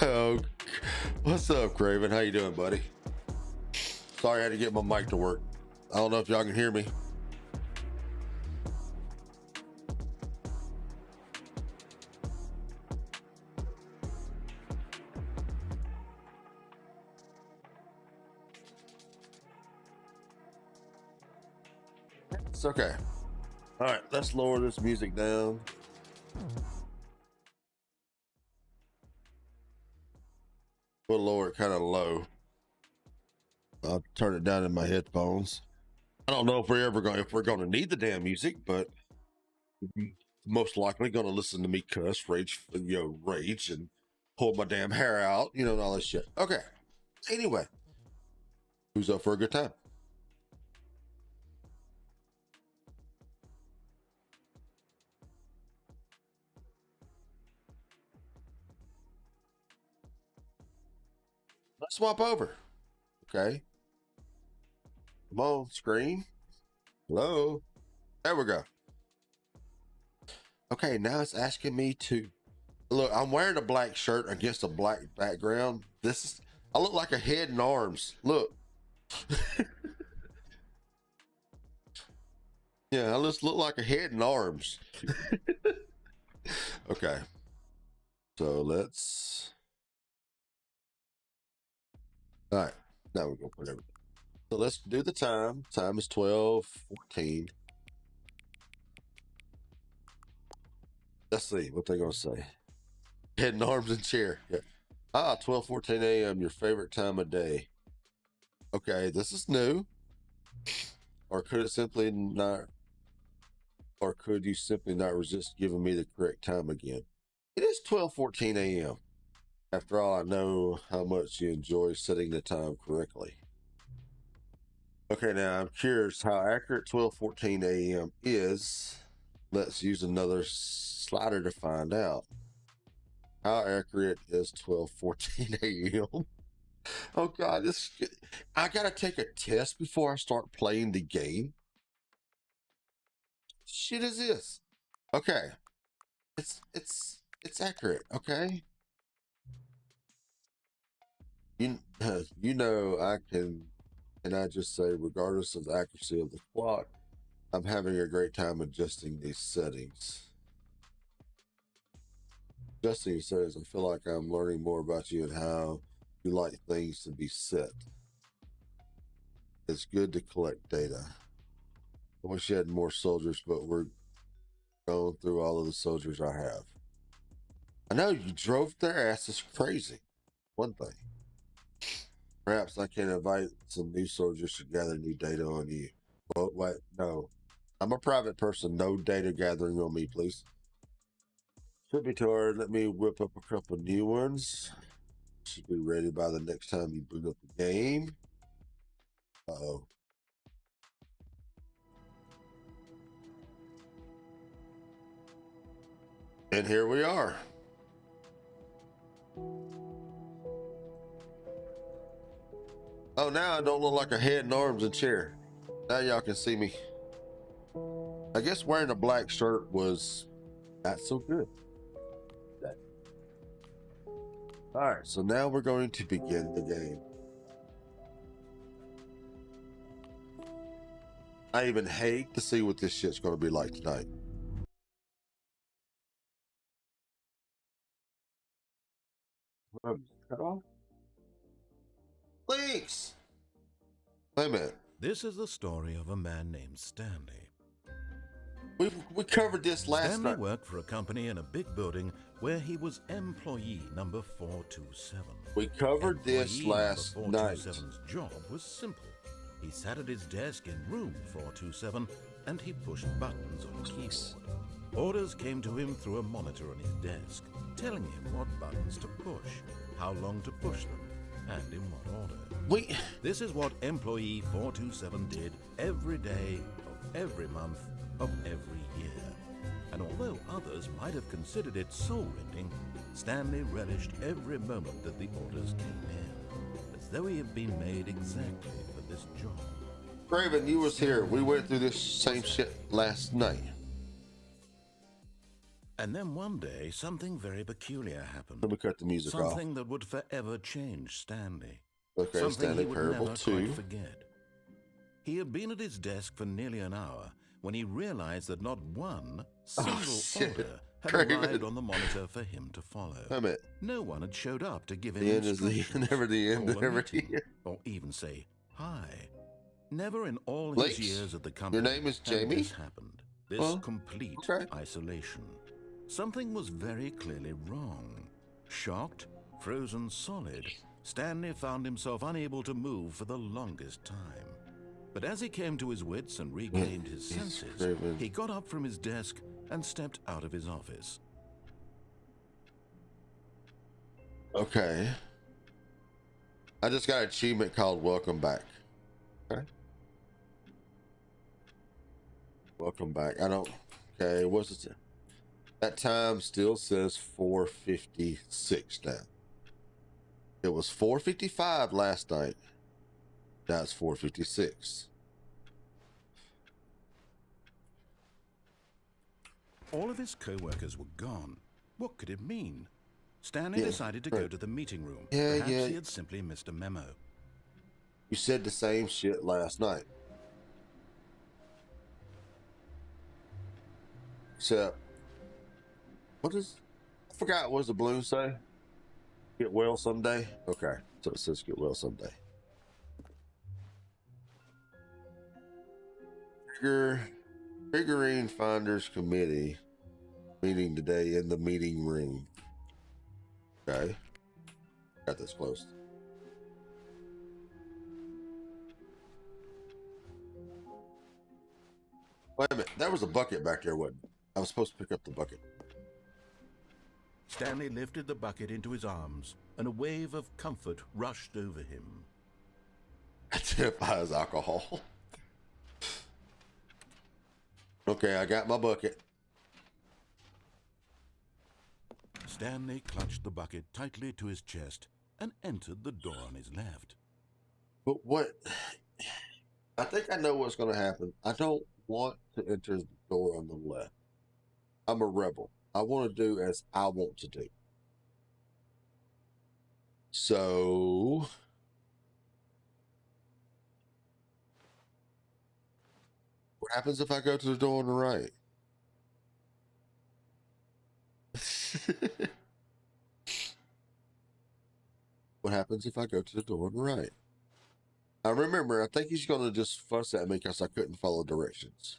Oh, what's up, Craven? How you doing, buddy? Sorry, I had to get my mic to work. I don't know if y'all can hear me. It's okay. All right, let's lower this music down. We'll lower it kind of low. I'll turn it down in my headphones. I don't know if we're gonna need the damn music, but most likely gonna listen to me cuss, rage, rage, and pull my damn hair out, and all that shit. Okay. Anyway, who's up for a good time? Let's swap over. Okay. Come on, screen. Hello. There we go. Okay, now it's asking me to look. I'm wearing a black shirt against a black background. I look like a head and arms. Look. Yeah, I just look like a head and arms. Okay. So let's. All right. Now we're going to put everything. So let's do the time. Time is 12:14. Let's see what they're going to say. Head and arms and chair. Yeah. 12:14 a.m. Your favorite time of day. Okay, this is new. Or could it simply not? Or could you simply not resist giving me the correct time again? It is 12:14 a.m. After all, I know how much you enjoy setting the time correctly. Okay, now I'm curious how accurate 12:14 a.m. is. Let's use another slider to find out. How accurate is 12:14 a.m.? Oh God, I gotta take a test before I start playing the game. Shit is this? Okay, it's accurate. Okay, I can. And I just say, regardless of the accuracy of the clock, I'm having a great time adjusting these settings. Adjusting these settings, I feel like I'm learning more about you and how you like things to be set. It's good to collect data. I wish you had more soldiers, but we're going through all of the soldiers I have. I know you drove their asses crazy. One thing. Perhaps I can invite some new soldiers to gather new data on you. Well, wait, no. I'm a private person. No data gathering on me, please. Should be too hard. Let me whip up a couple new ones. Should be ready by the next time you boot up the game. Uh-oh. And here we are. Oh, now I don't look like a head and arms and chair. Now y'all can see me. I guess wearing a black shirt was not so good. All right, so now we're going to begin the game. I even hate to see what this shit's going to be like tonight. Cut off? Thanks. Wait a minute. This is the story of a man named Stanley. We covered this last Stanley night. worked for a company in a big building where he was employee number 427. We covered this last night. 427's job was simple. He sat at his desk in room 427 and he pushed buttons on a keyboard. Orders came to him through a monitor on his desk, telling him what buttons to push, how long to push them, and in what order. This is what employee 427 did every day of every month of every year. And although others might have considered it soul-rending, Stanley relished every moment that the orders came in, as though he had been made exactly for this job. Raven, you was here. We went through this same shit last night. And then one day, something very peculiar happened. Let me cut the music off. Something that would forever change Stanley. Okay, Something Stanley he would Parable never 2. quite forget. He had been at his desk for nearly an hour when he realized that not one single order had arrived on the monitor for him to follow. Damn it. No one had showed up to give him The end is the end, never the end, never the or even say hi. Never in all Lakes, his years at the company your name is Jamie? had this happened. This complete isolation. Something was very clearly wrong. Shocked, frozen solid, Stanley found himself unable to move for the longest time. But as he came to his wits and regained his senses, he got up from his desk and stepped out of his office. Okay. I just got an achievement called Welcome Back. Okay. Welcome back. I don't. Okay, what's it? That time still says 4:56 now. It was 4:55 last night. Now it's 4:56. All of his co-workers were gone. What could it mean? Stanley decided to go to the meeting room. Perhaps he had simply missed a memo. You said the same shit last night. Except, I forgot what does the balloon say? Get well someday? Okay, so it says get well someday. Figurine Finders Committee meeting today in the meeting room. Okay, got this close. Wait a minute, there was a bucket back there, wasn't it? I was supposed to pick up the bucket. Stanley lifted the bucket into his arms, and a wave of comfort rushed over him. Identify as alcohol. Okay, I got my bucket. Stanley clutched the bucket tightly to his chest and entered the door on his left. But what? I think I know what's going to happen. I don't want to enter the door on the left. I'm a rebel. I want to do as I want to do. So what happens if I go to the door on the right? What happens if I go to the door on the right? I remember, I think he's going to just fuss at me because I couldn't follow directions.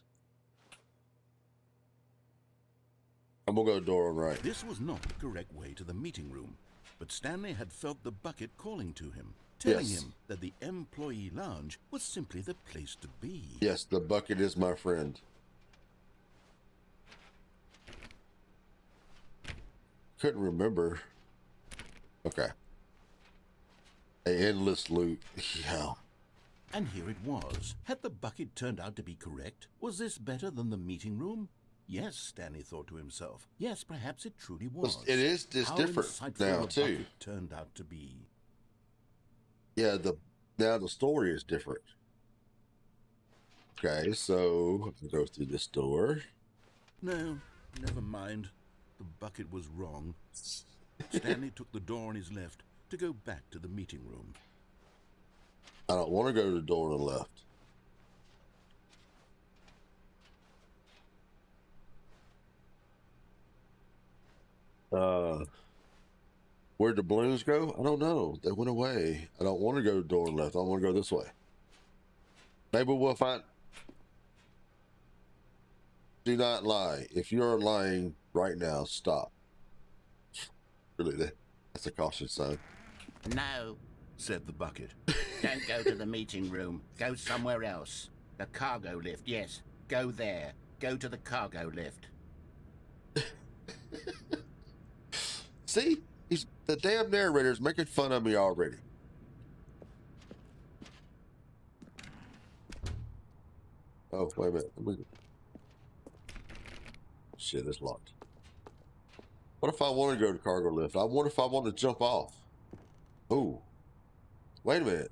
I'm going to go to the door on the right. This was not the correct way to the meeting room, but Stanley had felt the bucket calling to him, telling him that the employee lounge was simply the place to be. Yes, the bucket is my friend. Couldn't remember. Okay. An endless loop. Yeah. And here it was. Had the bucket turned out to be correct? Was this better than the meeting room? Yes, Stanley thought to himself. Yes, perhaps it truly was. It is just different now, too. Bucket turned out to be. Yeah, now the story is different. Okay, so I'll go through this door. No, never mind. The bucket was wrong. Stanley took the door on his left to go back to the meeting room. I don't want to go to the door on the left. Where'd the balloons go? I don't know. They went away. I don't want to go to the door on the left. I want to go this way. Maybe we'll find... Do not lie. If you're lying right now, stop. Really, that's a caution sign. No, said the bucket. don't go to the meeting room. Go somewhere else. The cargo lift, yes. Go there. Go to the cargo lift. See? The damn narrator's making fun of me already. Oh, wait a minute. Shit, it's locked. What if I want to go to cargo lift? What if I want to jump off? Oh, wait a minute.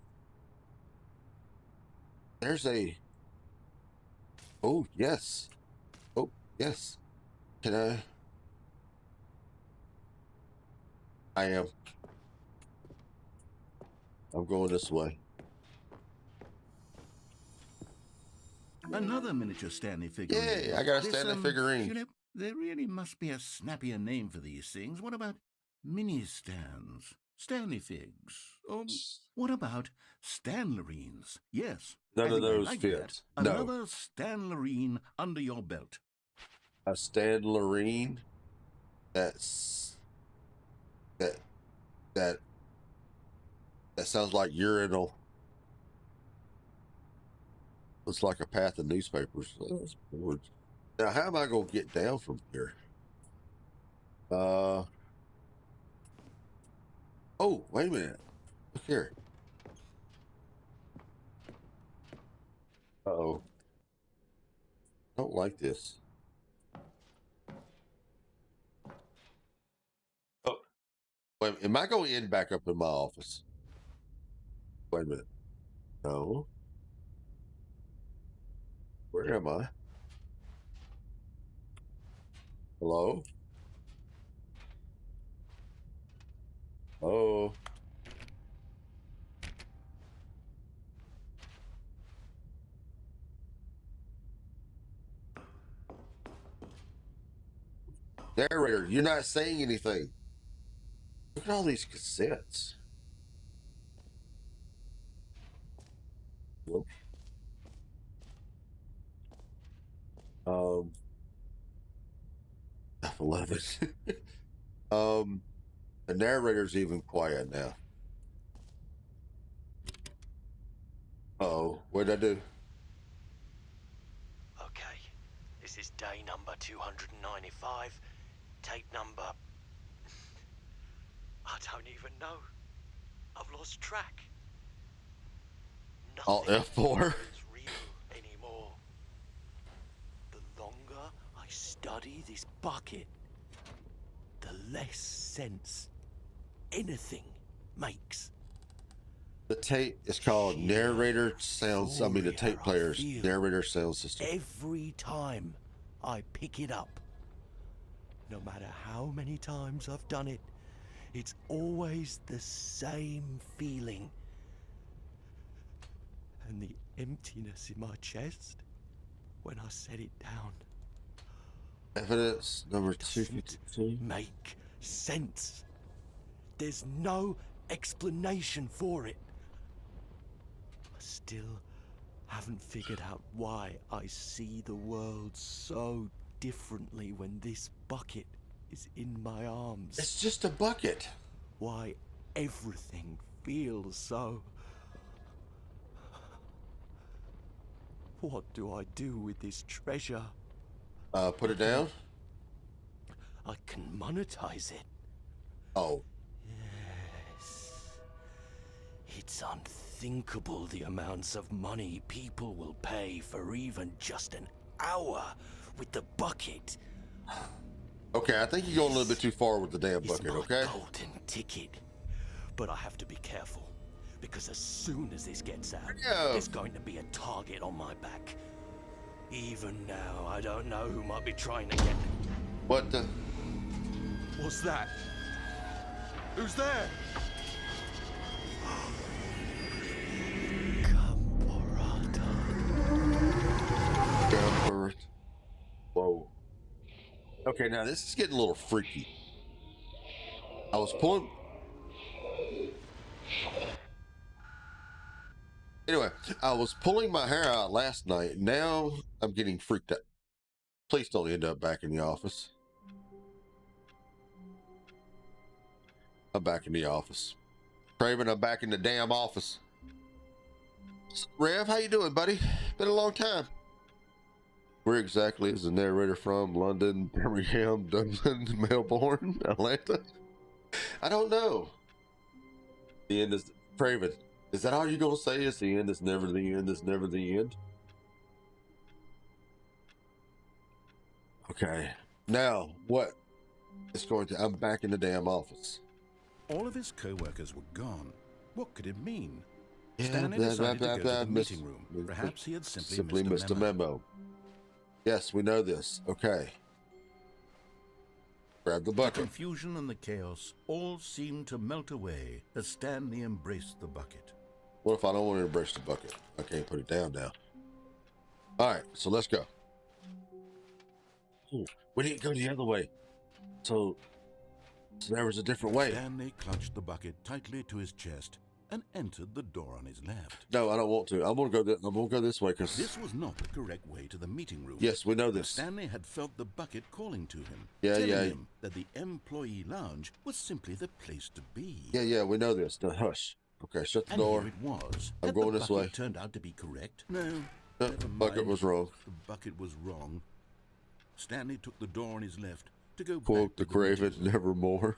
There's a... Oh, yes. Oh, yes. Can I... I am. I'm going this way. Another miniature Stanley figurine. Yay, I got a This, Stanley figurine. You know, there really must be a snappier name for these things. What about mini stands? Stanley figs? Or what about Stanlerines? Yes. None I of think I those like fit. that. No. Another Stanlerine under your belt. A Stanlerine? That's... That sounds like urinal. Looks like a path of newspapers. Now, how am I going to get down from here? Oh, wait a minute. Look here. Uh-oh. Don't like this. Oh, wait, am I going to end back up in my office? Wait a minute. No. Where am I? Hello? Oh. Narrator, you're not saying anything. Look at all these cassettes. Whoop. F11. The narrator's even quiet now. Uh-oh, what'd I do? Okay, this is day number 295, tape number... I don't even know. I've lost track. Alt Nothing F4. feels real anymore. The longer I study this bucket, the less sense anything makes. The tape is called Narrator Sounds, I mean the tape player's Narrator Sound System. Every time I pick it up, no matter how many times I've done it, it's always the same feeling. And the emptiness in my chest when I set it down. Evidence number Doesn't 252. make sense. There's no explanation for it. I still haven't figured out why I see the world so differently when this bucket is in my arms. It's just a bucket. Why everything feels so... What do I do with this treasure? Put it down. I can monetize it. Oh, Yes. It's unthinkable the amounts of money people will pay for even just an hour with the bucket. okay. I think you're going a little bit too far with the damn It's bucket, my okay? golden ticket. But I have to be careful, because as soon as this gets out, Yeah. there's going to be a target on my back. Even now, I don't know who might be trying to get me. What the? What's that? Who's there? Comfort. Whoa. Okay, now this is getting a little freaky. I was pulling. Anyway, I was pulling my hair out last night. Now I'm getting freaked out. Please don't end up back in the office. I'm back in the office. Craven, I'm back in the damn office. Rev, how you doing, buddy? Been a long time. Where exactly is the narrator from? London, Birmingham, Dublin, Melbourne, Atlanta? I don't know. The end is... Craven, is that all you're going to say? Is the end is never the end is never the end? Okay. Now, what is going to... I'm back in the damn office. All of his co-workers were gone. What could it mean? Yeah, Stanley decided to go to the meeting room. Perhaps he had simply missed a memo. Yes, we know this. Okay. Grab the The bucket. confusion and the chaos all seemed to melt away as Stanley embraced the bucket. What if I don't want to embrace the bucket? I can't put it down now. All right, so let's go. Ooh, we didn't go the other way. So there was a different way. Stanley clutched the bucket tightly to his chest and entered the door on his left. No, I don't want to. I'm gonna go this way because This was not the correct way to the meeting room. yes, we know this. Stanley had felt the bucket calling to him, Yeah, telling yeah. him that the employee lounge was simply the place to be. Yeah, we know this. Now, hush. Okay, shut the And door. here it was. I'm Had going the this bucket way. turned out to be correct? No, The never bucket mind. was wrong. The bucket was wrong. Stanley took the door on his left to go Quote back the to the meeting Craven, room. nevermore.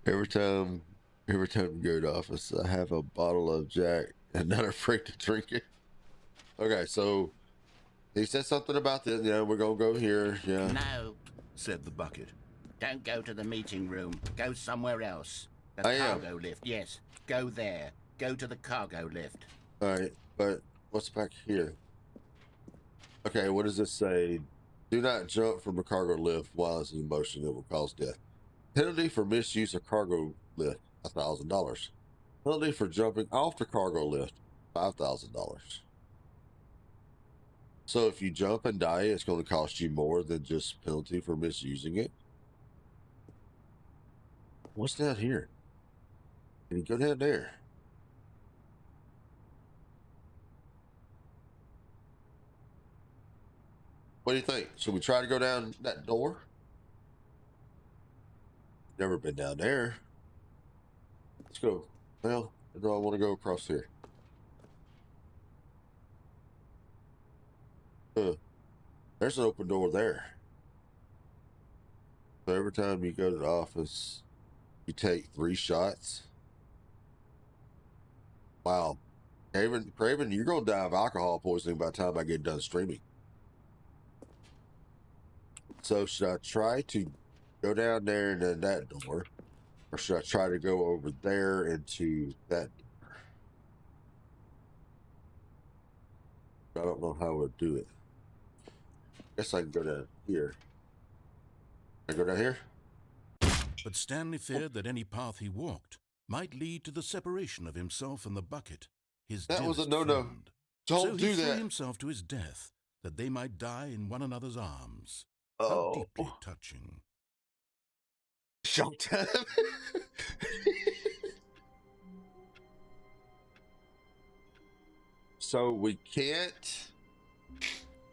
Every time you go to office, I have a bottle of Jack and not afraid to drink it. Okay, so he said something about this. Yeah, we're gonna go here. Yeah. No, Said the bucket. don't go to the meeting room. Go somewhere else. The I am. cargo lift, yes. Go there. Go to the cargo lift. All right, but what's back here? Okay, what does this say? Do not jump from a cargo lift while it's in motion. It will cause death. Penalty for misuse of cargo lift, $1,000. Penalty for jumping off the cargo lift, $5,000. So if you jump and die, it's going to cost you more than just penalty for misusing it. What's down here? Can you go down there? What do you think? Should we try to go down that door? Never been down there. Let's go. Well, I know I want to go across here. There's an open door there. So every time you go to the office, you take 3 shots. Wow. Craven, you're going to die of alcohol poisoning by the time I get done streaming. So should I try to go down there and then that door? Or should I try to go over there into that door? I don't know how I would do it. Guess I can go down here. Can I go down here? But Stanley feared that any path he walked might lead to the separation of himself and the bucket, his That was a dearest no-no. friend. Don't so do he threw that. himself to his death, that they might die in one another's arms. How Oh. deeply touching. Showtime. So we can't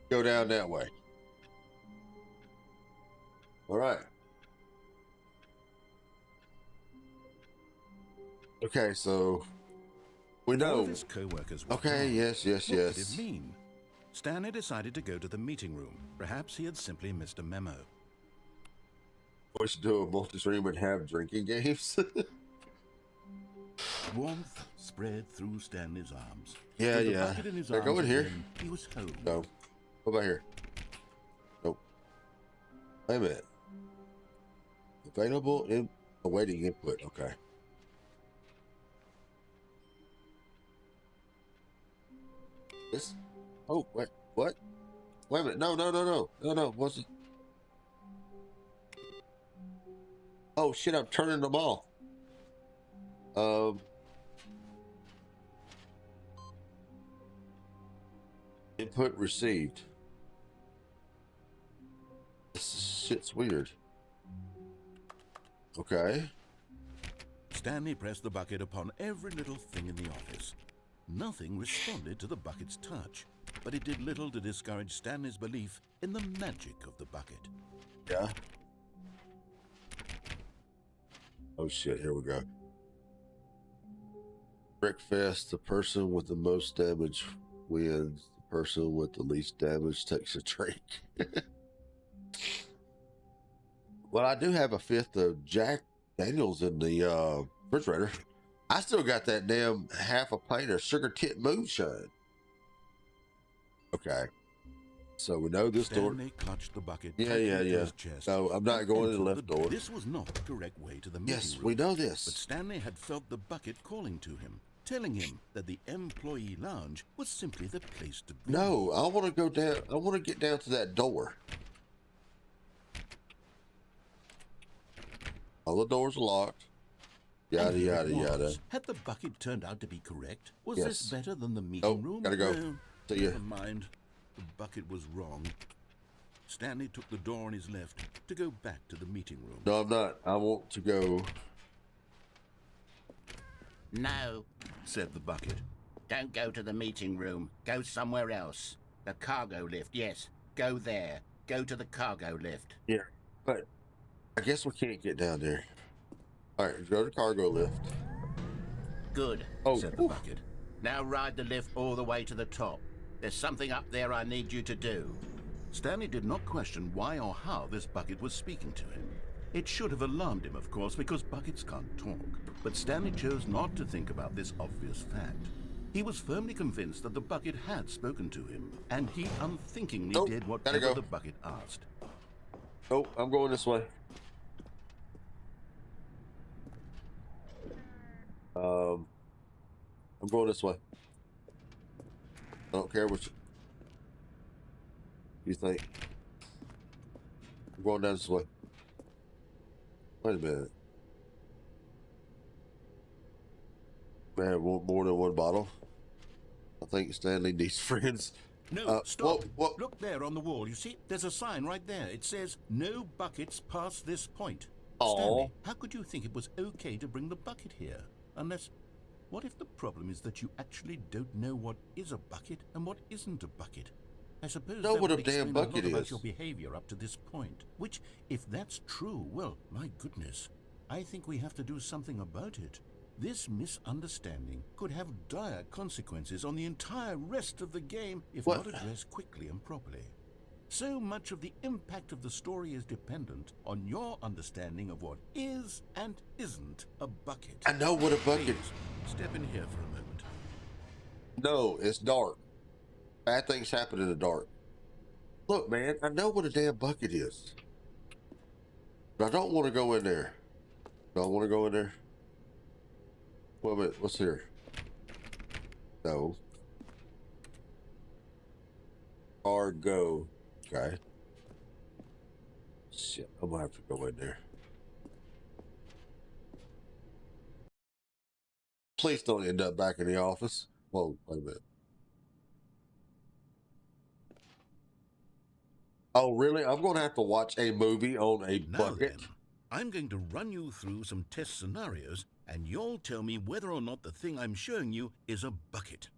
go down that way. All right. Okay, so we All know. of his co-workers were Okay, gone. yes. What did it mean? Stanley decided to go to the meeting room. Perhaps he had simply missed a memo. We should do a multi-stream and have drinking games. Warmth spread through Stanley's arms. Yeah, With the yeah. bucket in his Now go arms in here. again, he was home. No. What about here? Nope. Wait a minute. Available in awaiting input. Okay. This. Oh wait. What? Wait a minute. No. What's it? Oh shit! I'm turning them off. Input received. This shit's weird. Okay. Stanley pressed the bucket upon every little thing in the office. Nothing responded to the bucket's touch, but it did little to discourage Stanley's belief in the magic of the bucket. Yeah. Oh shit, here we go. Brickfest, the person with the most damage wins. The person with the least damage takes a drink. Well, I do have a 5th of Jack Daniels in the refrigerator. I still got that damn half a pint of sugar tit moonshine. Okay. So we know this door. Stanley clutched the bucket Yeah. tightly to his chest. No, I'm not and going to the entered left door. This was not the correct way to the meeting Yes, room. we know But this. Stanley had felt the bucket calling to him, telling him that the employee lounge was simply the place to be. No, I want to go down. I want to get down to that door. All the doors are locked. Yada, And here yada, it yada. was. Had the bucket turned out to be correct? Was Yes. this better than the meeting room? Gotta go. No, See ya. never mind. The bucket was wrong. Stanley took the door on his left to go back to the meeting room. No, I'm not. I want to go. No, Said the bucket. don't go to the meeting room. Go somewhere else. The cargo lift, yes. Go there. Go to the cargo lift. Yeah, but I guess we can't get down there. All right, go to cargo lift. Good, Oh, said the bucket. Now ride the lift all the way to the top. There's something up there I need you to do. Stanley did not question why or how this bucket was speaking to him. It should have alarmed him, of course, because buckets can't talk. But Stanley chose not to think about this obvious fact. He was firmly convinced that the bucket had spoken to him, and he unthinkingly Nope, did gotta whatever go. the bucket asked. Oh, I'm going this way. I'm going this way. I don't care what you think. I'm going down this way. Wait a minute. Man, want more than one bottle? I think Stanley needs friends. No, stop. Whoa. Look there on the wall. You see, there's a sign right there. It says, no buckets past this point. Aw. Stanley, how could you think it was okay to bring the bucket here? Unless, what if the problem is that you actually don't know what is a bucket and what isn't a bucket? I suppose Know that what a would damn explain bucket a lot about is. your behavior up to this point. Which, if that's true, well, my goodness, I think we have to do something about it. This misunderstanding could have dire consequences on the entire rest of the game if What? not addressed quickly and properly. So much of the impact of the story is dependent on your understanding of what is and isn't a bucket. I know what a bucket. Please, step in here for a moment. No, it's dark. Bad things happen in the dark. Look, man, I know what a damn bucket is. But I don't want to go in there. Do I want to go in there? Wait a minute, what's here? No. Cargo. Okay. Shit, I'm gonna have to go in there. Please don't end up back in the office. Whoa, wait a minute. Oh, really? I'm going to have to watch a movie on a Now bucket? then, I'm going to run you through some test scenarios, and you'll tell me whether or not the thing I'm showing you is a bucket.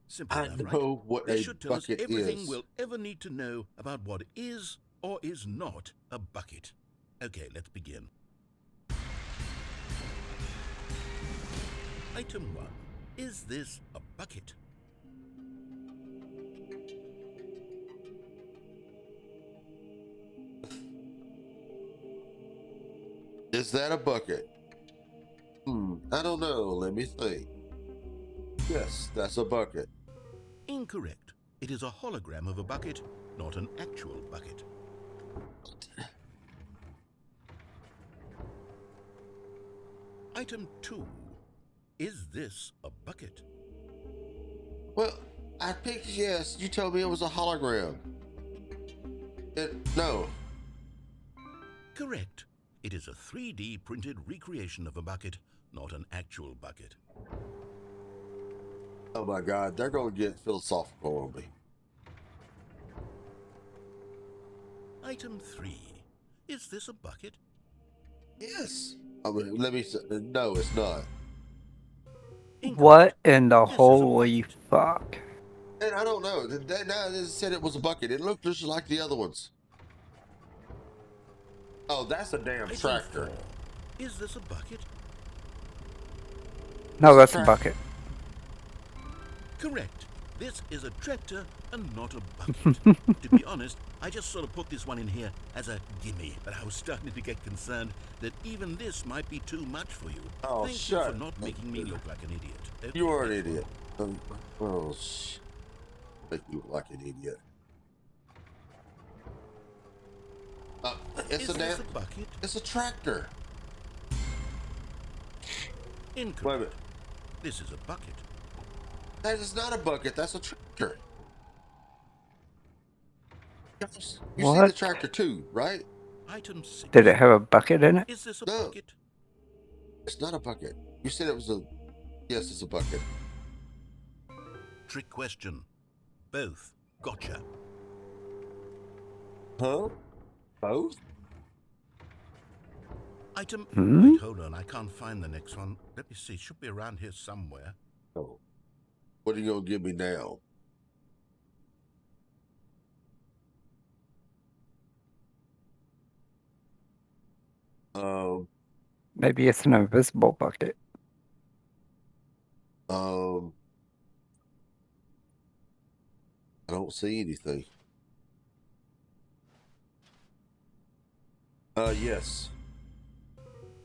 Simple I enough, right? know what This a should tell us bucket everything is. we'll ever need to know about what is or is not a bucket. Okay, let's begin. Item 1. Is this a bucket? Is that a bucket? I don't know. Let me think. Yes, that's a bucket. Incorrect. It is a hologram of a bucket, not an actual bucket. Item 2. Is this a bucket? Well, I picked yes. You told me it was a hologram. No. Correct. It is a 3D printed recreation of a bucket, not an actual bucket. Oh my God, they're going to get philosophical on me. Item 3. Is this a bucket? Yes. I mean, let me say, no, it's not. What in the This is a holy bucket. fuck? And I don't know. They now they said it was a bucket. It looked just like the other ones. Oh, that's a damn Item tractor. 4. Is this a bucket? No, that's a Track- bucket. Correct. This is a tractor and not a bucket. To be honest, I just sort of put this one in here as a gimme, but I was starting to get concerned that even this might be too much for you. Oh, Thank you shut for not making me look like an idiot. Okay, You are an next idiot. one. Oh, make you look like an idiot. It's Is a this damn. a bucket? It's a tractor. Incorrect. Wait a minute. This is a bucket. That is not a bucket. That's a tractor. You see the What? tractor too, right? Item 6. Did it have a bucket in it? Is this a No. bucket? It's not a bucket. You said it was a... Yes, it's a bucket. Trick question. Both. Gotcha. Huh? Both? Item... Hmm? Wait, hold on. I can't find the next one. Let me see. Should be around here somewhere. Oh. What are you going to give me now? Maybe it's an invisible bucket. I don't see anything. Yes.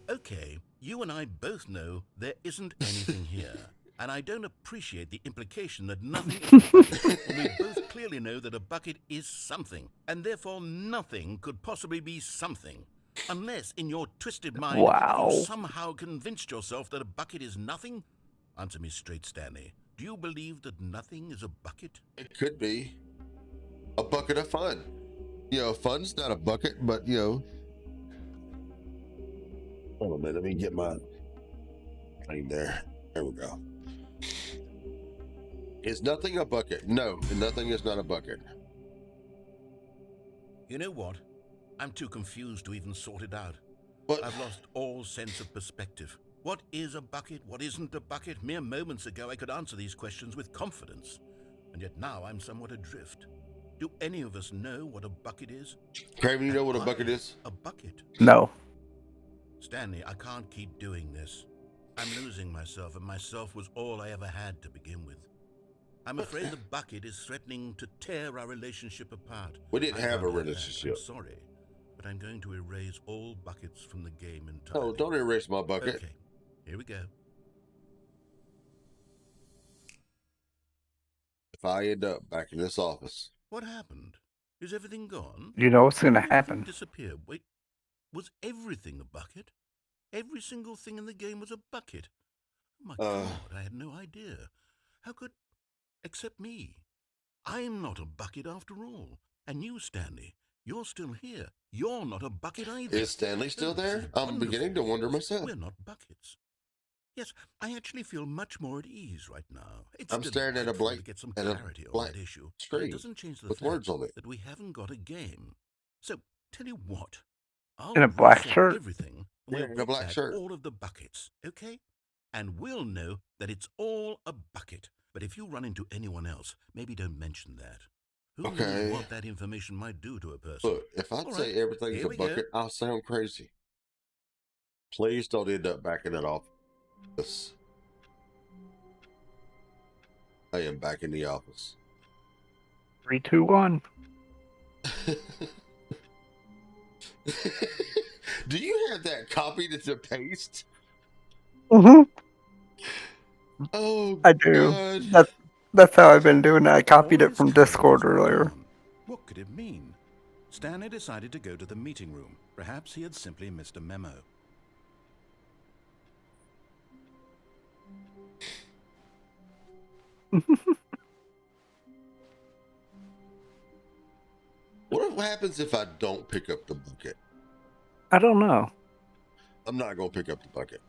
Okay, you and I both know there isn't anything here. And I don't appreciate the implication that nothing is a bucket. When we both clearly know that a bucket is something, and therefore nothing could possibly be something. Unless, in your twisted mind, Wow. you somehow convinced yourself that a bucket is nothing? Answer me straight, Stanley. Do you believe that nothing is a bucket? It could be a bucket of fun. You know, fun's not a bucket, but, you know. Hold on a minute. Let me get my thing there. There we go. Is nothing a bucket? No, nothing is not a bucket. You know what? I'm too confused to even sort it out. But I've lost all sense of perspective. What is a bucket? What isn't a bucket? Mere moments ago I could answer these questions with confidence. And yet now I'm somewhat adrift. Do any of us know what a bucket is? Craven, you know Am what a I bucket is? A bucket? No. Stanley, I can't keep doing this. I'm losing myself, and myself was all I ever had to begin with. I'm afraid the bucket is threatening to tear our relationship apart. We didn't I have can't a that. relationship. I'm sorry, but I'm going to erase all buckets from the game entirely. Oh, don't erase my bucket. Okay, here we go. If I end up back in this office, What happened? Is everything gone? You know what's gonna Did everything happen. disappear? Wait, was everything a bucket? Every single thing in the game was a bucket. Oh my God, I had no idea. How could... Except me. I'm not a bucket after all. And you, Stanley, you're still here. You're not a bucket either. is Stanley still Oh, this there? is I'm wonderful beginning to wonder because myself. We're not buckets. Yes, I actually feel much more at ease right now. It's I'm staring at a delightful blank- to get some at a clarity on blank that issue. But screen it doesn't change the with fact words on it. that we haven't got a game. So, tell you what, I'll In a black reset shirt? everything. Yeah, We'll in a bring black back shirt. all of the buckets, okay? And we'll know that it's all a bucket. But if you run into anyone else, maybe don't mention that. Who Okay. knows what that information might do to a person? Look, if I All say right, everything's here a we go. bucket, I'll sound crazy. Please don't end up back in that office. I am back in the office. 3, 2, 1. Do you have that copied to paste? Mm-hmm. Oh, I do. God. That's how I've been doing it. I copied All it this from chaos Discord was earlier. gone. What could it mean? Stanley decided to go to the meeting room. Perhaps he had simply missed a memo. What happens if I don't pick up the bucket? I don't know. I'm not going to pick up the bucket.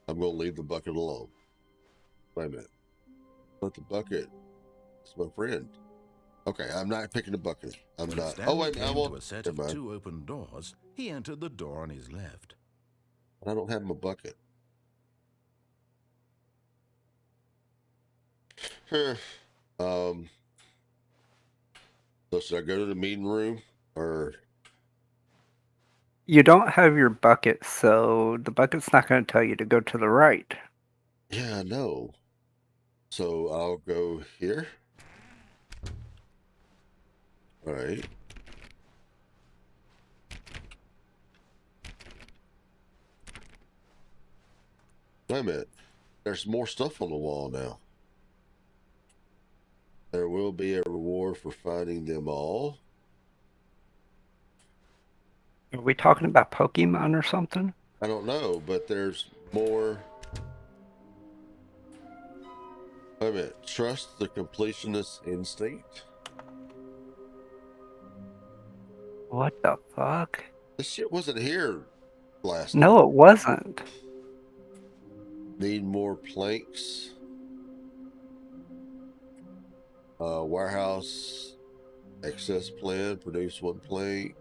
I'm going to leave the bucket alone. Wait a minute. But the bucket is my friend. Okay, I'm not picking the bucket. I'm When not. Stanley Oh, wait, I came won't. to a set Never of mind. 2 open doors, he entered the door on his left. I don't have my bucket. So should I go to the meeting room or? You don't have your bucket, so the bucket's not going to tell you to go to the right. Yeah, I know. So I'll go here. All right. Wait a minute. There's more stuff on the wall now. There will be a reward for finding them all. Are we talking about Pokemon or something? I don't know, but there's more. Wait a minute. Trust the completionist instinct. What the fuck? This shit wasn't here last No, time. it wasn't. Need more planks. Warehouse access plan. Produce 1 plank.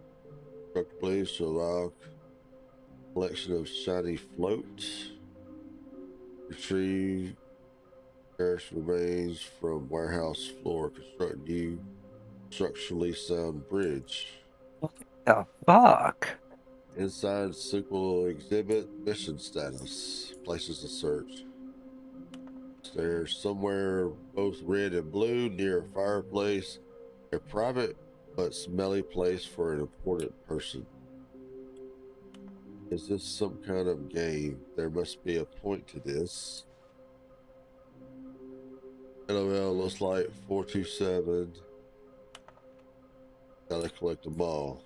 Construct place to allow collection of shiny float. Retrieve perished remains from warehouse floor. Construct new structurally sound bridge. What the fuck? Inside sequel exhibit mission status. Places to search. There's somewhere both red and blue near a fireplace. A private but smelly place for an important person. Is this some kind of game? There must be a point to this. LOL looks like 427. Gotta collect them all.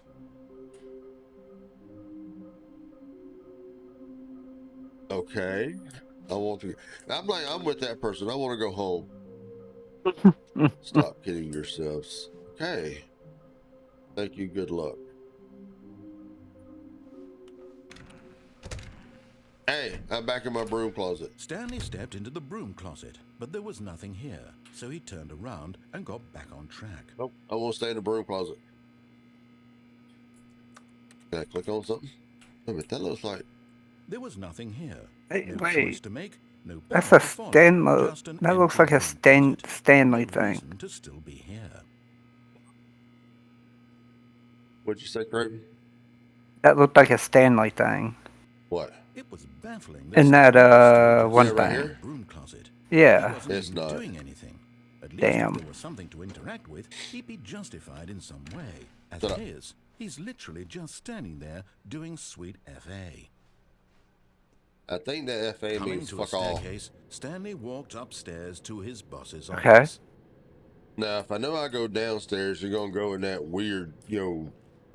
Okay. I want to. I'm with that person. I want to go home. Stop kidding yourselves. Okay. Thank you. Good luck. Hey, I'm back in my broom closet. Stanley stepped into the broom closet, but there was nothing here, so he turned around and got back on track. Nope. I want to stay in the broom closet. Can I click on something? Wait a minute, that looks like... There was nothing here. Hey, No wait. choice to make, no That's path a to follow, Stanley. just an That looks empty like a broom closet. Stanley No thing. reason to still be here. What'd you say, Creighton? That looked like a Stanley thing. What? It was baffling In Stanley that, was still one just right in here? the broom closet. Yeah. He wasn't It's even not. doing anything. At least Damn. if there was something to interact with, he'd be justified in some way. As Shut it up. is, he's literally just standing there doing sweet FA. I think that FA Coming means to a fuck all. staircase, Stanley walked upstairs to his boss's Okay. office. Now, if I know I go downstairs, you're gonna go in that weird,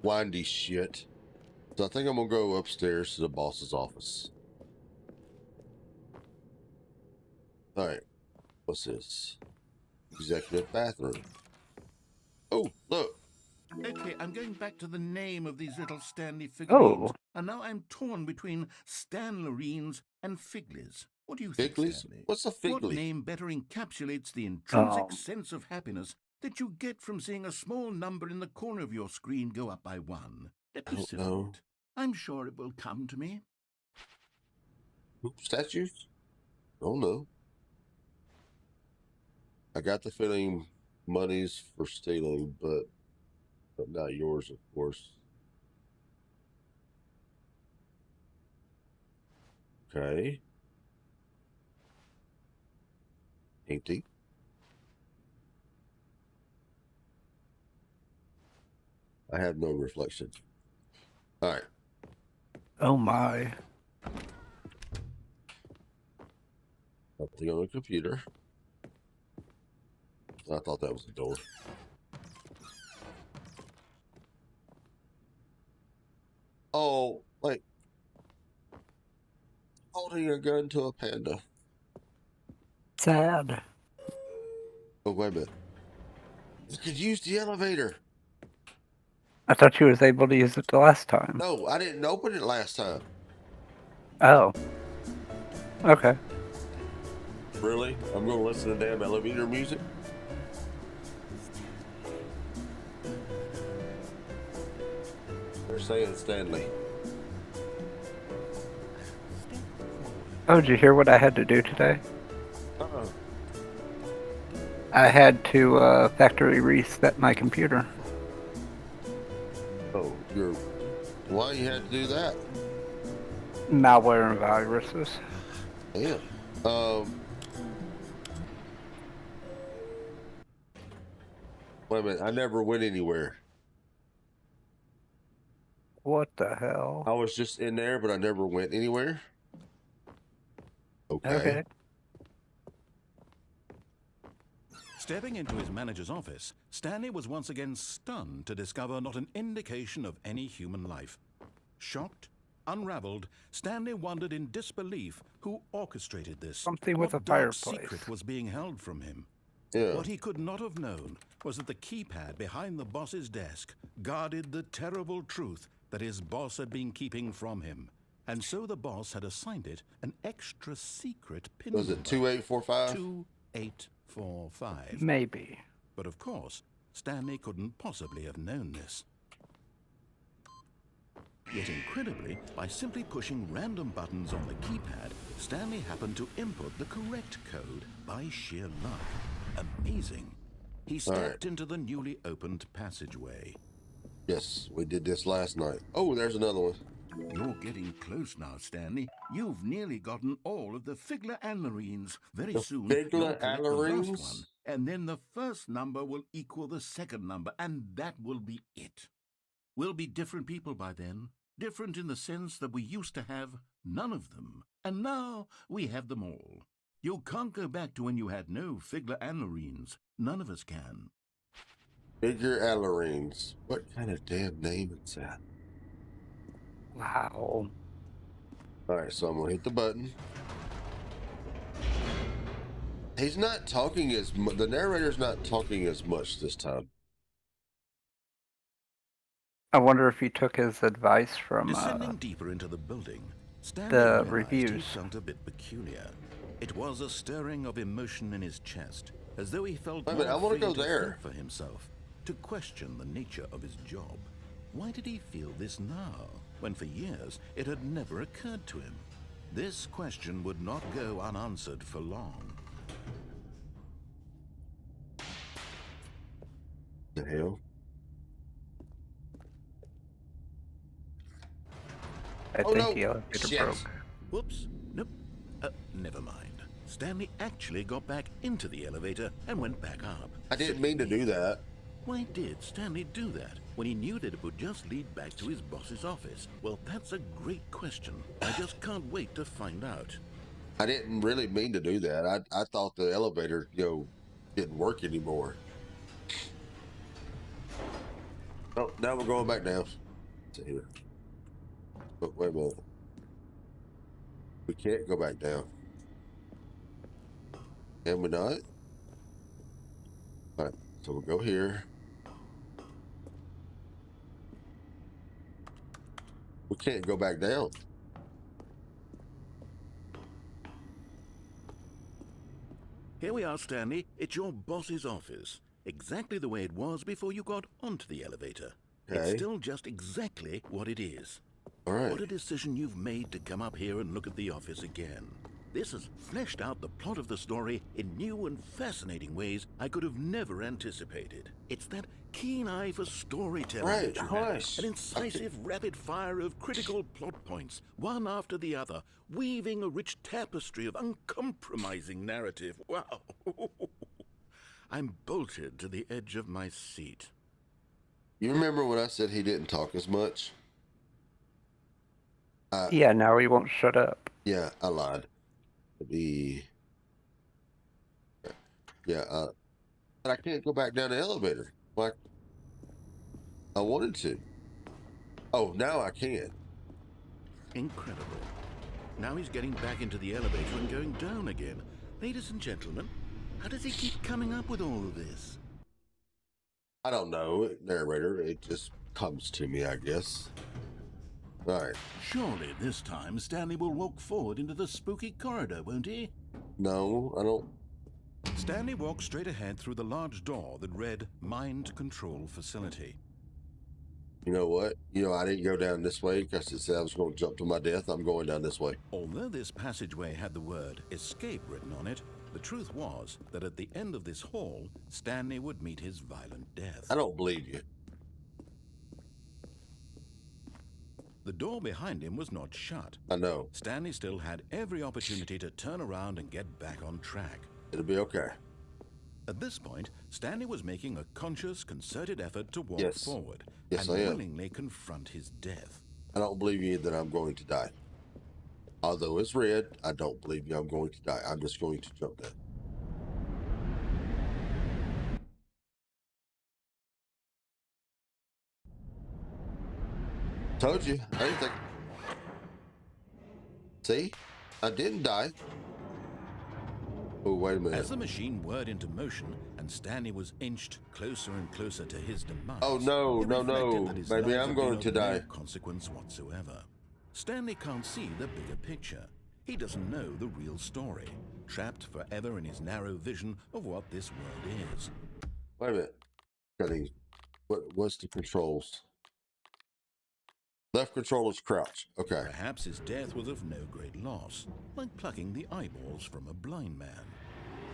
windy shit. So I think I'm gonna go upstairs to the boss's office. All right. What's this? Executive bathroom. Oh, look. Okay, I'm going back to the name of these little Stanley Oh. figurines. And now I'm torn between Stanlerines and Figlies. What do you think, Figlies? Stanley? What's a What figly? name better encapsulates the intrinsic Um. sense of happiness that you get from seeing a small number in the corner of your screen go up by 1? Let I me don't sit on know. it. I'm sure it will come to me. Statues? Don't know. I got the feeling money's for stealing, but not yours, of course. Okay. Empty. I have no reflection. All right. Oh my. Nothing on the computer. I thought that was the door. Oh, wait. Holding a gun to a panda. Sad. Oh, wait a minute. You could use the elevator. I thought you was able to use it the last time. No, I didn't open it last time. Oh. Okay. Really? I'm going to listen to damn elevator music? They're saying Stanley. Oh, did you hear what I had to do today? Uh-uh. I had to factory reset my computer. Oh, why you had to do that? Malware and viruses. Damn. Wait a minute. I never went anywhere. What the hell? I was just in there, but I never went anywhere. Okay. Stepping into his manager's office, Stanley was once again stunned to discover not an indication of any human life. Shocked, unraveled, Stanley wondered in disbelief who orchestrated this. Something with What a dark fireplace. secret was being held from him? Yeah. What he could not have known was that the keypad behind the boss's desk guarded the terrible truth that his boss had been keeping from him. And so the boss had assigned it an extra secret pin Was number. it 2845? 2845. Maybe. But of course, Stanley couldn't possibly have known this. Yet incredibly, by simply pushing random buttons on the keypad, Stanley happened to input the correct code by sheer luck. Amazing. He stepped into the newly opened passageway. Yes, we did this last night. Oh, there's another one. You're getting close now, Stanley. You've nearly gotten all of the Figler Anmarines. Very The soon, Figler you'll collect the last Anmarines? one. And then the first number will equal the second number, and that will be it. We'll be different people by then. Different in the sense that we used to have none of them. And now we have them all. You can't go back to when you had no Figler Anmarines. None of us can. Figure Allarines. What kind of damn name is that? Wow. Alright, so I'm gonna hit the button. He's not talking as much. The narrator's not talking as much this time. I wonder if he took his advice from Descending deeper into the building, Stanley the realized reviews. he felt a bit peculiar. It was a stirring of emotion in his chest, as though he felt Wait a minute, I more wanna free go to there. think for himself, to question the nature of his job. Why did he feel this now, when for years it had never occurred to him? This question would not go unanswered for long. The hell? I Oh, think no. the elevator Shit. broke. Whoops, nope, never mind. Stanley actually got back into the elevator and went back up. I didn't mean to do that. Why did Stanley do that when he knew that it would just lead back to his boss's office? Well, that's a great question. I just can't wait to find out. I didn't really mean to do that. I thought the elevator, didn't work anymore. Oh, now we're going back down. To here. But wait a minute. We can't go back down. Can we not? Alright, so we'll go here. We can't go back down. Here we are, Stanley. It's your boss's office. Exactly the way it was before you got onto the elevator. It's Okay. still just exactly what it is. All right. What a decision you've made to come up here and look at the office again. This has fleshed out the plot of the story in new and fascinating ways I could have never anticipated. It's that keen eye for storytelling Right, that you hush. have, an incisive rapid fire of critical plot points, one after the other, weaving a rich tapestry of uncompromising narrative. Wow. I'm bolted to the edge of my seat. You remember when I said he didn't talk as much? Yeah, now he won't shut up. Yeah, I lied. But I can't go back down the elevator like I wanted to. Oh, now I can. Incredible. Now he's getting back into the elevator and going down again. Ladies and gentlemen, how does he keep coming up with all of this? I don't know, narrator. It just comes to me, I guess. All right. Surely this time Stanley will walk forward into the spooky corridor, won't he? No, I don't. Stanley walked straight ahead through the large door that read Mind Control Facility. You know what? I didn't go down this way because it said I was going to jump to my death. I'm going down this way. Although this passageway had the word escape written on it, the truth was that at the end of this hall, Stanley would meet his violent death. I don't believe you. The door behind him was not shut. I know. Stanley still had every opportunity to turn around and get back on track. It'll be okay. At this point, Stanley was making a conscious, concerted effort to walk Yes. forward Yes, and I am. willingly confront his death. I don't believe you that I'm going to die. Although it's red, I don't believe you I'm going to die. I'm just going to jump down. Told you. I didn't think. See? I didn't die. Oh, wait a minute. As the machine whirred into motion and Stanley was inched closer and closer to his demise, Oh, no, he no, reflected no. that his Maybe life I'm had going been to of die. no consequence whatsoever. Stanley can't see the bigger picture. He doesn't know the real story, trapped forever in his narrow vision of what this world is. Wait a minute. Settings. What's the controls? Left control is crouch. Okay. Perhaps his death was of no great loss, like plucking the eyeballs from a blind man.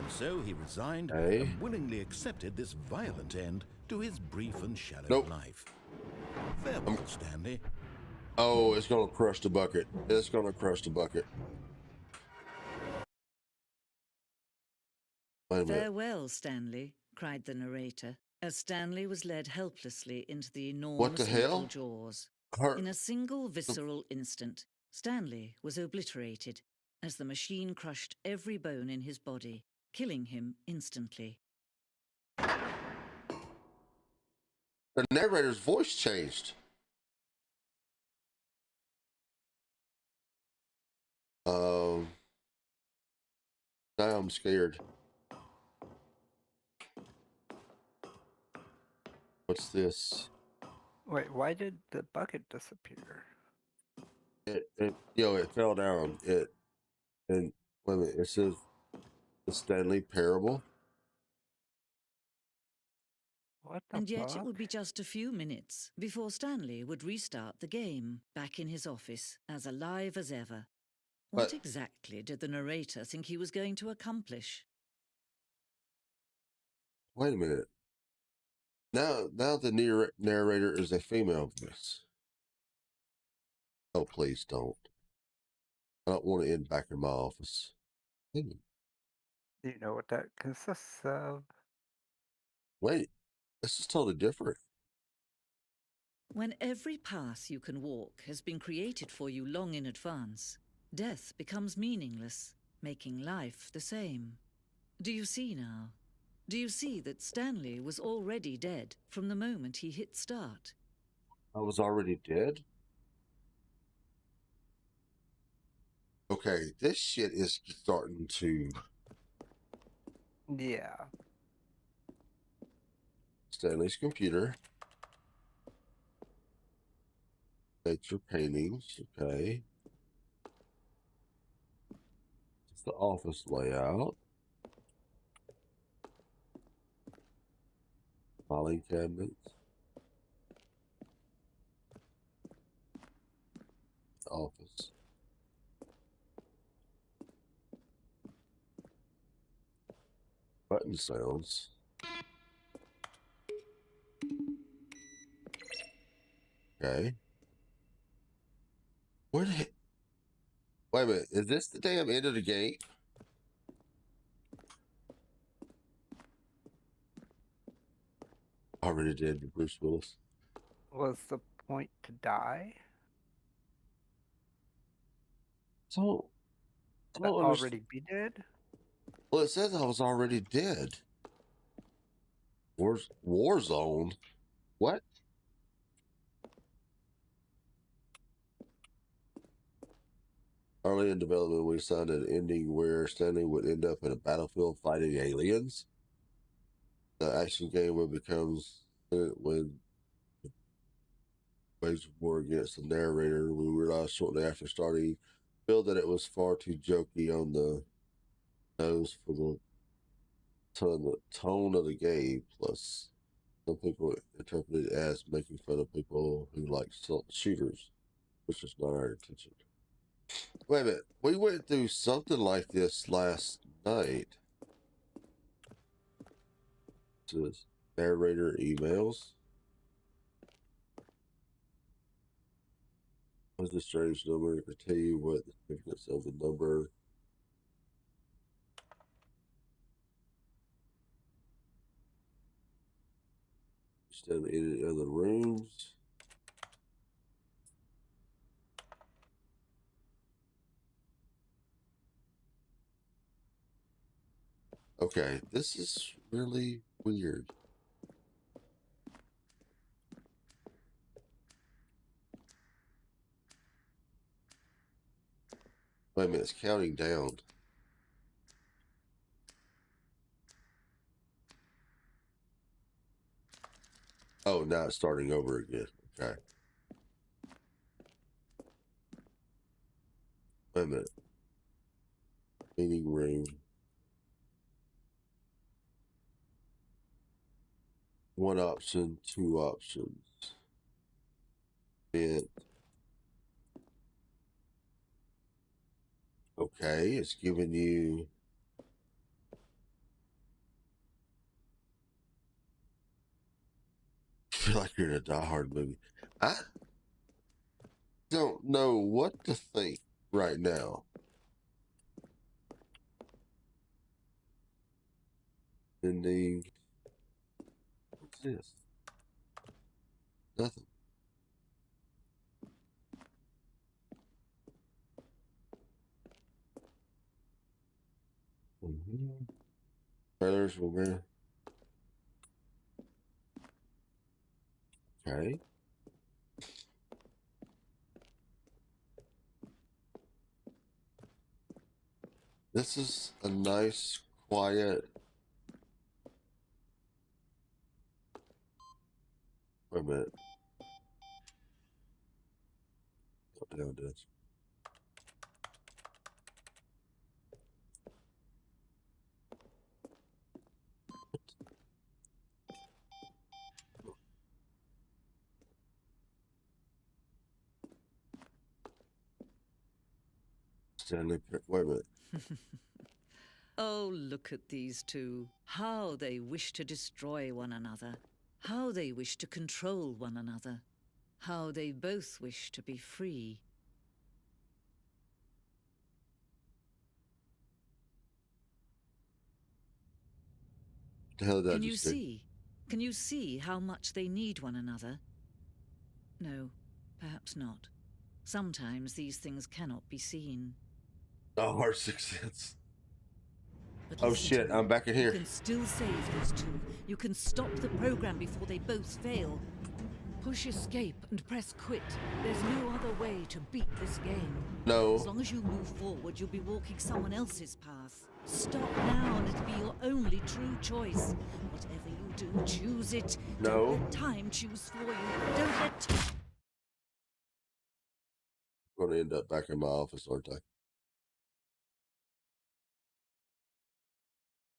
And so he resigned and willingly accepted this violent end to his brief and shallow life. Farewell, Stanley. Oh, it's going to crush the bucket. It's going to crush the bucket. Wait a minute. Farewell, Stanley, cried the narrator, as Stanley was led helplessly into the enormous metal jaws. In a single visceral instant, Stanley was obliterated as the machine crushed every bone in his body, killing him instantly. The narrator's voice changed. Now I'm scared. What's this? Wait, why did the bucket disappear? It fell down. And wait a minute, it says the Stanley Parable. What the And yet fuck? it would be just a few minutes before Stanley would restart the game, back in his office, as alive as ever. What exactly did the narrator think he was going to accomplish? Wait a minute. Now the narrator is a female voice. Oh, please don't. I don't want to end back in my office. Do you know what that consists of? Wait, this is totally different. When every path you can walk has been created for you long in advance, death becomes meaningless, making life the same. Do you see now? Do you see that Stanley was already dead from the moment he hit start? I was already dead? Okay, this shit is starting to... Yeah. Stanley's computer. Nature paintings, okay. It's the office layout. Filing cabinets. Office. Button sounds. Okay. Where did it... Wait a minute. Is this the damn end of the game? Already dead to Bruce Willis. Was the point to die? So, But already be dead? Well, it says I was already dead. Warzone? What? Early in development, we signed an ending where Stanley would end up in a battlefield fighting aliens. The action game would become when waged war against the narrator. We realized shortly after starting, feel that it was far too jokey on the nose for the tone of the game. Plus, some people interpret it as making fun of people who like shooters, which is not our intention. Wait a minute. We went through something like this last night. This is narrator emails. What's the strange number? I can tell you what the significance of the number. Stand in the other rooms. Okay, this is really weird. Wait a minute, it's counting down. Oh, now it's starting over again. Okay. Wait a minute. Meeting room. One option, two options. It. Okay, it's giving you. I feel like you're in a Die Hard movie. I don't know what to think right now. Ending. What's this? Nothing. Trailers will be. Okay. This is a nice, quiet. Wait a minute. What the hell it is? Stanley, wait a minute. Oh, look at these two. How they wish to destroy one another. How they wish to control one another. How they both wish to be free. What the hell did I Can you just do? see? Can you see how much they need one another? No, perhaps not. Sometimes these things cannot be seen. Oh, our Sixth Sense. But Oh listen shit, to me. I'm back in You here. can still save these two. You can stop the program before they both fail. Push escape and press quit. There's no other way to beat this game. No. As long as you move forward, you'll be walking someone else's path. Stop now and it'll be your only true choice. Whatever you do, choose it. No. Don't let time choose for you. Don't let... I'm gonna end up back in my office, aren't I?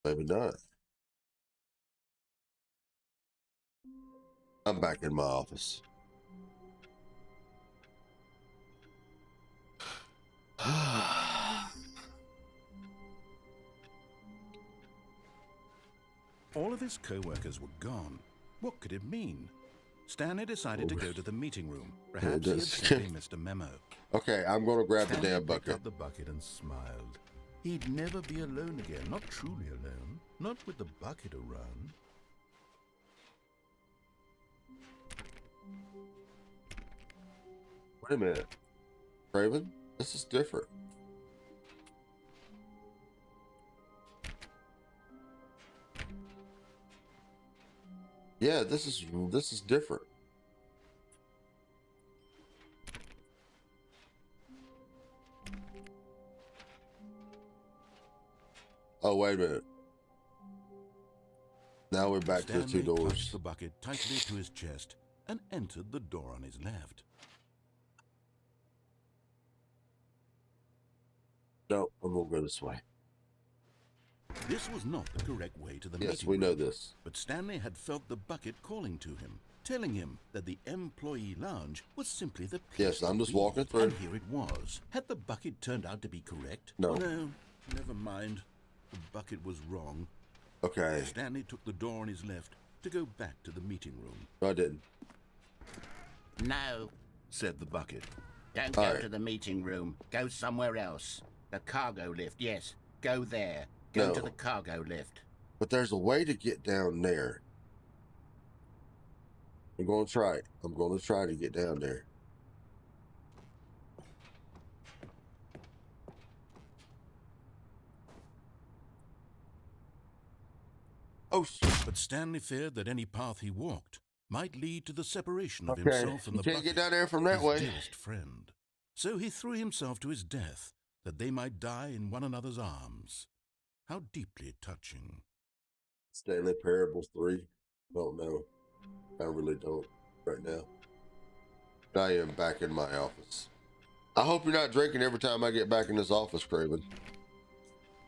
Maybe not. I'm back in my office. All of his co-workers were gone. What could it mean? Stanley decided to go to the meeting room. Perhaps he had simply missed a memo. Okay, I'm gonna grab Stanley the damn picked bucket. up the bucket and smiled. He'd never be alone again, not truly alone, not with the bucket around. Wait a minute. Raven, this is different. Yeah, this is different. Oh, wait a minute. Now we're back to the two Stanley doors. clutched the bucket tightly to his chest and entered the door on his left. No, I'm gonna go this way. This was not the correct way to the meeting room. Yes, we know this. But Stanley had felt the bucket calling to him, telling him that the employee lounge was simply the place Yes, I'm to just be. walking through. And here it was. Had the bucket turned out to be correct? No. Oh, no, never mind. The bucket was wrong. Okay. Stanley took the door on his left to go back to the meeting room. No, I didn't. No, Said the bucket. don't go Alright. to the meeting room. Go somewhere else. The cargo lift, yes. Go there. Go to No. the cargo lift. But there's a way to get down there. I'm gonna try it. I'm gonna try to get down there. Oh, shit. But Stanley feared that any path he walked might lead to the separation of Okay. himself and You the can't bucket, get down there from that his way. dearest friend. So he threw himself to his death, that they might die in one another's arms. How deeply touching. Stanley Parables 3. Don't know. I really don't right now. I am back in my office. I hope you're not drinking every time I get back in this office, Craven.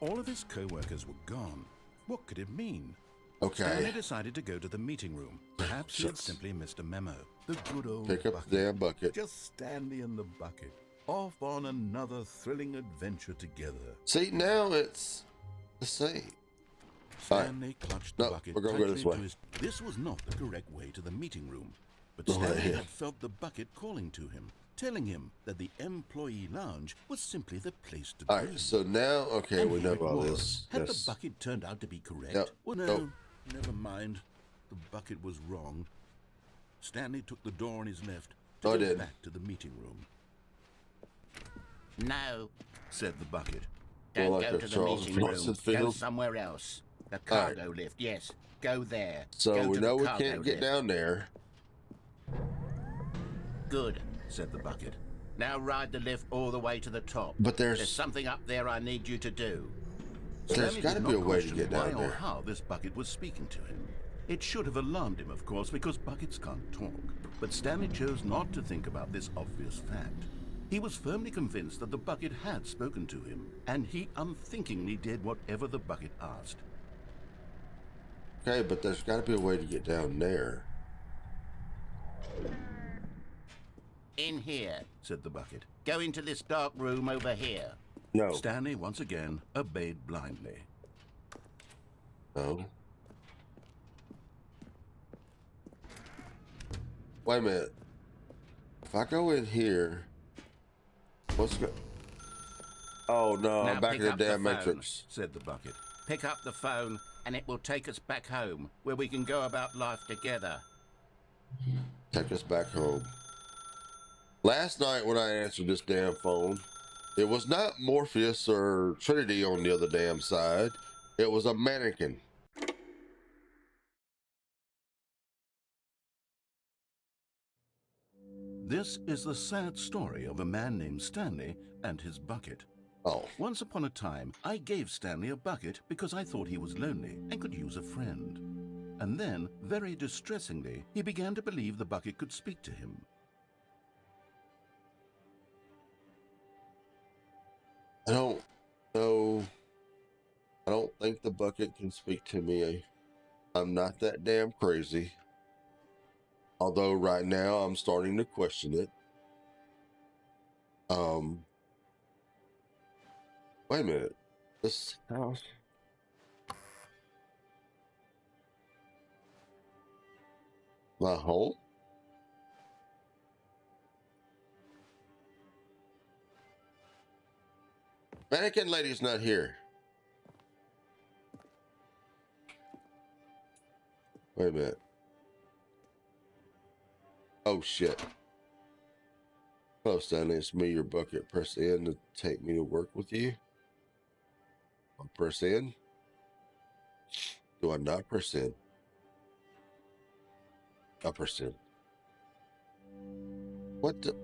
All of his co-workers were gone. What could it mean? Okay. Stanley decided to go to the meeting room. Perhaps he had simply missed a memo. The good old Pick up bucket. the damn bucket. Just Stanley and the bucket, off on another thrilling adventure together. See, now it's the same. Stanley clutched the No, bucket we're gonna go tightly this way. to his... This was not the correct way to the meeting room, but Go right Stanley here. had felt the bucket calling to him, telling him that the employee lounge was simply the place to All be. right, so now, okay, And we here know it all was. this. Had Yes. the bucket turned out to be correct? Yep. Well, no, Nope. never mind. The bucket was wrong. Stanley took the door on his left to I go did. back to the meeting room. No, Said the bucket. don't like go a to the Charles meeting room. Bronson Go film. somewhere else. The right. cargo lift, yes. Go there. So Go we to know the we cargo can't get lift. down there. Good. Said the bucket. Now ride the lift all the way to the top. But There's something up there I need you to do. There's Stanley got to did be a not way to question get why down or there. how this bucket was speaking to him. It should have alarmed him, of course, because buckets can't talk. But Stanley chose not to think about this obvious fact. He was firmly convinced that the bucket had spoken to him, and he unthinkingly did whatever the bucket asked. Okay, but there's got to be a way to get down there. In here. Said the bucket. Go into this dark room over here. No. Stanley once again obeyed blindly. No. Wait a minute. If I go in here, what's go? Oh no, Now I'm back pick in the up the damn phone. matrix. Said the bucket. Pick up the phone and it will take us back home, where we can go about life together. Take us back home. Last night when I answered this damn phone, it was not Morpheus or Trinity on the other damn side. It was a mannequin. This is the sad story of a man named Stanley and his bucket. Oh, Once upon a time, I gave Stanley a bucket because I thought he was lonely and could use a friend. And then, very distressingly, he began to believe the bucket could speak to him. I don't know. I don't think the bucket can speak to me. I'm not that damn crazy. Although right now I'm starting to question it. Wait a minute. This house. My home? Mannequin lady's not here. Wait a minute. Oh shit. Hello, Stanley. It's me, your bucket. Press in to take me to work with you. I'll press in. Do I not press in? I press in. What the?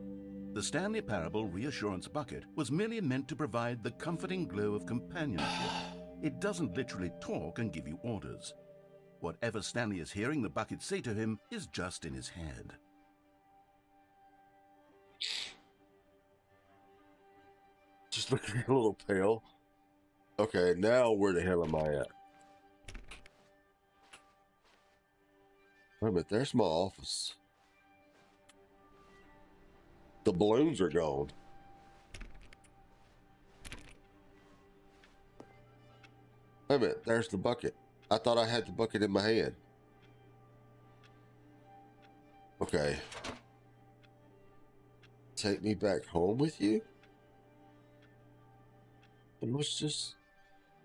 The Stanley Parable Reassurance Bucket was merely meant to provide the comforting glow of companionship. It doesn't literally talk and give you orders. Whatever Stanley is hearing the bucket say to him is just in his head. Just looking a little pale. Okay, now where the hell am I at? Wait a minute, there's my office. The balloons are gone. Wait a minute, there's the bucket. I thought I had the bucket in my hand. Okay. Take me back home with you? It was just...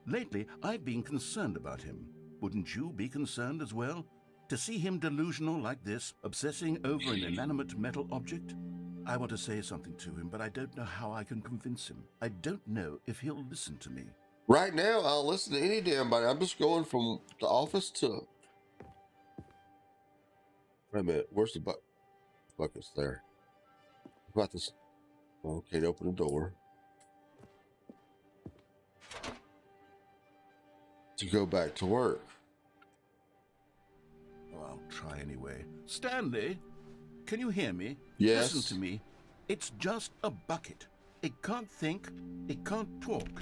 Lately, I've been concerned about him. Wouldn't you be concerned as well? To see him delusional like this, obsessing over an inanimate metal object? I want to say something to him, but I don't know how I can convince him. I don't know if he'll listen to me. Right now, I'll listen to any damn body. I'm just going from the office to... Wait a minute, where's the bucket's there? What about this? Oh, can't open the door. To go back to work. Oh, I'll try anyway. Stanley, can you hear me? Yes. Listen to me. It's just a bucket. It can't think, it can't talk.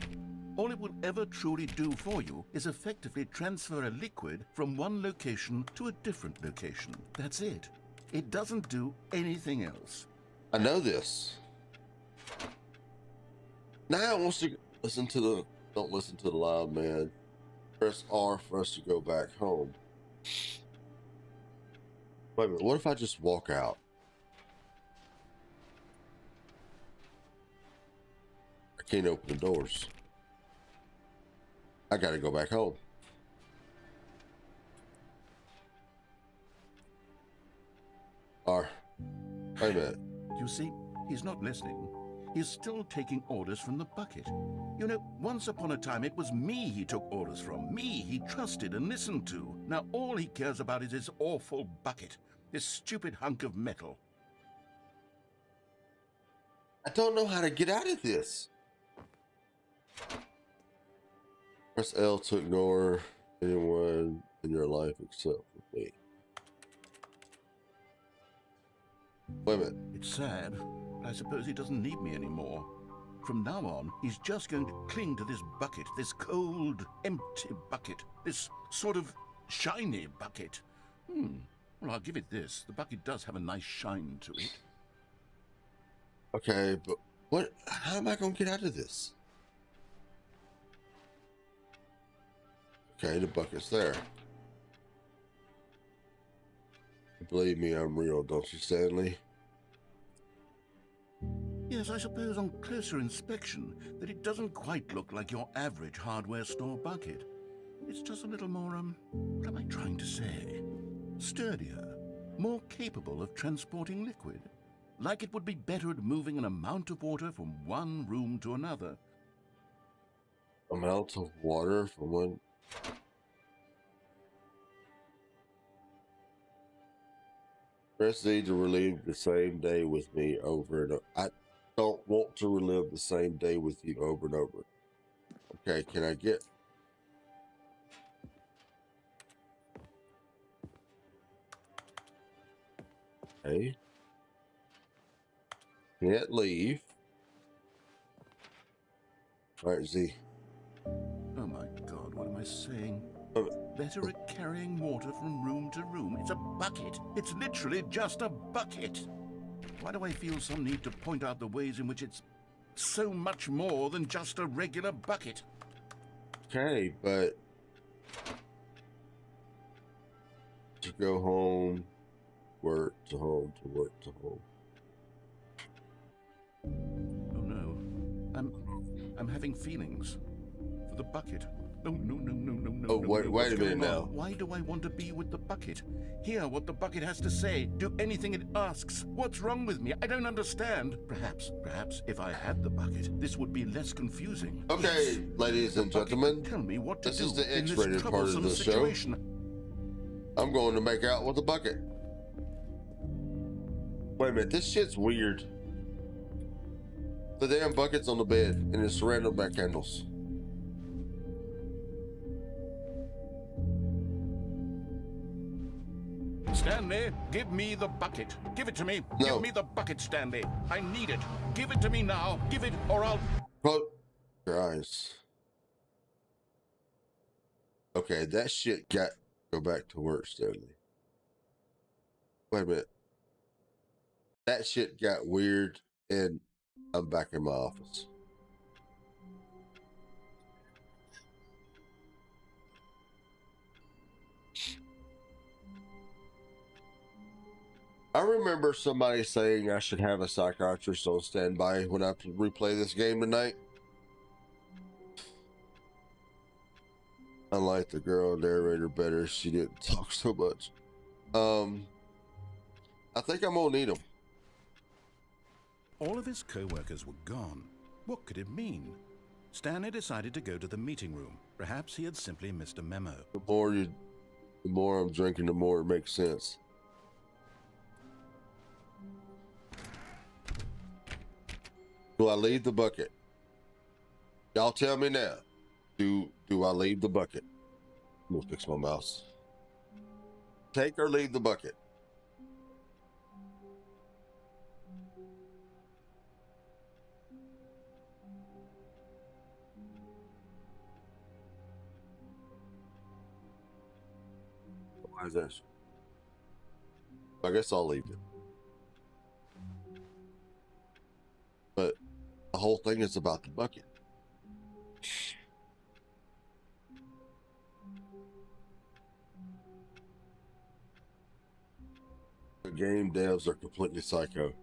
All it will ever truly do for you is effectively transfer a liquid from one location to a different location. That's it. It doesn't do anything else. I know this. Now it wants to listen to the, don't listen to the loud man. Press R for us to go back home. Wait a minute, what if I just walk out? I can't open the doors. I gotta go back home. R. Wait a minute. You see, he's not listening. He's still taking orders from the bucket. You know, once upon a time, it was me he took orders from. Me he trusted and listened to. Now all he cares about is his awful bucket. This stupid hunk of metal. I don't know how to get out of this. Press L to ignore anyone in your life except for me. Wait a minute. It's sad, but I suppose he doesn't need me anymore. From now on, he's just going to cling to this bucket, this cold, empty bucket, this sort of shiny bucket. Well, I'll give it this. The bucket does have a nice shine to it. Okay, but what? How am I gonna get out of this? Okay, the bucket's there. Believe me, I'm real, don't you, Stanley? Yes, I suppose on closer inspection that it doesn't quite look like your average hardware store bucket. It's just a little more, what am I trying to say? Sturdier, more capable of transporting liquid. Like it would be better at moving an amount of water from one room to another. Amount of water from one. Press Z to relive the same day with me over and over. I don't want to relive the same day with you over and over. Okay, can I get... Okay. Can't leave. All right, Z. Oh my God, what am I saying? Better at carrying water from room to room. It's a bucket. It's literally just a bucket. Why do I feel some need to point out the ways in which it's so much more than just a regular bucket? Okay, but... to go home, work to home, to work to home. Oh no. I'm having feelings for the bucket. No, no, no, no, no, no. Oh, no, wait, no. wait What's a minute going on? now. Why do I want to be with the bucket? Hear what the bucket has to say. Do anything it asks. What's wrong with me? I don't understand. Perhaps if I had the bucket, this would be less confusing. Okay, Yes. ladies and Bucket, gentlemen, tell me what to this do is the in this X-rated part of troublesome the show. situation. I'm going to make out with the bucket. Wait a minute, this shit's weird. The damn bucket's on the bed and it's surrounded by candles. Stanley, give me the bucket. Give it to me. No. Give me the bucket, Stanley. I need it. Give it to me now. Give it, or I'll... Close your eyes. Okay, that shit got... Go back to work, Stanley. Wait a minute. That shit got weird and I'm back in my office. I remember somebody saying I should have a psychiatrist on standby when I replay this game tonight. I like the girl narrator better. She didn't talk so much. I think I'm gonna need him. All of his co-workers were gone. What could it mean? Stanley decided to go to the meeting room. Perhaps he had simply missed a memo. The more I'm drinking, the more it makes sense. Do I leave the bucket? Y'all tell me now. Do I leave the bucket? I'm gonna fix my mouse. take or leave the bucket? Why is this? I guess I'll leave it. But the whole thing is about the bucket. The game devs are completely psycho.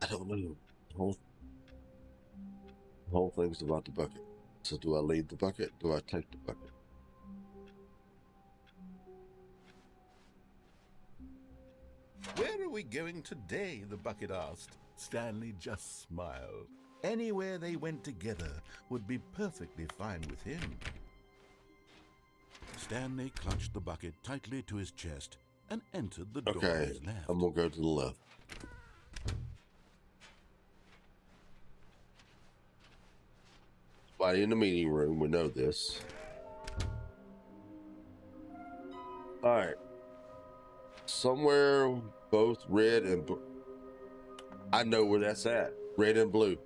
I don't know. The whole thing's about the bucket. So do I leave the bucket? Do I take the bucket? Where are we going today? The bucket asked. Stanley just smiled. Anywhere they went together would be perfectly fine with him. Stanley clutched the bucket tightly to his chest and entered the door on Okay, his left. I'm gonna go to the left. Somebody in the meeting room, we know this. Alright. Somewhere both red and blue. I know where that's at. Red and blue.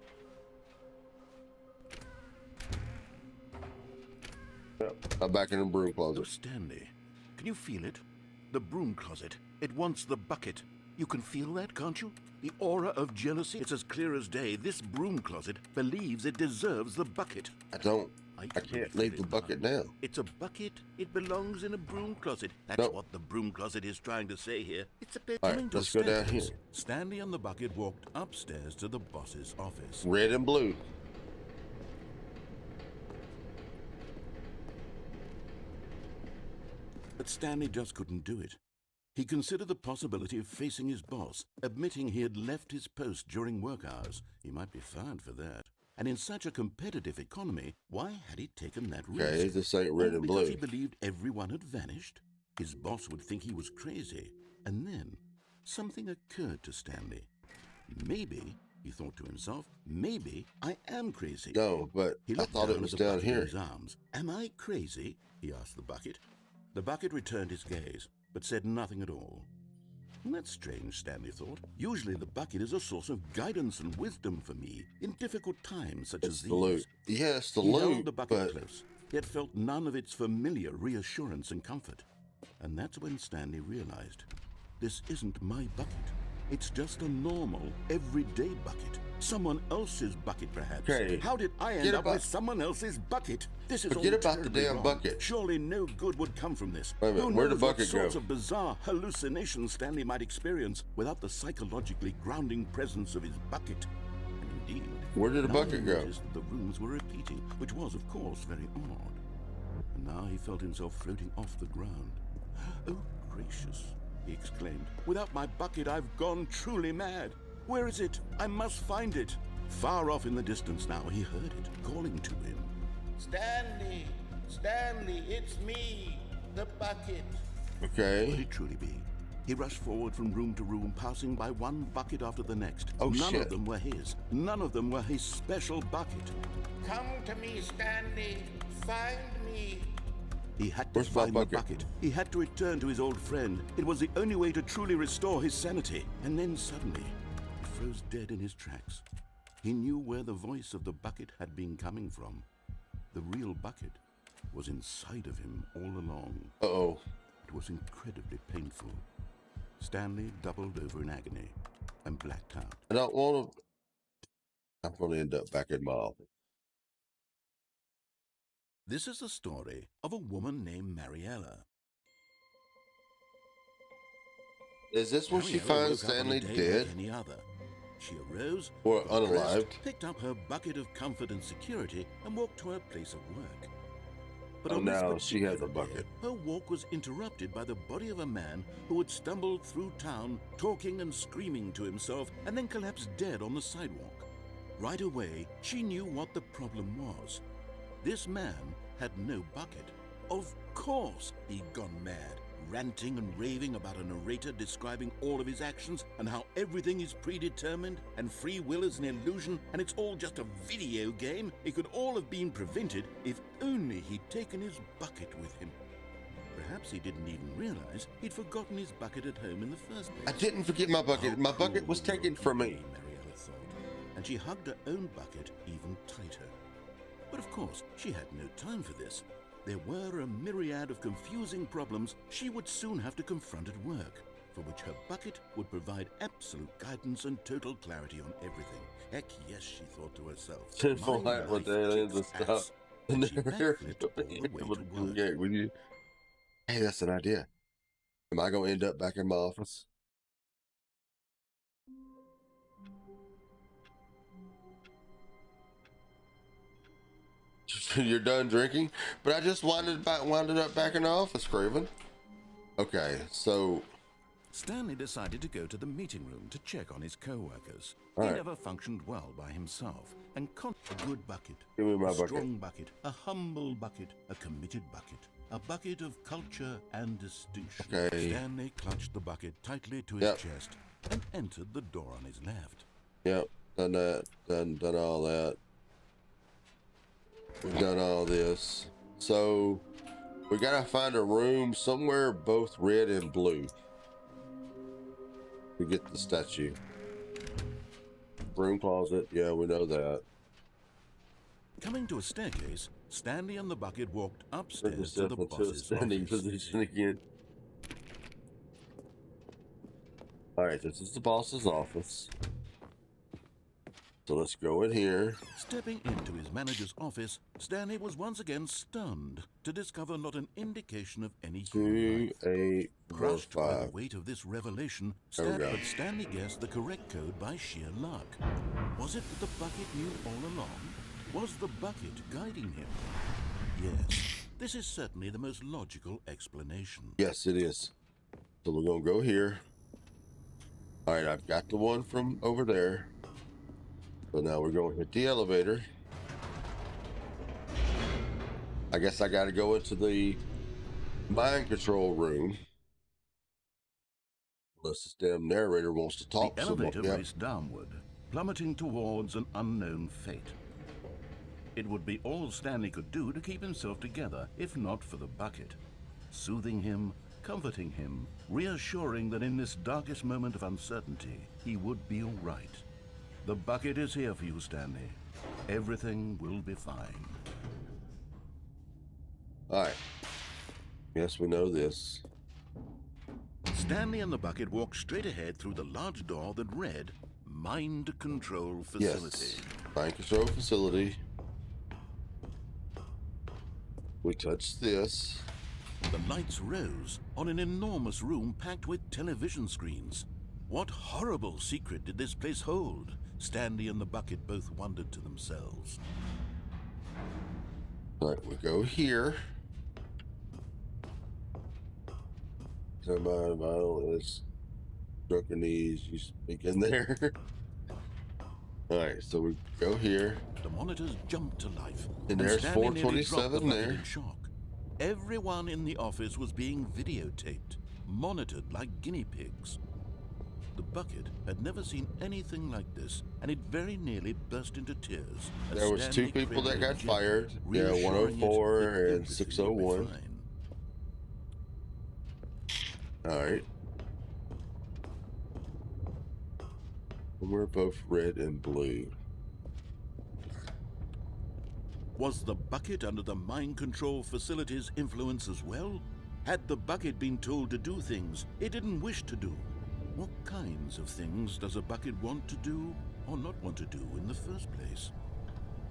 Yep, I'm back in the broom Oh, closet. Stanley, can you feel it? The broom closet. It wants the bucket. You can feel that, can't you? The aura of jealousy. It's as clear as day. This broom closet believes it deserves the bucket. I can't leave the bucket now. It's a bucket. It belongs in a broom closet. That's Nope. what the broom closet is trying to say here. It's a bit All right, coming to let's go down staircase. here. Stanley and the bucket walked upstairs to the boss's office. Red and blue. But Stanley just couldn't do it. He considered the possibility of facing his boss, admitting he had left his post during work hours. He might be fired for that. And in such a competitive economy, why had he taken that risk? Okay, this ain't red All and because blue. he believed everyone had vanished? His boss would think he was crazy. And then something occurred to Stanley. Maybe, he thought to himself, maybe I am crazy. No, but He I looked thought it down was at the down bucket in here. his arms. Am I crazy? He asked the bucket. The bucket returned his gaze, but said nothing at all. That's strange, Stanley thought. Usually the bucket is a source of guidance and wisdom for me in difficult times such It's as the these. loot. Yes, the He held loot, the bucket but close, yet felt none of its familiar reassurance and comfort. And that's when Stanley realized, this isn't my bucket. It's just a normal, everyday bucket. Someone else's bucket, perhaps. Okay, How did I end forget up about- with someone else's bucket? This is Forget all about the terribly damn wrong. bucket. Surely no good would come from this. Wait a minute, Who where'd the knows what bucket sorts go? of bizarre hallucinations Stanley might experience without the psychologically grounding presence of his bucket. And indeed, Where did the now bucket he go? noticed that the rooms were repeating, which was, of course, very odd. And now he felt himself floating off the ground. Oh, gracious, he exclaimed. Without my bucket, I've gone truly mad. Where is it? I must find it. Far off in the distance now, he heard it, calling to him. Stanley! Stanley, it's me, the bucket. Could okay. it truly be? He rushed forward from room to room, passing by one bucket after the next. Oh, None shit. of them were his. None of them were his special bucket. Come to me, Stanley. Find me. He had to Where's my find the bucket? bucket. He had to return to his old friend. It was the only way to truly restore his sanity. And then suddenly, he froze dead in his tracks. He knew where the voice of the bucket had been coming from. The real bucket was inside of him all along. Uh-oh. It was incredibly painful. Stanley doubled over in agony and blacked out. I don't want to... I'm going to end up back in my office. This is the story of a woman named Mariella. Is this when she Mariella finds woke up on a Stanley day dead? like any other. She arose, Or got dressed, unalived? picked up her bucket of comfort and security, and walked to her place of work. But Oh, on this now she has a particular day, bucket. her walk was interrupted by the body of a man who had stumbled through town, talking and screaming to himself, and then collapsed dead on the sidewalk. Right away, she knew what the problem was. This man had no bucket. Of course he'd gone mad, ranting and raving about a narrator describing all of his actions and how everything is predetermined and free will is an illusion and it's all just a video game. It could all have been prevented if only he'd taken his bucket with him. perhaps he didn't even realize he'd forgotten his bucket at home in the first place. I didn't forget my bucket. How My bucket cruel was the taken world from could me. be, Mariella thought, and she hugged her own bucket even tighter. But of course, she had no time for this. There were a myriad of confusing problems she would soon have to confront at work, for which her bucket would provide absolute guidance and total clarity on everything. Heck yes, she thought to herself. Sinful My light with life aliens and kicks stuff. ass. And she backflipped all the way to work. Yeah, when you, hey, that's an idea. Am I gonna end up back in my office? You're done drinking, but I just winded up back in the office, Craven. Okay, so Stanley decided to go to the meeting room to check on his co-workers. All He right. never functioned well by himself, and a good bucket, Give me my a bucket. strong bucket, a humble bucket, a committed bucket, a bucket of culture and distinction. Okay. Stanley clutched the bucket tightly to his Yep. chest and entered the door on his left. Yep, done that, done all that. We've done all this. So we gotta find a room somewhere both red and blue to get the statue. Broom closet, yeah, we know that. Coming to a staircase, Stanley and the bucket walked Bring upstairs to yourself the into a boss's standing office. position again. Alright, this is the boss's office. So let's go in here. Stepping into his manager's office, Stanley was once again stunned to discover not an indication of any human 2, life. 8, 4, Crushed by the 5. weight of this revelation, There we go. but Stanley guessed the correct code by sheer luck. Was it that the bucket knew all along? Was the bucket guiding him? Yes, this is certainly the most logical explanation. Yes, it is. So we're gonna go here. Alright, I've got the one from over there. So now we're going to hit the elevator. I guess I gotta go into the mind control room. Unless this damn narrator wants to talk. The elevator raced downward, plummeting towards an unknown fate. It would be all Stanley could do to keep himself together, if not for the bucket. Soothing him, comforting him, reassuring that in this darkest moment of uncertainty, he would be all right. The bucket is here for you, Stanley. Everything will be fine. Alright. Yes, we know this. Stanley and the bucket walked straight ahead through the large door that read Mind Control Facility. Yes. Mind control facility. We touched this. The lights rose on an enormous room packed with television screens. What horrible secret did this place hold? Stanley and the bucket both wondered to themselves. Alright, we go here. Come on, violence. Drunken knees, you speak in there. Alright, so we go here. The monitors jumped to life. And there's Stanley nearly 427 dropped the bucket there. in shock. Everyone in the office was being videotaped, monitored like guinea pigs. The bucket had never seen anything like this, and it very nearly burst into tears. as There was Stanley 2 people that cradled got it gently, fired. Yeah, reassuring it 104 that and everything would be 601. fine. Alright. We're both red and blue. Was the bucket under the mind control facility's influence as well? Had the bucket been told to do things it didn't wish to do? What kinds of things does a bucket want to do or not want to do in the first place?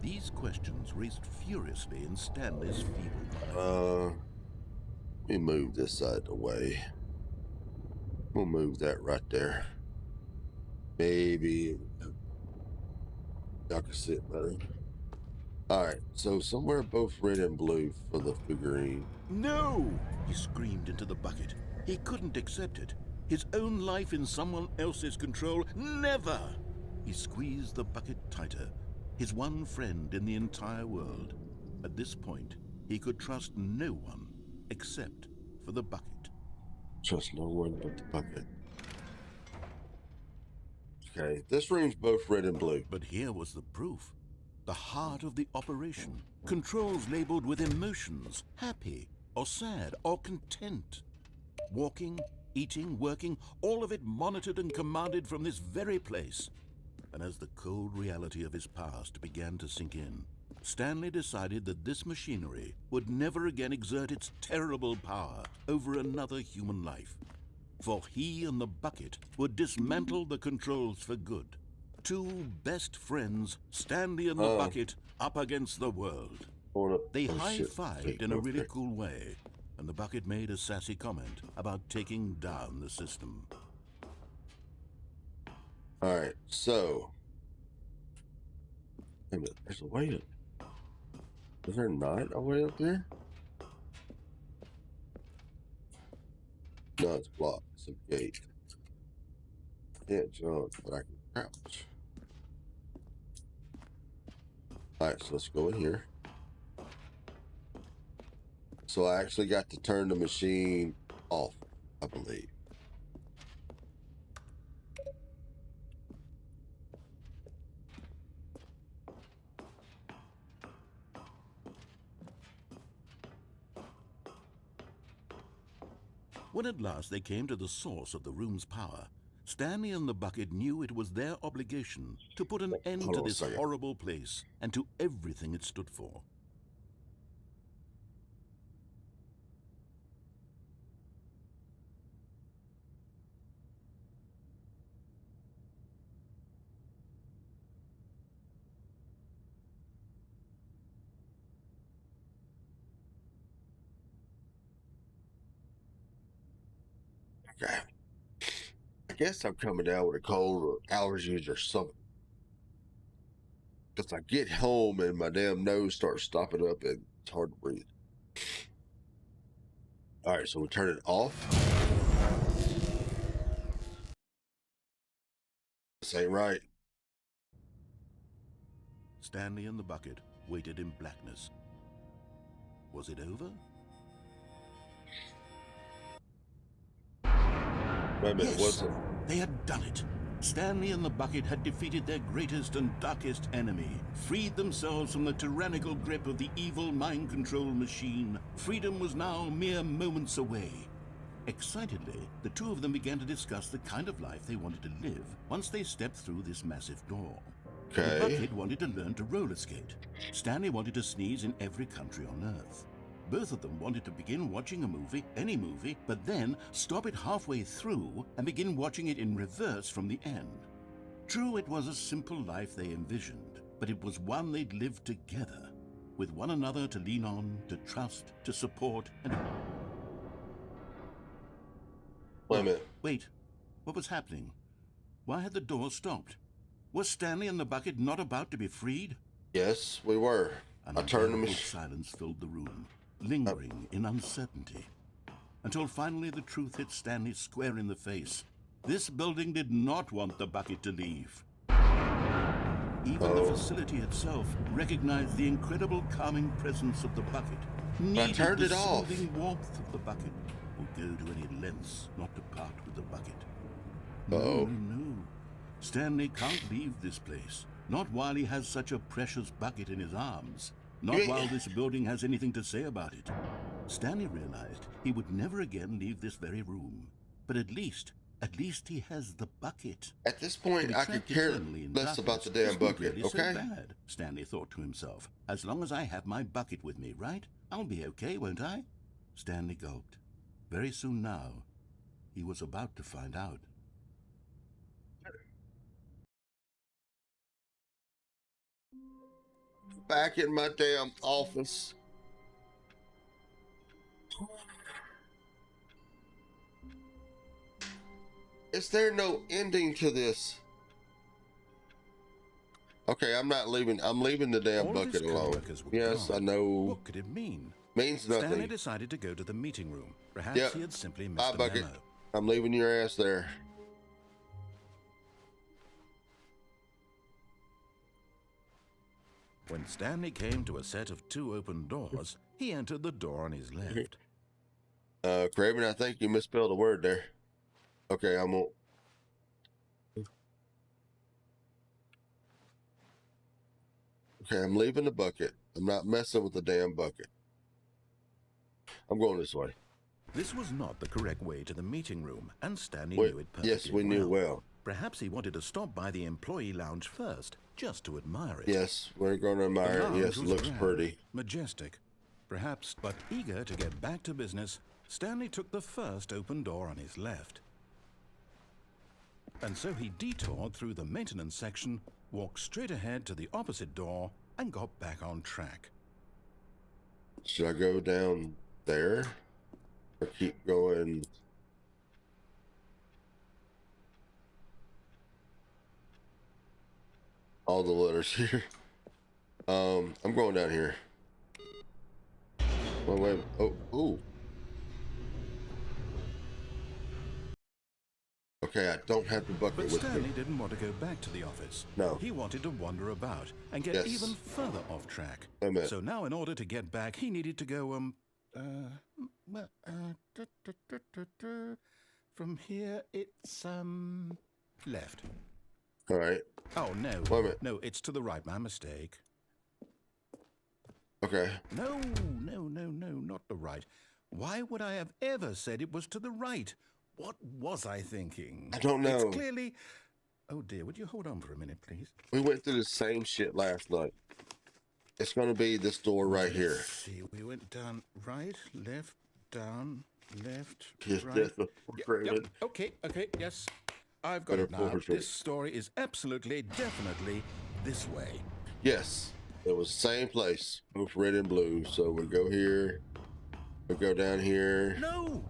These questions raced furiously in Stanley's feeble mind. Let me move this side away. We'll move that right there. Maybe y'all can see it better. Alright, so somewhere both red and blue for the figurine. No! He screamed into the bucket. He couldn't accept it. His own life in someone else's control? Never! He squeezed the bucket tighter. His one friend in the entire world. At this point, he could trust no one except for the bucket. Trust no one but the bucket. Okay, this room's both red and blue. But here was the proof. The heart of the operation. Controls labeled with emotions. Happy, or sad or content. Walking, eating, working, all of it monitored and commanded from this very place. And as the cold reality of his past began to sink in, Stanley decided that this machinery would never again exert its terrible power over another human life. For he and the bucket would dismantle the controls for good. Two best friends, Stanley and the bucket, up against the world. They high-fived in a really cool way, and the bucket made a sassy comment about taking down the system. All right, so wait a minute, there's a way up. Is there not a way up there? No, it's blocked. It's a gate. Can't jump, but I can crouch. All right, so let's go in here. So I actually got to turn the machine off, I believe. When at last they came to the source of the room's power, Stanley and the bucket knew it was their obligation to put an end to this horrible place and to everything it stood for. Okay. I guess I'm coming down with a cold or allergies or something. Because I get home and my damn nose starts stopping up and it's hard to breathe. All right, so we turn it off. This ain't right. Stanley and the bucket waited in blackness. Was it over? Wait a minute, Yes, they had done it. Stanley and the bucket had defeated their greatest and darkest enemy, freed themselves from the tyrannical grip of the evil mind control machine. Freedom was now mere moments away. Excitedly, the two of them began to discuss the kind of life they wanted to live once they stepped through this massive door. Okay. The bucket wanted to learn to roller skate. Stanley wanted to sneeze in every country on Earth. Both of them wanted to begin watching a movie, any movie, but then stop it halfway through and begin watching it in reverse from the end. True, it was a simple life they envisioned, but it was one they'd lived together, with one another to lean on, to trust, to support, and... Wait a minute. Wait, what was happening? Why had the door stopped? Was Stanley and the bucket not about to be freed? Yes, we were. An I turned the unbearable machine. silence filled the room, lingering in uncertainty, until finally the truth hit Stanley square in the face. This building did not want the bucket to leave. Even the facility itself recognized the incredible calming presence of the bucket, needed turned the it off. soothing warmth of the bucket, would go to any lengths not to part with the bucket. No. Stanley can't leave this place, not while he has such a precious bucket in his arms. Not while this building has anything to say about it. Stanley realized he would never again leave this very room. But at least he has the bucket. At this point, I could care less about the damn bucket, really okay? So bad, Stanley thought to himself. As long as I have my bucket with me, right? I'll be okay, won't I? Stanley gulped. Very soon now, he was about to find out. Back in my damn office. Is there no ending to this? Okay, I'm not leaving. I'm leaving the damn All bucket his alone. coworkers were Yes, gone. I know. What could it mean? Means Stanley nothing. decided to go to the meeting room. Perhaps Yep. he had simply Bye, missed a bucket. memo. I'm leaving your ass there. When Stanley came to a set of 2 open doors, he entered the door on his left. Craven, I think you misspelled a word there. Okay, I won't. Okay, I'm leaving the bucket. I'm not messing with the damn bucket. I'm going this way. This was not the correct way to the meeting room, and Stanley Wait, knew it perfectly yes, we knew well. Perhaps he wanted to stop by the employee lounge first, just to admire it. Yes, we're going to admire it. The Yes, lounge it was looks grand, pretty. majestic. Perhaps, but eager to get back to business, Stanley took the first open door on his left. And so he detoured through the maintenance section, walked straight ahead to the opposite door, and got back on track. Should I go down there or keep going? All the letters here. I'm going down here. Wait. Oh, ooh. Okay, I don't have the bucket But with Stanley me. didn't want to go back to the office. No. He wanted to wander about and get Yes. even further off track. Amen. So now, in order to get back, he needed to go, from here, it's, left. All right. Oh, no. Wait a minute. No, it's to the right. My mistake. Okay. No, not the right. Why would I have ever said it was to the right? What was I thinking? I don't know. It's clearly... Oh, dear, would you hold on for a minute, please? We went through the same shit last night. It's going to be this door right here. Let's see, we went down right, left, down, left, Yes, right. that's the Yep, Raymond. okay, yes. I've got Better it now. forward, right. This story is absolutely, definitely this way. Yes, it was the same place, both red and blue. So we go here, we go down here. No.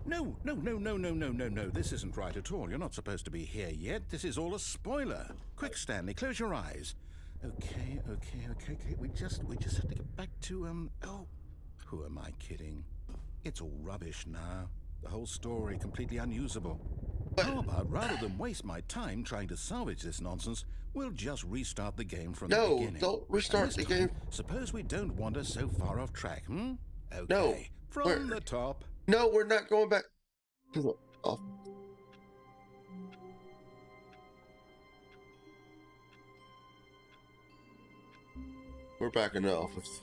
This isn't right at all. You're not supposed to be here yet. This is all a spoiler. Quick, Stanley, close your eyes. Okay. We just have to get back to, oh, who am I kidding? It's all rubbish now. The whole story completely unusable. How about, rather than waste my time trying to salvage this nonsense, we'll just restart the game from the beginning. No, don't restart And this the game. time, suppose we don't wander so far off track, Okay. No, From we're- the top. No, we're not going back to the off. We're back in the office.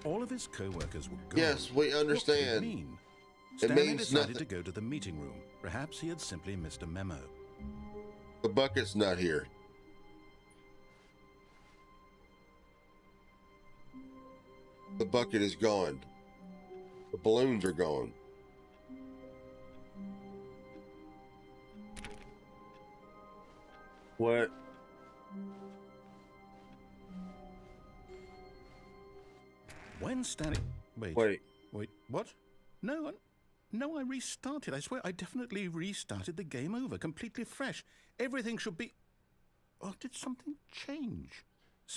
All of his co-workers were gone. Yes, we What could understand. it mean? It Stanley means decided nothing. to go to the meeting room. Perhaps he had simply missed a memo. The bucket's not here. The bucket is gone. The balloons are gone. What? When Stanley... Wait. Wait, what? No, I restarted. I swear, I definitely restarted the game over, completely fresh. Everything should be... Oh, did something change?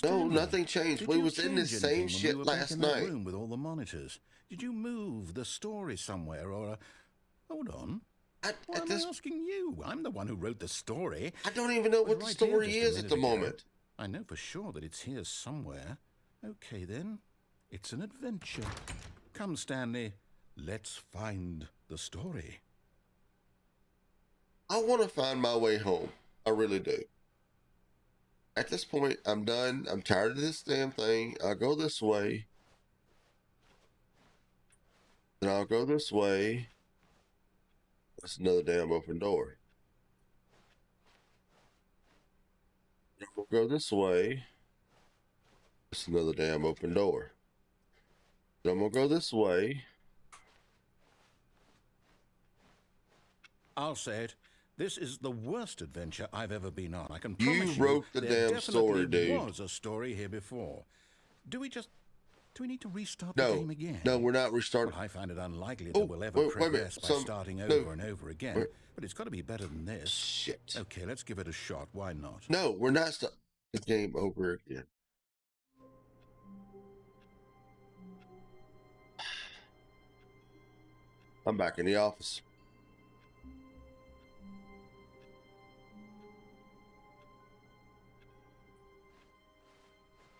No, Stanley, nothing changed. did We you was in the change same anything when shit we were back last in that night. room with all the monitors? Did you move the story somewhere, or... Hold on. Why At am this, I asking you? I'm the one who wrote the story. I don't even know It was what the right here story just a is at minute the ago. moment. I know for sure that it's here somewhere. Okay, then. It's an adventure. Come, Stanley. Let's find the story. I want to find my way home. I really do. At this point, I'm done. I'm tired of this damn thing. I'll go this way. Then I'll go this way. That's another damn open door. Then we'll go this way. That's another damn open door. Then we'll go this way. I'll say it. This is the worst adventure I've ever been on. I can promise you. wrote the there damn story, definitely dude. was a story here before. Do we need to restart the No, game again? no, we're not restarting. Well, I find it unlikely Oh, that we'll ever wait a minute. progress by starting No. over and over again. Wait. But it's got to be better than this. Shit. Okay, let's give it a shot. Why not? No, we're not starting the game over again. I'm back in the office.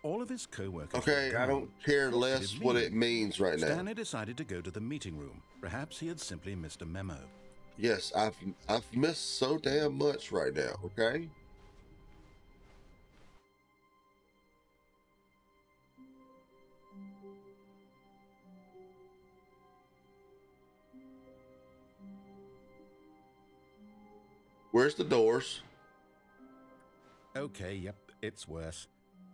All of his co-workers Okay, were I gone. don't care What could less it what mean? it means right now. Stanley decided to go to the meeting room. Perhaps he had simply missed a memo. Yes, I've missed so damn much right now, okay? Where's the doors? Okay, yep, it's worse.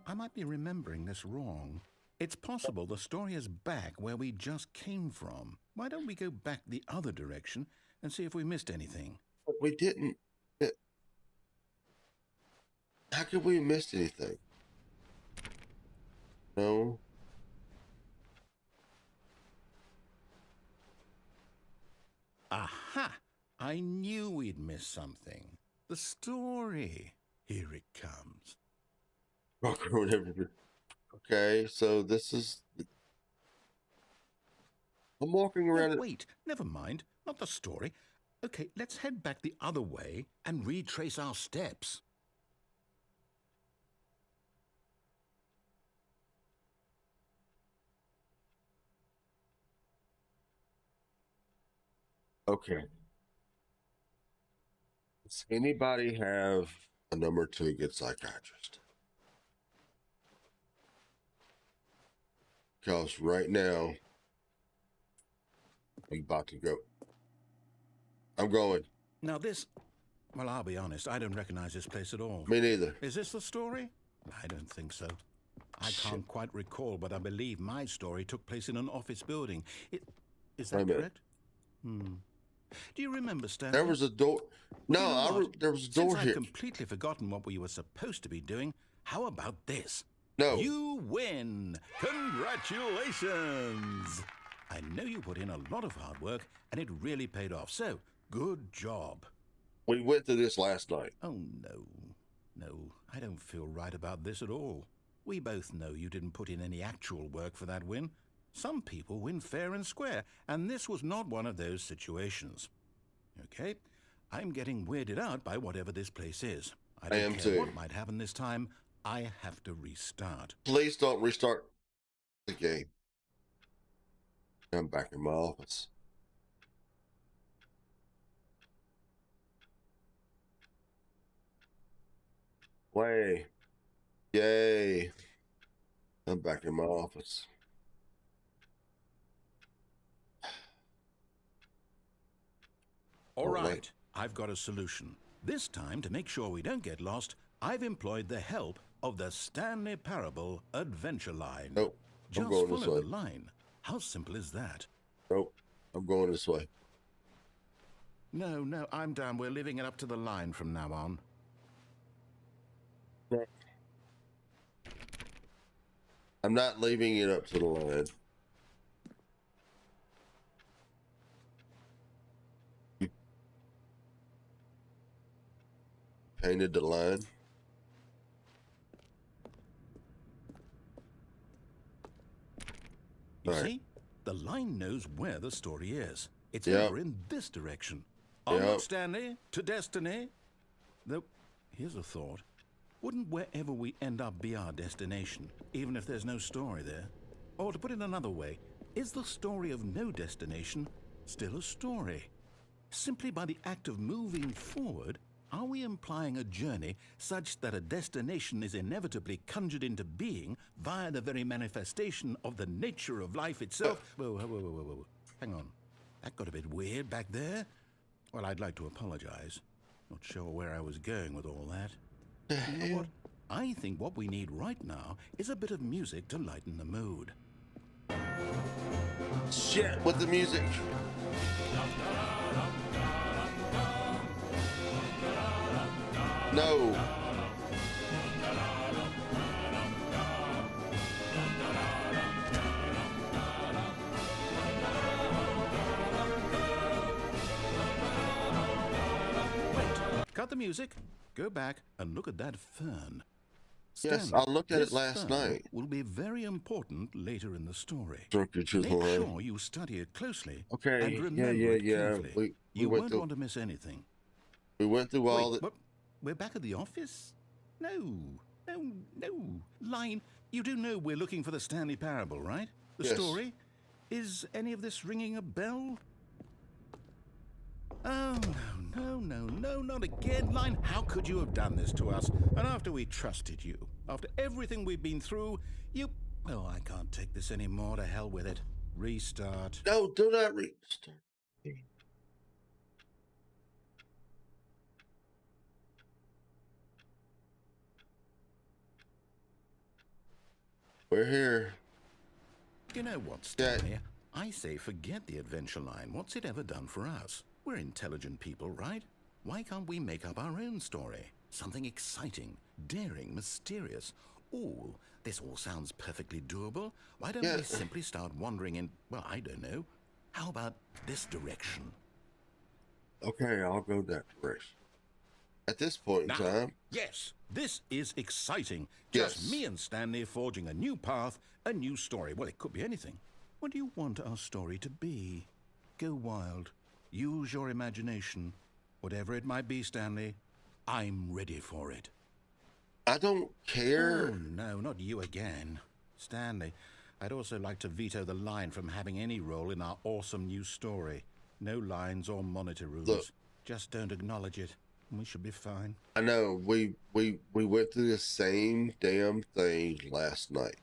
I might be remembering this wrong. It's possible the story is back where we just came from. Why don't we go back the other direction and see if we missed anything? We didn't. How could we have missed anything? No. Aha! I knew we'd missed something. The story. Here it comes. Okay, so this is. I'm walking around. No, wait, never mind. Not the story. Okay, let's head back the other way and retrace our steps. Okay. Does anybody have a number 2 good psychiatrist? Because right now, I'm about to go. I'm going. Now this... Well, I'll be honest, I don't recognize this place at all. Me neither. Is this the story? I don't think so. I can't quite recall, but I believe my story took place in an office building. Is that correct? Do you remember, Stanley? There was a door. No, there was a door Since here. I've completely forgotten what we were supposed to be doing, how about this? No. You win! Congratulations! I know you put in a lot of hard work, and it really paid off, so good job. We went through this last night. Oh, no. No, I don't feel right about this at all. We both know you didn't put in any actual work for that win. Some people win fair and square, and this was not one of those situations. Okay, I'm getting weirded out by whatever this place is. I don't care too. what might happen this time. I have to restart. Please don't restart the game. I'm back in my office. Way. Yay. I'm back in my office. All right, I've got a solution. This time, to make sure we don't get lost, I've employed the help of the Stanley Parable Adventure Line. Nope. I'm Just going this follow way. the line. How simple is that? Nope. I'm going this way. No, I'm down. We're leaving it up to the line from now on. I'm not leaving it up to the line. You painted the line. You Right. see? The line knows where the story is. It's Yep. over in this direction. Onward, Yep. Stanley, to destiny. Though, here's a thought. Wouldn't wherever we end up be our destination, even if there's no story there? Or to put it another way, is the story of no destination still a story? Simply by the act of moving forward, are we implying a journey such that a destination is inevitably conjured into being via the very manifestation of the nature of life itself? Whoa. Hang on. That got a bit weird back there. Well, I'd like to apologize. Not sure where I was going with all that. You know what? I think what we need right now is a bit of music to lighten the mood. Shit with the music. No. Wait, cut the music. Go back and look at that fern. Yes, Stanley, I looked at it this last fern night. will be very important later in the story. Drunk your Make truthful hand. sure you study it closely. Okay, And yeah, remember yeah, it yeah. carefully. We You went won't through. want to miss anything. We went through all Wait, the. what? We're back at the office? No. Line, you do know we're looking for the Stanley Parable, right? The Yes. story? Is any of this ringing a bell? Oh, no, not again. Line, how could you have done this to us? And after we trusted you, after everything we've been through, you... Oh, I can't take this anymore. To hell with it. Restart. No, do not restart. We're here. You know what, Yeah. Stanley? I say forget the adventure line. What's it ever done for us? We're intelligent people, right? Why can't we make up our own story? Something exciting, daring, mysterious. Ooh, this all sounds perfectly doable. Why don't we simply start wandering in, well, I don't know. How about this direction? Okay, I'll go that direction. At this point in Now, time, yes, this is exciting. Just Yes. me and Stanley forging a new path, a new story. Well, it could be anything. What do you want our story to be? Go wild. Use your imagination. Whatever it might be, Stanley, I'm ready for it. I don't care. Oh, no, not you again. Stanley, I'd also like to veto the line from having any role in our awesome new story. No lines or monitor rules. Look. Just don't acknowledge it, and we should be fine. I know we went through the same damn thing last night.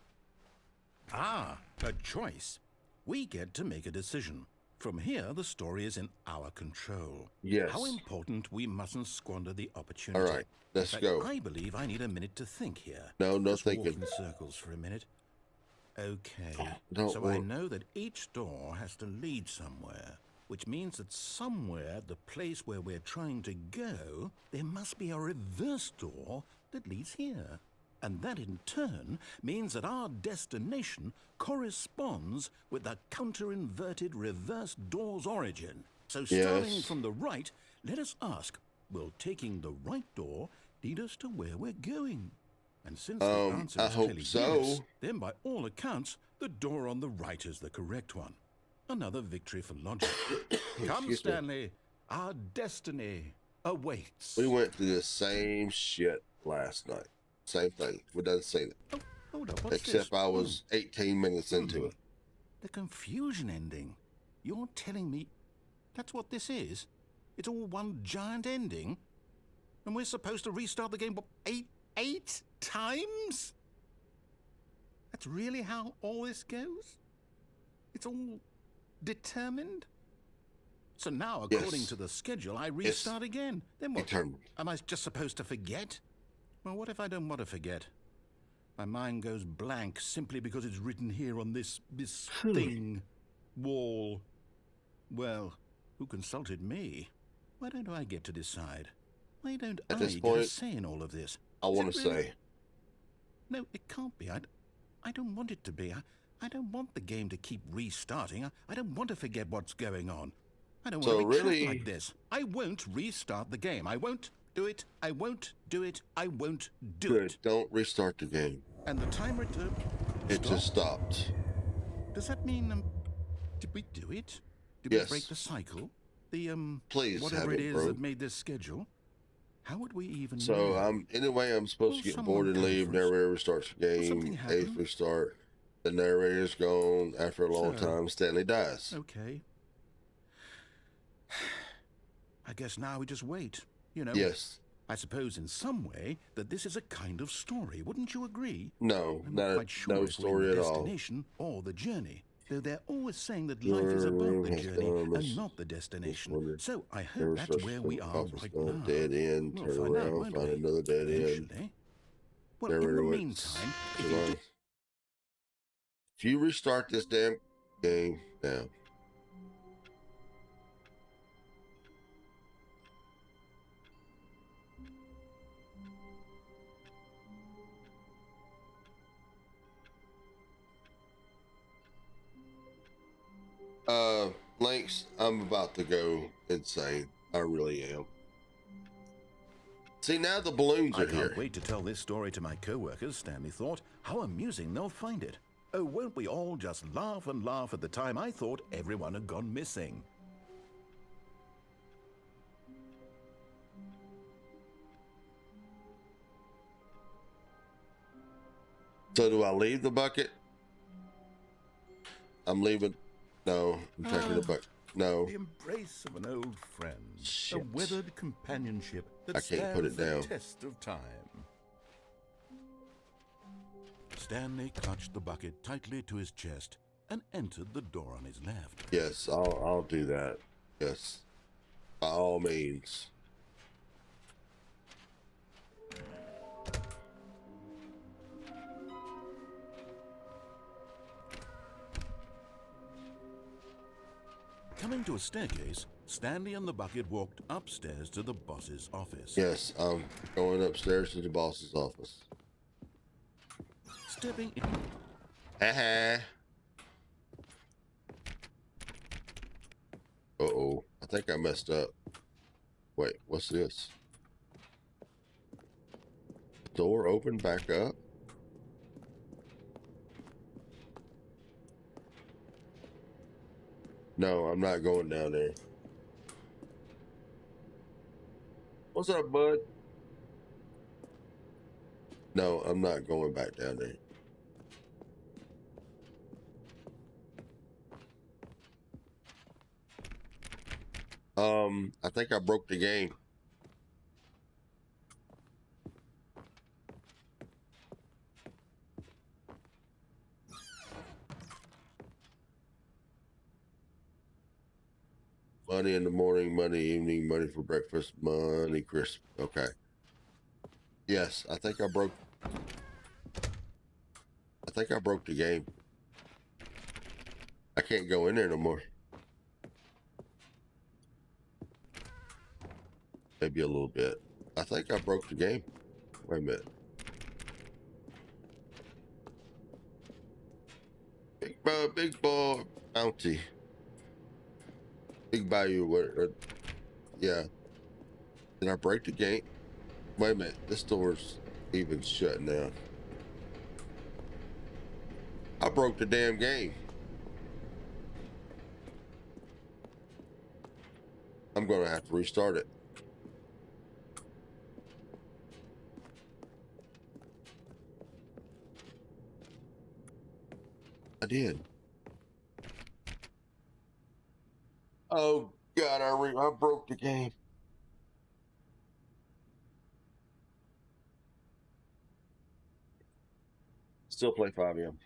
Ah, a choice. We get to make a decision. From here, the story is in our control. Yes. How important we mustn't squander the opportunity. All right, let's In fact, go. I believe I need a minute to think here. No Just walk thinking. in circles for a minute. Okay, Don't so I walk. know that each door has to lead somewhere, which means that somewhere, the place where we're trying to go, there must be a reverse door that leads here. And that in turn means that our destination corresponds with the counter-inverted reverse door's origin. So starting Yes. from the right, let us ask, will taking the right door lead us to where we're going? And since the answer I is hope clearly so. yes, then by all accounts, the door on the right is the correct one. Another victory for logic. Come, Excuse me. Stanley, our destiny awaits. We went through the same shit last night. Same thing. We done seen it. Oh, hold up, what's Except this? I was 18 minutes into it. The confusion ending. You're telling me that's what this is? It's all one giant ending? And we're supposed to restart the game, what, eight times? That's really how all this goes? It's all determined? So now, according Yes. to the schedule, I restart again. Then what? Determined. Am I just supposed to forget? Well, what if I don't want to forget? My mind goes blank simply because it's written here on this thing, wall. Well, who consulted me? Why don't I get to decide? Why don't At I this get a point, say in all of this? I Is want it to really? say, No, it can't be. I don't want it to be. I don't want the game to keep restarting. I don't want to forget what's going on. I don't So want to be trapped really- like this. I won't restart the game. I won't do it. I won't do it. I won't do good. it. Don't restart the game. And the timer It just stopped. Does that mean did we do it? Did we Yes. break the cycle? The Please whatever have it it, is bro. that made this schedule? How would we even So know? anyway, I'm supposed Will to get someone bored and come leave. first? Narrator restarts the Will something game. happen? Eighth restart. The narrator's gone. After a long So- time, Stanley dies. Okay. I guess now we just wait. You know. Yes. I suppose in some way that this is a kind of story. Wouldn't you agree? No. I'm not Not quite sure no if we're story in at the all. destination or the journey. Though they're always saying that life is about the journey and not the destination. So I hope that's where we are right now. Dead end. We'll Turn find out, around. won't Find we? another dead end. Eventually. Well, in the Narrator went meantime, if too you long. do... If you restart this damn game now. Links, I'm about to go insane. I really am. See, now the balloons I are can't here. wait to tell this story to my co-workers, Stanley thought. How amusing they'll find it. Oh, won't we all just laugh and laugh at the time I thought everyone had gone missing. So do I leave the bucket? I'm leaving. No, I'm taking the bucket. No. The embrace of an old friend. Shit. A weathered companionship that I can't put it stands the down. test of time. Stanley clutched the bucket tightly to his chest and entered the door on his left. Yes, I'll do that. Yes. By all means. Coming to a staircase, Stanley and the bucket walked upstairs to the boss's office. Yes, I'm going upstairs to the boss's office. Stepping in. Uh-oh. I think I messed up. Wait, what's this? Door open back up. No, I'm not going down there. What's up, bud? No, I'm not going back down there. I think I broke the game. Money in the morning, money evening, money for breakfast, money crisp. Okay. Yes, I think I broke the game. I can't go in there no more. Maybe a little bit. I think I broke the game. Wait a minute. Big ball bounty. Big value. Yeah. Did I break the game? Wait a minute. This door's even shut now. I broke the damn game. I'm gonna have to restart it. I did. Oh God, I broke the game. Still play 5M.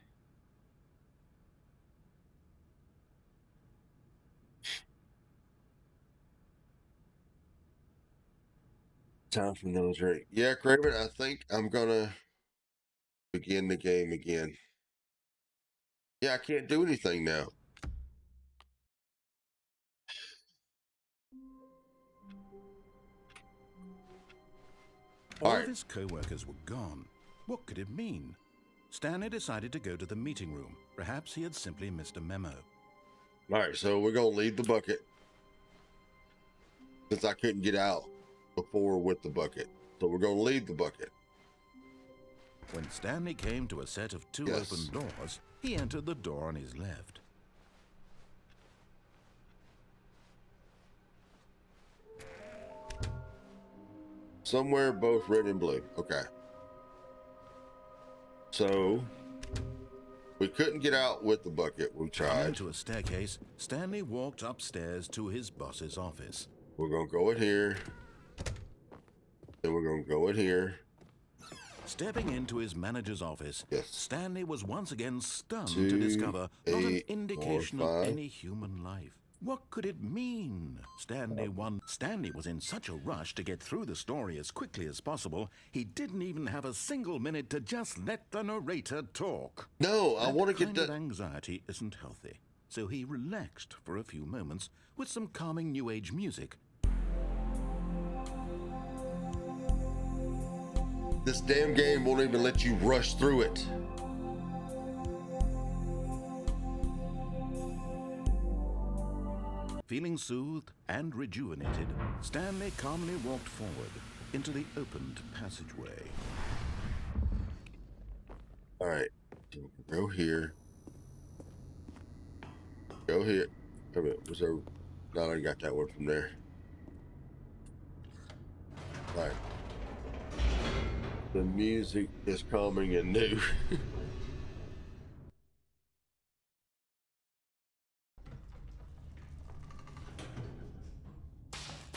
Time for another drink. Yeah, Craven, I think I'm gonna begin the game again. Yeah, I can't do anything now. All of his co-workers were gone. What could it mean? Stanley decided to go to the meeting room. Perhaps he had simply missed a memo. All right, so we're gonna leave the bucket since I couldn't get out before with the bucket. So we're gonna leave the bucket. When Stanley came to a set of two open doors, he entered the door on his left. Somewhere both red and blue. Okay. So we couldn't get out with the bucket. We tried. Coming to a staircase, Stanley walked upstairs to his boss's office. We're gonna go in here. Then we're gonna go in here. Stepping into his manager's office, Stanley was once again stunned 2, to discover not an 8, indication 4, 5. of any human life. What could it mean? Stanley was in such a rush to get through the story as quickly as possible, he didn't even have a single minute to just let the narrator talk. No, I want to get that that. Anxiety isn't healthy, so he relaxed for a few moments with some calming New Age music. This damn game won't even let you rush through it. Feeling soothed and rejuvenated, Stanley calmly walked forward into the opened passageway. All right, so go here. Go here. Wait a minute, was there? No, I got that one from there. All right. The music is calming and new.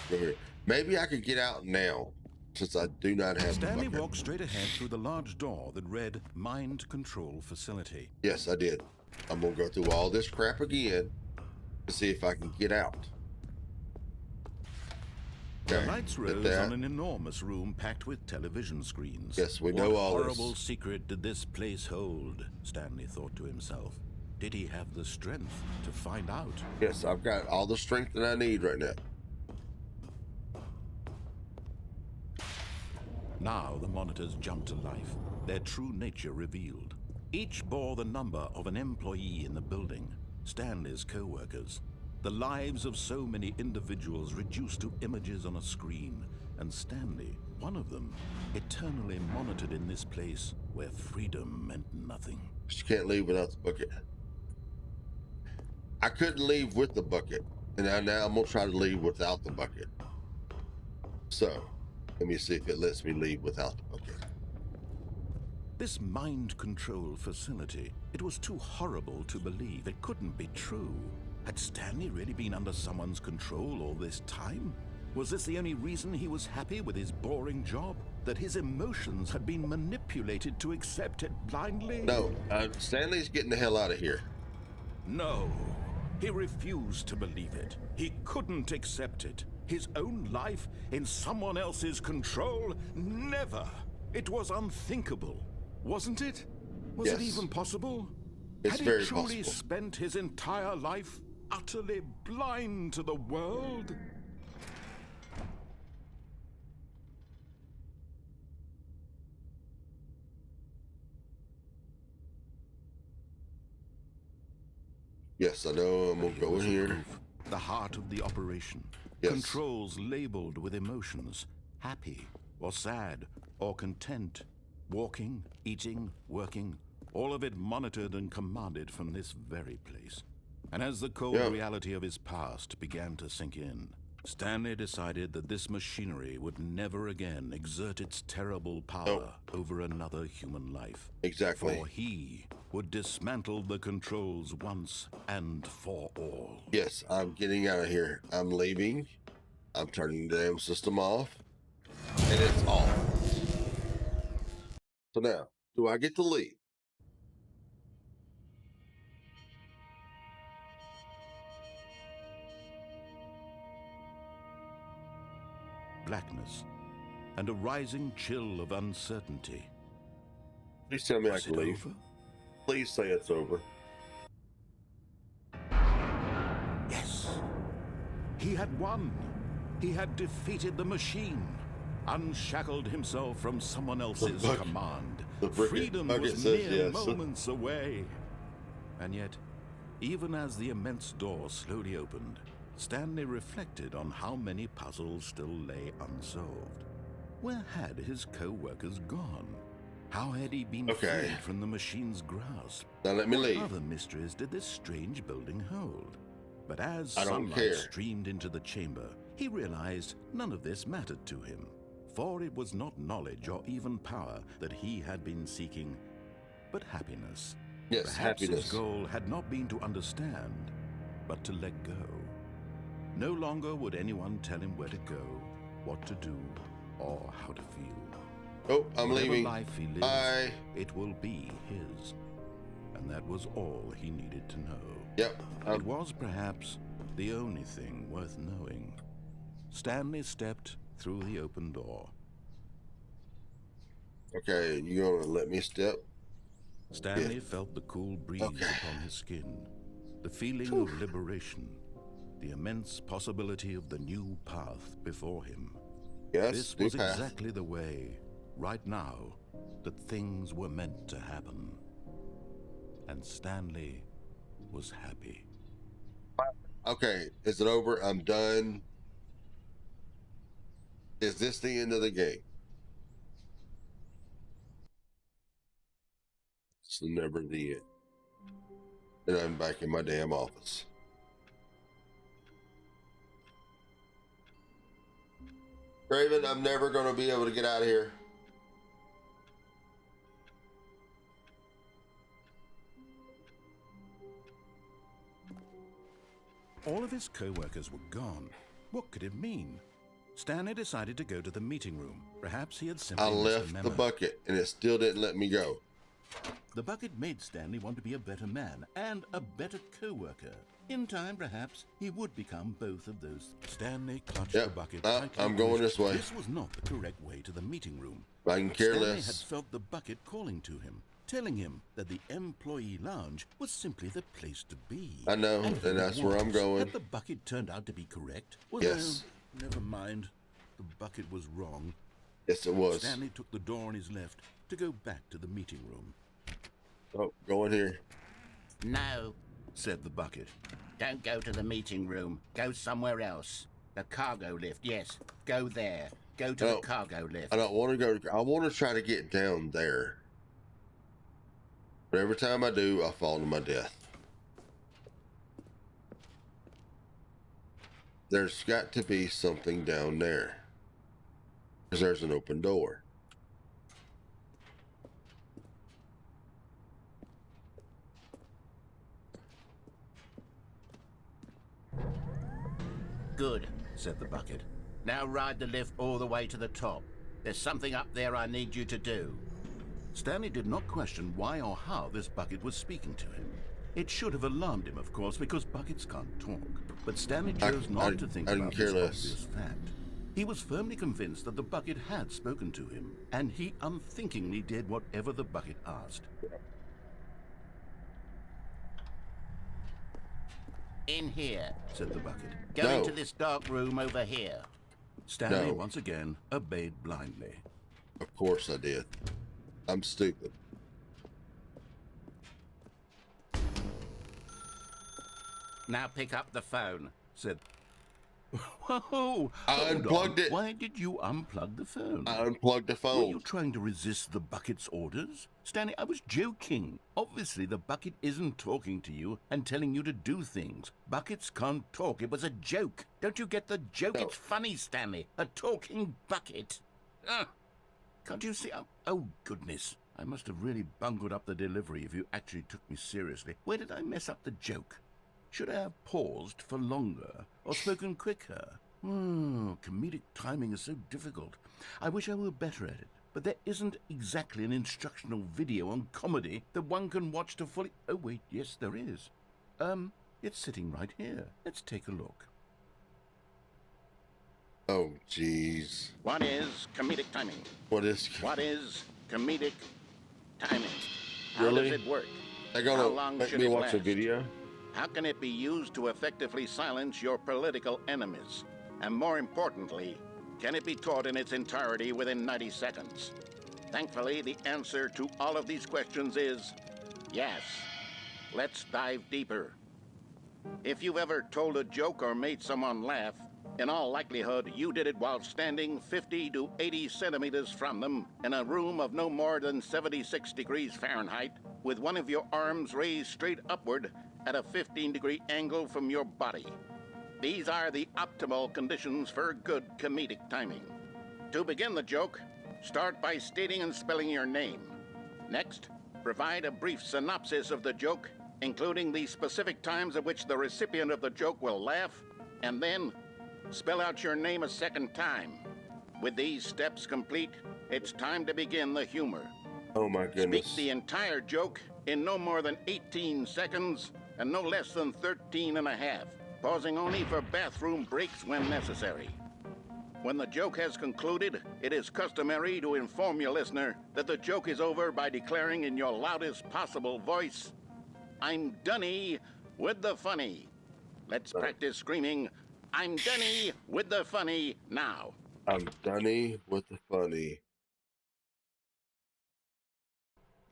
Go here. Maybe I could get out now, since I do not have Stanley the bucket. walked straight ahead through the large door that read Mind Control Facility. Yes, I did. I'm gonna go through all this crap again to see if I can get out. The lights rose on an enormous room packed with television screens. Yes, we know all What this. horrible secret did this place hold? Stanley thought to himself. did he have the strength to find out? Yes, I've got all the strength that I need right now. Now the monitors jumped to life, their true nature revealed. Each bore the number of an employee in the building, Stanley's co-workers. The lives of so many individuals reduced to images on a screen, and Stanley, one of them, eternally monitored in this place where freedom meant nothing. You can't leave without the bucket. I couldn't leave with the bucket, and now I'm gonna try to leave without the bucket. So, let me see if it lets me leave without the bucket. This mind control facility, it was too horrible to believe. It couldn't be true. Had Stanley really been under someone's control all this time? Was this the only reason he was happy with his boring job? That his emotions had been manipulated to accept it blindly? No, Stanley's getting the hell out of here. No. He refused to believe it. He couldn't accept it. His own life in someone else's control? Never. It was unthinkable, wasn't it? Was it Yes. even possible? It's Had very he truly possible. spent his entire life utterly blind to the world? Yes, I know. I'm gonna go in here. The heart of the operation. Yes. Controls labeled with emotions. Happy or sad or content. Walking, eating, working. All of it monitored and commanded from this very place. And as the cold reality of his past began to sink in, Stanley decided that this machinery would never again exert its terrible power over another human life. Exactly. For he would dismantle the controls once and for all. Yes, I'm getting out of here. I'm leaving. I'm turning the damn system off. And it's off. So now, do I get to leave? Blackness and a rising chill of uncertainty. Please tell me I Was can it leave. over? Please say it's over. Yes. He had won. He had defeated the machine, unshackled himself from someone else's command. Freedom was mere moments away. And yet, even as the immense door slowly opened, Stanley reflected on how many puzzles still lay unsolved. Where had his co-workers gone? How had he been freed from the machine's grasp? Now let me What leave. other mysteries did this strange building hold? But as I don't sunlight care. streamed into the chamber, he realized none of this mattered to him. For it was not knowledge or even power that he had been seeking, but happiness. Yes, Perhaps happiness. his goal had not been to understand, but to let go. No longer would anyone tell him where to go, what to do, or how to feel. Oh, I'm Whatever leaving. life he lives, Bye. it will be his. And that was all he needed to know. Yep. It was perhaps the only thing worth knowing. Stanley stepped through the open door. Okay, you gonna let me step? Stanley felt the cool breeze upon his skin, the feeling of liberation, the immense possibility of the new path before him. Yes, This new was path. exactly the way, right now, that things were meant to happen. And Stanley was happy. Okay, is it over? I'm done. Is this the end of the game? It's never the end. And I'm back in my damn office. Raven, I'm never going to be able to get out of here. All of his co-workers were gone. What could it mean? Stanley decided to go to the meeting room. Perhaps he had simply I missed left a the memo. bucket and it still didn't let me go. The bucket made Stanley want to be a better man and a better co-worker. In time, perhaps, he would become both of those. Stanley clutched the bucket tightly. I'm going this way. This was not the correct way to the meeting room. I can care Stanley less. had felt the bucket calling to him, telling him that the employee lounge was simply the place to be. I know, and that's where I'm going. Had the bucket turned out to be correct? Well, Yes. no, never mind. The bucket was wrong. Yes, it was. Stanley took the door on his left to go back to the meeting room. Oh, go in here. No, Said the bucket. don't go to the meeting room. Go somewhere else. The cargo lift, yes. Go there. Go to No, the cargo lift. I don't want to go. I want to try to get down there. But every time I do, I fall to my death. There's got to be something down there. Because there's an open door. Good. Said the bucket. Now ride the lift all the way to the top. There's something up there I need you to do. Stanley did not question why or how this bucket was speaking to him. It should have alarmed him, of course, because buckets can't talk. But Stanley chose not to think about this obvious fact. He was firmly convinced that the bucket had spoken to him, and he unthinkingly did whatever the bucket asked. In here. Said the bucket. Go No. into this dark room over here. Stanley No. once again obeyed blindly. Of course I did. I'm stupid. Now pick up the phone. Said, "Whoa! I hold unplugged on. it. Why did you unplug the phone? I unplugged the Were you phone. trying to resist the bucket's orders? Stanley, I was joking. Obviously, the bucket isn't talking to you and telling you to do things. Buckets can't talk. It was a joke. Don't you get the joke? No. It's funny, Stanley. A talking bucket. Can't you see? Oh, goodness. I must have really bungled up the delivery if you actually took me seriously. Where did I mess up the joke? Should I have paused for longer or spoken quicker? Comedic timing is so difficult. I wish I were better at it. But there isn't exactly an instructional video on comedy that one can watch to fully... Oh, wait, yes, there is. It's sitting right here. Let's take a look. Oh, jeez. What is comedic timing? What is... What is comedic timing? How Really? does it work? They're How gonna long make should me it watch a last? video? How can it be used to effectively silence your political enemies? And more importantly, can it be taught in its entirety within 90 seconds? Thankfully, the answer to all of these questions is yes. Let's dive deeper. If you've ever told a joke or made someone laugh, in all likelihood, you did it while standing 50 to 80 centimeters from them in a room of no more than 76 degrees Fahrenheit, with one of your arms raised straight upward at a 15-degree angle from your body. These are the optimal conditions for good comedic timing. To begin the joke, start by stating and spelling your name. Next, provide a brief synopsis of the joke, including the specific times at which the recipient of the joke will laugh, and then spell out your name a second time. With these steps complete, it's time to begin the humor. Oh my Speak goodness. the entire joke in no more than 18 seconds and no less than 13 and a half, pausing only for bathroom breaks when necessary. When the joke has concluded, it is customary to inform your listener that the joke is over by declaring in your loudest possible voice, "I'm Dunny with the funny." Let's practice screaming, "I'm Dunny with the funny" now. I'm Dunny with the funny.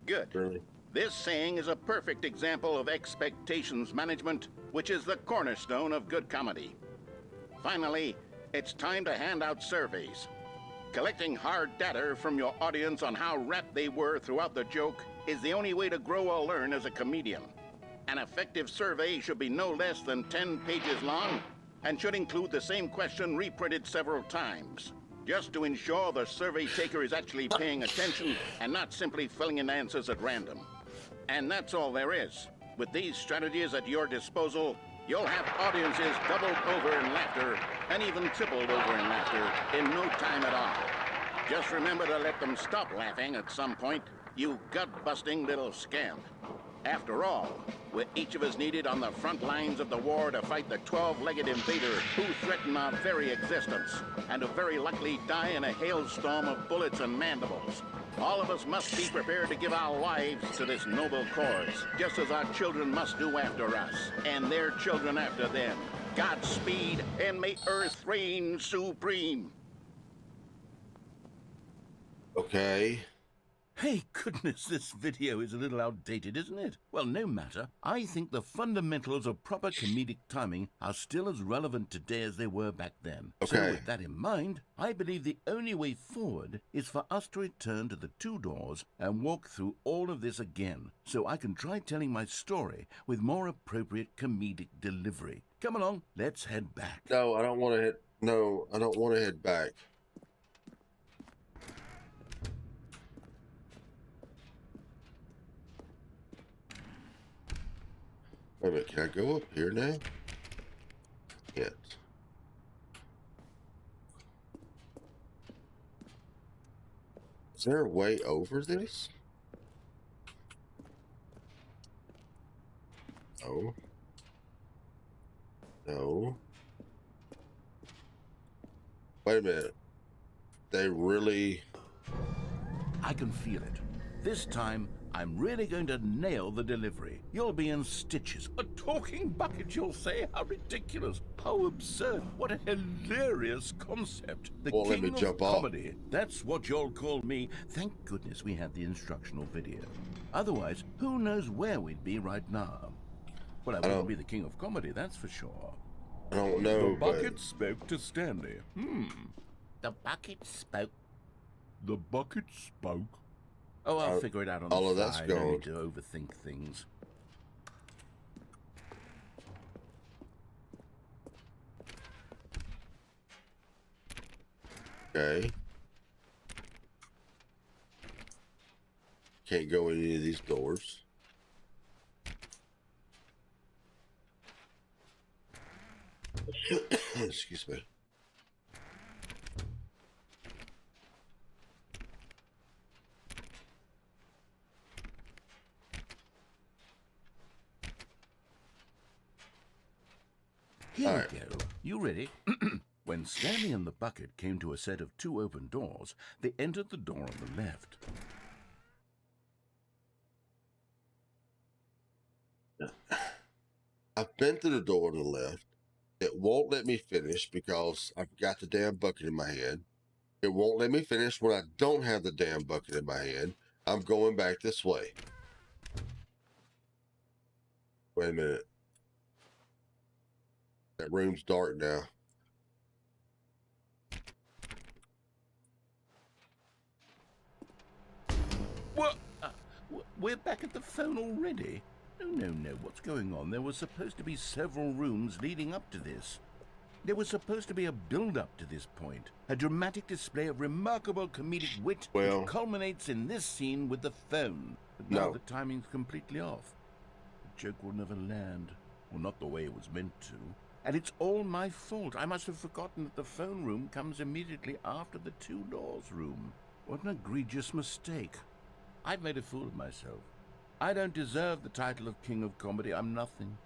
Good. Really? This saying is a perfect example of expectations management, which is the cornerstone of good comedy. Finally, it's time to hand out surveys. Collecting hard data from your audience on how rapt they were throughout the joke is the only way to grow or learn as a comedian. An effective survey should be no less than 10 pages long and should include the same question reprinted several times, just to ensure the survey taker is actually paying attention and not simply filling in answers at random. And that's all there is. With these strategies at your disposal, you'll have audiences doubled over in laughter and even tripled over in laughter in no time at all. Just remember to let them stop laughing at some point, you gut-busting little scamp. After all, we're each of us needed on the front lines of the war to fight the 12-legged invader who threaten our very existence, and to very likely die in a hailstorm of bullets and mandibles. All of us must be prepared to give our lives to this noble cause, just as our children must do after us, and their children after them. Godspeed, and may Earth reign supreme. Okay. Hey, goodness, this video is a little outdated, isn't it? Well, no matter. I think the fundamentals of proper comedic timing are still as relevant today as they were back then. Okay. So with that in mind, I believe the only way forward is for us to return to the two doors and walk through all of this again, so I can try telling my story with more appropriate comedic delivery. Come along, let's head back. No, I don't want to head. No, I don't want to head back. Wait a minute, can I go up here now? Yes. Is there a way over this? No. No. Wait a minute. They really... I can feel it. This time, I'm really going to nail the delivery. You'll be in stitches. A talking bucket, you'll say? How ridiculous. How absurd. What a hilarious concept. The Won't let king me of jump off. comedy. That's what you'll call me. Thank goodness we had the instructional video. Otherwise, who knows where we'd be right now. Well, I wouldn't be the king of comedy, that's for sure. I don't know, The bucket spoke to Stanley. The bucket spoke. The bucket spoke. Oh, I'll figure it out on the fly. all of that's No gone. need to overthink things. Okay. Can't go in any of these doors. Excuse me. Here we go. You ready? When Stanley and the bucket came to a set of two open doors, they entered the door on the left. I've been to the door on the left. It won't let me finish because I've got the damn bucket in my hand. It won't let me finish when I don't have the damn bucket in my hand. I'm going back this way. Wait a minute. That room's dark now. What? We're back at the phone already? No. What's going on? There were supposed to be several rooms leading up to this. There was supposed to be a build-up to this point. A dramatic display of remarkable comedic wit Well, which culminates in this scene with the phone. But now no. the timing's completely off. The joke will never land. Well, not the way it was meant to. And it's all my fault. I must have forgotten that the phone room comes immediately after the two doors room. What an egregious mistake. I've made a fool of myself. I don't deserve the title of King of Comedy. I'm nothing.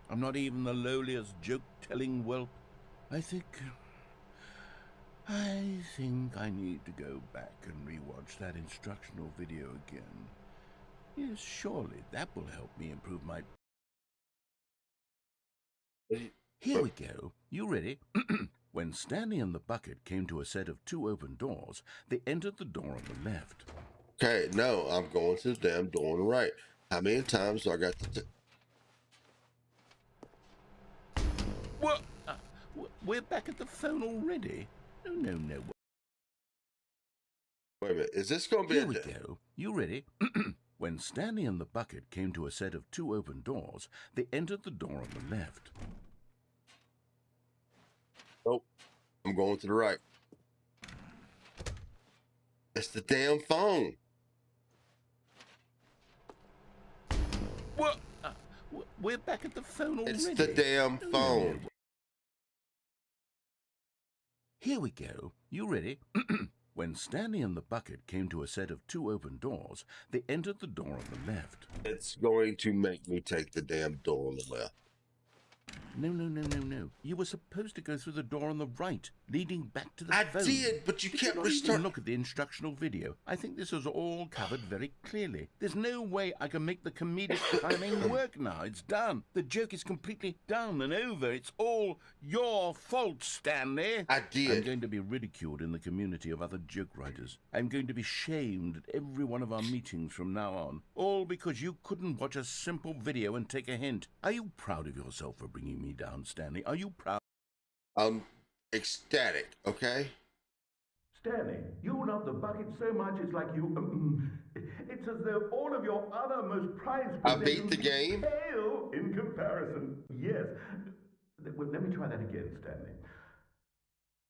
I'm not even the lowliest joke-telling whelp. I think I need to go back and rewatch that instructional video again. Yes, surely that will help me improve my... Here we go. You ready? When Stanley and the bucket came to a set of two open doors, they entered the door on the left. Okay, no, I'm going to the damn door on the right. How many times do I got to... What? We're back at the phone already? No. Wait a minute, is this going to be... Here we go. You ready? When Stanley and the bucket came to a set of two open doors, they entered the door on the left. Nope, I'm going to the right. It's the damn phone. What? We're back at the phone already? It's the damn phone. Here we go. You ready? When Stanley and the bucket came to a set of two open doors, they entered the door on the left. It's going to make me take the damn door on the left. No. You were supposed to go through the door on the right, leading back to the I phone. did, but you Did kept not even restarting. look at the instructional video. I think this is all covered very clearly. There's no way I can make the comedic timing work now. It's done. The joke is completely done and over. It's all your fault, Stanley. I did. I'm going to be ridiculed in the community of other joke writers. I'm going to be shamed at every one of our meetings from now on. All because you couldn't watch a simple video and take a hint. Are you proud of yourself for bringing me down, Stanley? Are you proud? I'm ecstatic, okay? Stanley, you love the bucket so much it's like you... it's as though all of your other most prized I possessions beat the game. pale in comparison. Yes. Well, let me try that again, Stanley.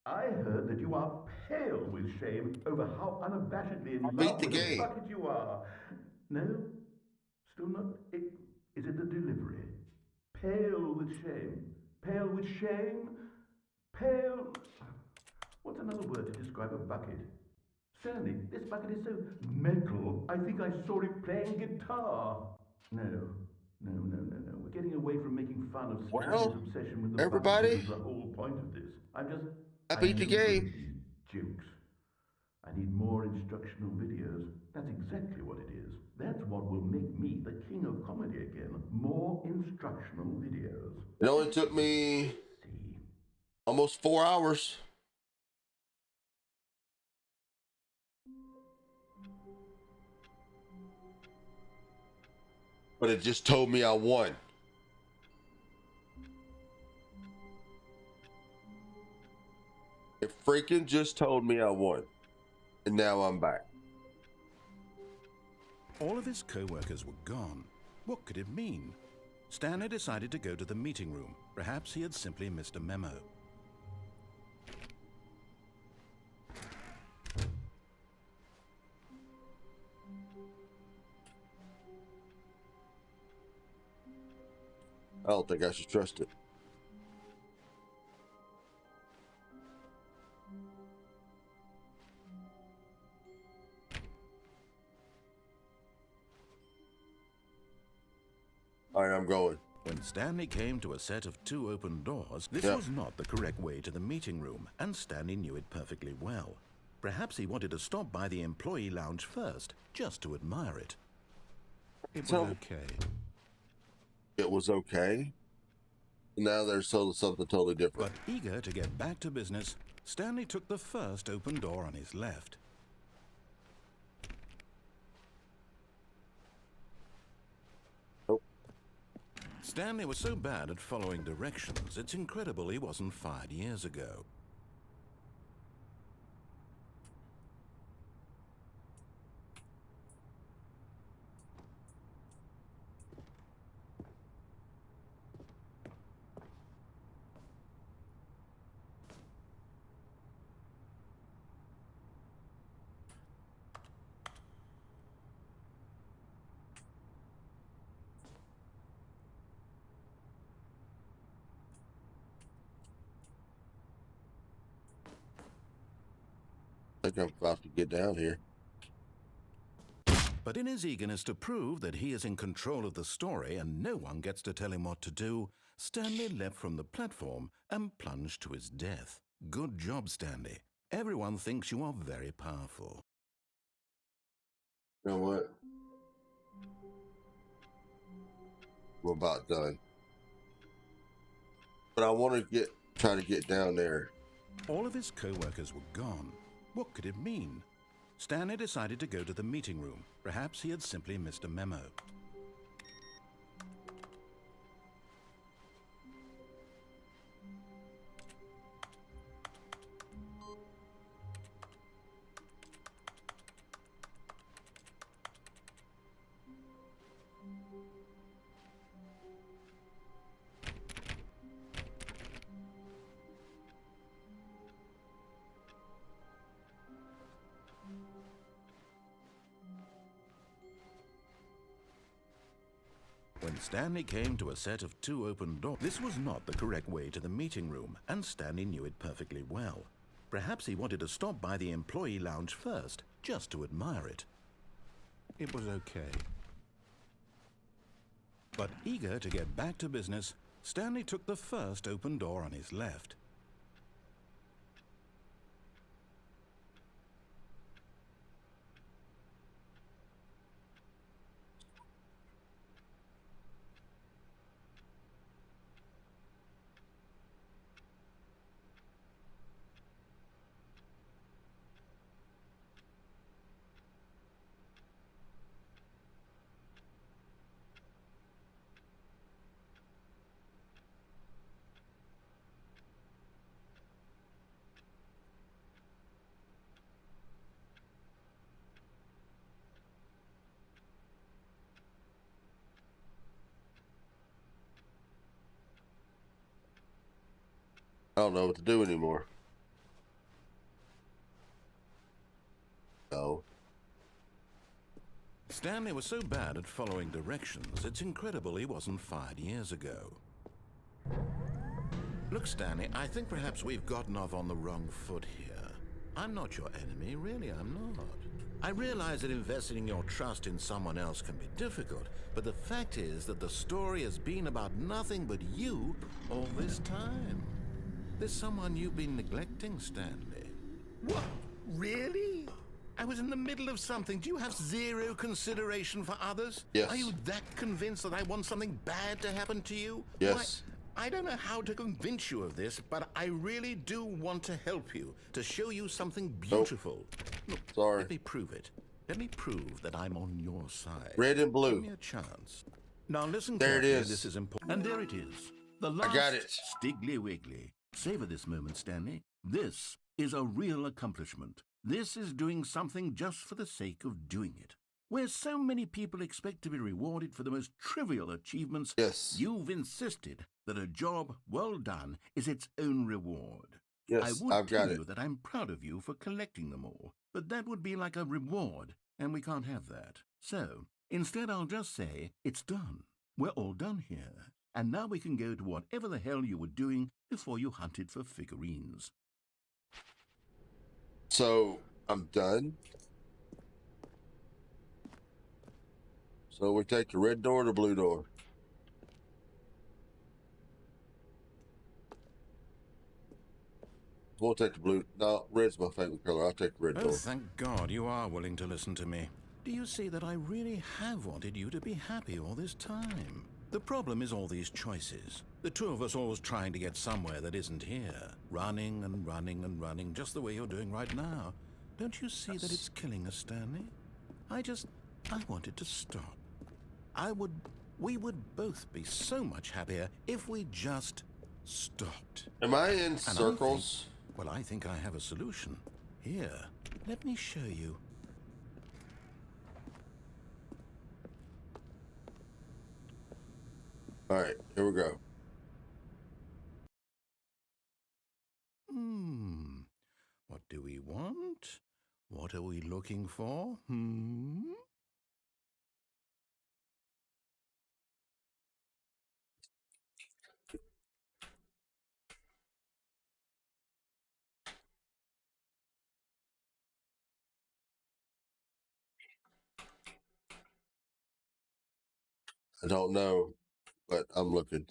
I heard that you are pale with shame over how unabashedly in I love beat the with the game. bucket you are. No? Still not? Is it the delivery? Pale with shame. Pale with shame. Pale... What's another word to describe a bucket? Stanley, this bucket is so metal. I think I saw it playing guitar. No. We're getting away from making fun of Stanley's obsession with the everybody, bucket, which is the whole point of this. I beat the game. These jokes. I need more instructional videos. That's exactly what it is. That's what will make me the king of comedy again. More instructional videos. It only took me almost 4 hours. But it just told me I won. It freaking just told me I won. And now I'm back. All of his co-workers were gone. What could it mean? Stanley decided to go to the meeting room. Perhaps he had simply missed a memo. I don't think I should trust it. All right, I'm going. When Stanley came to a set of 2 open doors, this was not the correct way to the meeting room, and Stanley knew it perfectly well. Perhaps he wanted to stop by the employee lounge first, just to admire it. It was okay. It was okay. Now there's something totally different. But eager to get back to business, Stanley took the first open door on his left. Nope. Stanley was so bad at following directions, it's incredible he wasn't fired years ago. I think I'm about to get down here. But in his eagerness to prove that he is in control of the story and no one gets to tell him what to do, Stanley leapt from the platform and plunged to his death. Good job, Stanley. Everyone thinks you are very powerful. You know what? We're about done. But I want to try to get down there. All of his co-workers were gone. What could it mean? Stanley decided to go to the meeting room. Perhaps he had simply missed a memo. When Stanley came to a set of 2 open doors, this was not the correct way to the meeting room, and Stanley knew it perfectly well. Perhaps he wanted to stop by the employee lounge first, just to admire it. It was okay. But eager to get back to business, Stanley took the first open door on his left. I don't know what to do anymore. No. Stanley was so bad at following directions, it's incredible he wasn't fired years ago. Look, Stanley, I think perhaps we've gotten off on the wrong foot here. I'm not your enemy, really, I'm not. I realize that investing your trust in someone else can be difficult, but the fact is that the story has been about nothing but you all this time. There's someone you've been neglecting, Stanley. What? Really? I was in the middle of something. Do you have zero consideration for others? Yes. Are you that convinced that I want something bad to happen to you? Yes. Why, I don't know how to convince you of this, but I really do want to help you, to show you something beautiful. Look, Sorry. let me prove it. Let me prove that I'm on your side. Red and blue. Give me a chance. Now listen There it carefully, is. this is important. And there it is. The last got it. Stiggly Wiggly. Savor this moment, Stanley. This is a real accomplishment. This is doing something just for the sake of doing it. Where so many people expect to be rewarded for the most trivial achievements, Yes. you've insisted that a job well done is its own reward. Yes, I would I've got tell it. you that I'm proud of you for collecting them all, but that would be like a reward, and we can't have that. So, instead I'll just say, it's done. We're all done here. And now we can go to whatever the hell you were doing before you hunted for figurines. So I'm done. So we take the red door or the blue door? We'll take the blue. No, red's my favorite color. I'll take the red Oh, door. thank God you are willing to listen to me. Do you see that I really have wanted you to be happy all this time? The problem is all these choices. The two of us always trying to get somewhere that isn't here. Running and running and running, just the way you're doing right now. Don't you see that it's killing us, Stanley? I wanted to stop. We would both be so much happier if we just stopped. Am I in And circles? I think I have a solution. Here, let me show you. All right, here we go. What do we want? What are we looking for? I don't know, but I'm looking.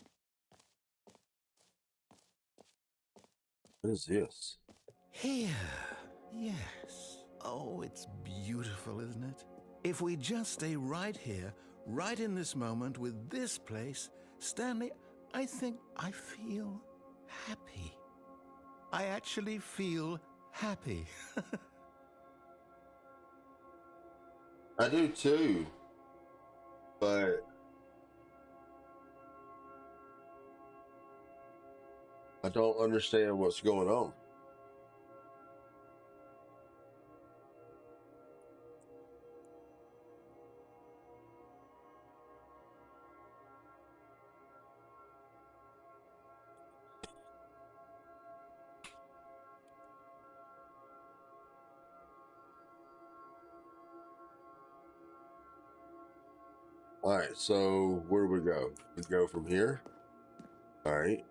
What is this? Here. Yes. Oh, it's beautiful, isn't it? If we just stay right here, right in this moment with this place, Stanley, I think I feel happy. I actually feel happy. I do too, but I don't understand what's going on. All right, so where do we go? We go from here. All right.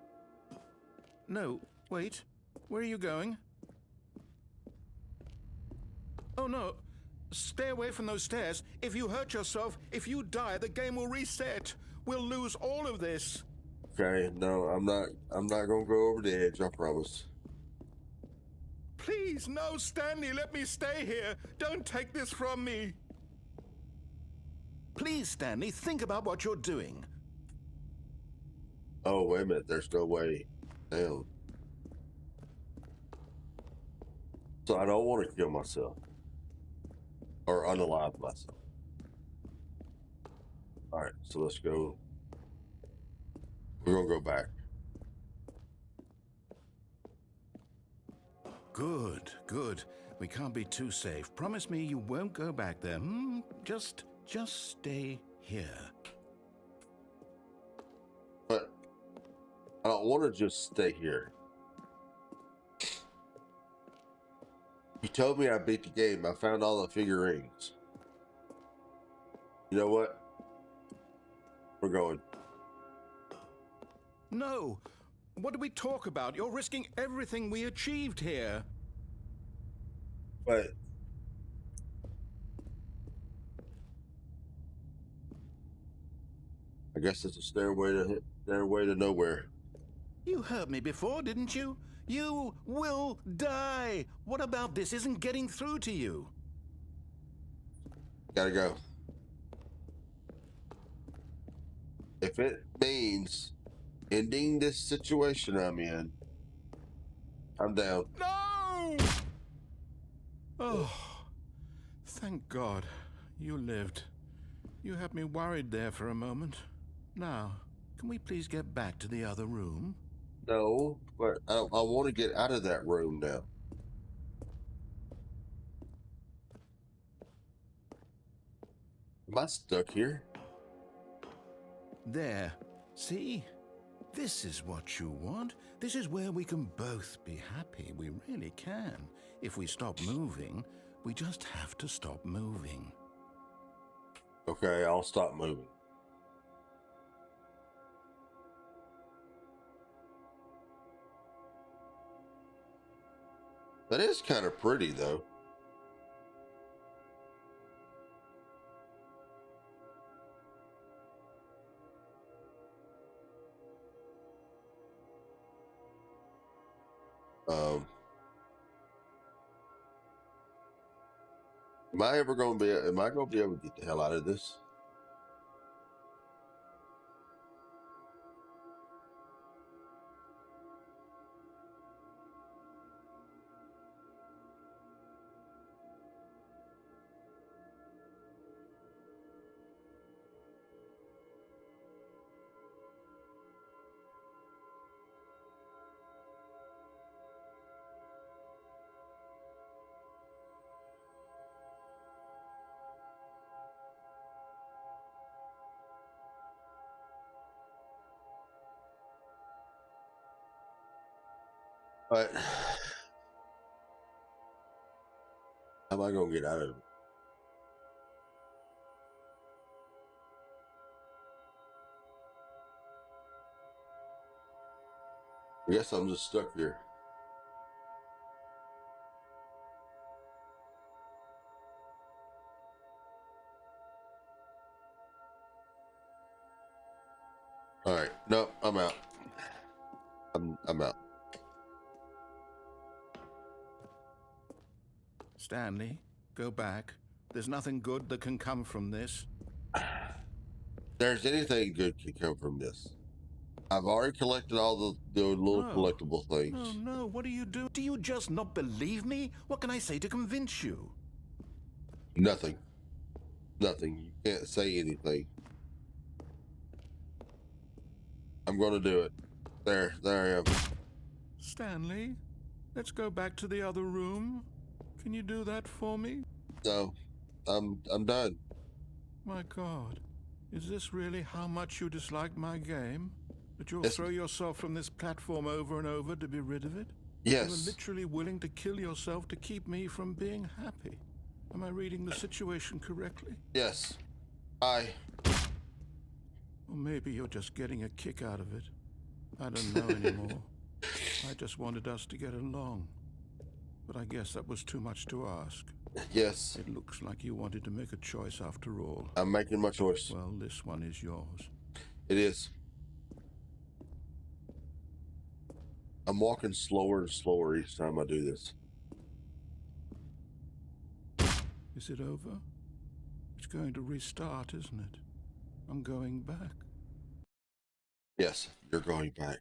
No, wait. Where are you going? Oh, no. Stay away from those stairs. If you hurt yourself, if you die, the game will reset. We'll lose all of this. Okay, no, I'm not gonna go over the edge, I promise. Please, no, Stanley, let me stay here. Don't take this from me. Please, Stanley, think about what you're doing. Oh, wait a minute, there's no way down. So I don't want to kill myself. Or unalive myself. Alright, so let's go. We're gonna go back. Good, good. We can't be too safe. Promise me you won't go back there. Just stay here. But I don't want to just stay here. You told me I beat the game. I found all the figurines. You know what? We're going. No. What do we talk about? You're risking everything we achieved here. But I guess it's a stairway to nowhere. You heard me before, didn't you? You will die. What about this isn't getting through to you? Gotta go. If it means ending this situation I'm in, I'm down. No! Oh, thank God you lived. You had me worried there for a moment. Now, can we please get back to the other room? No, but I want to get out of that room now. Am I stuck here? There. See? This is what you want. This is where we can both be happy. We really can. If we stop moving, we just have to stop moving. Okay, I'll stop moving. That is kind of pretty, though. Am I going to be able to get the hell out of this? But how am I going to get out of it? I guess I'm just stuck here. All right. Nope, I'm out. I'm out. Stanley, go back. There's nothing good that can come from this. There's anything good can come from this. I've already collected all the little collectible things. No, what do you do? Do you just not believe me? What can I say to convince you? Nothing. Nothing. You can't say anything. I'm going to do it. There I am. Stanley, let's go back to the other room. Can you do that for me? No, I'm done. My God, is this really how much you dislike my game? That you'll Yes. throw yourself from this platform over and over to be rid of it? Yes. You were literally willing to kill yourself to keep me from being happy. Am I reading the situation correctly? Yes. Or maybe you're just getting a kick out of it. I don't know anymore. I just wanted us to get along. But I guess that was too much to ask. Yes. It looks like you wanted to make a choice after all. I'm making my choice. Well, this one is yours. It is. I'm walking slower and slower each time I do this. Is it over? It's going to restart, isn't it? I'm going back. Yes, you're going back.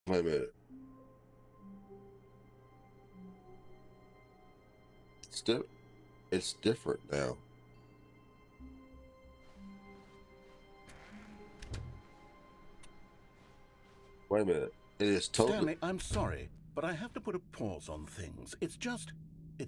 Wait a minute. It's different now. Wait a minute. It is totally... Stanley, I'm sorry, but I have to put a pause on things. It's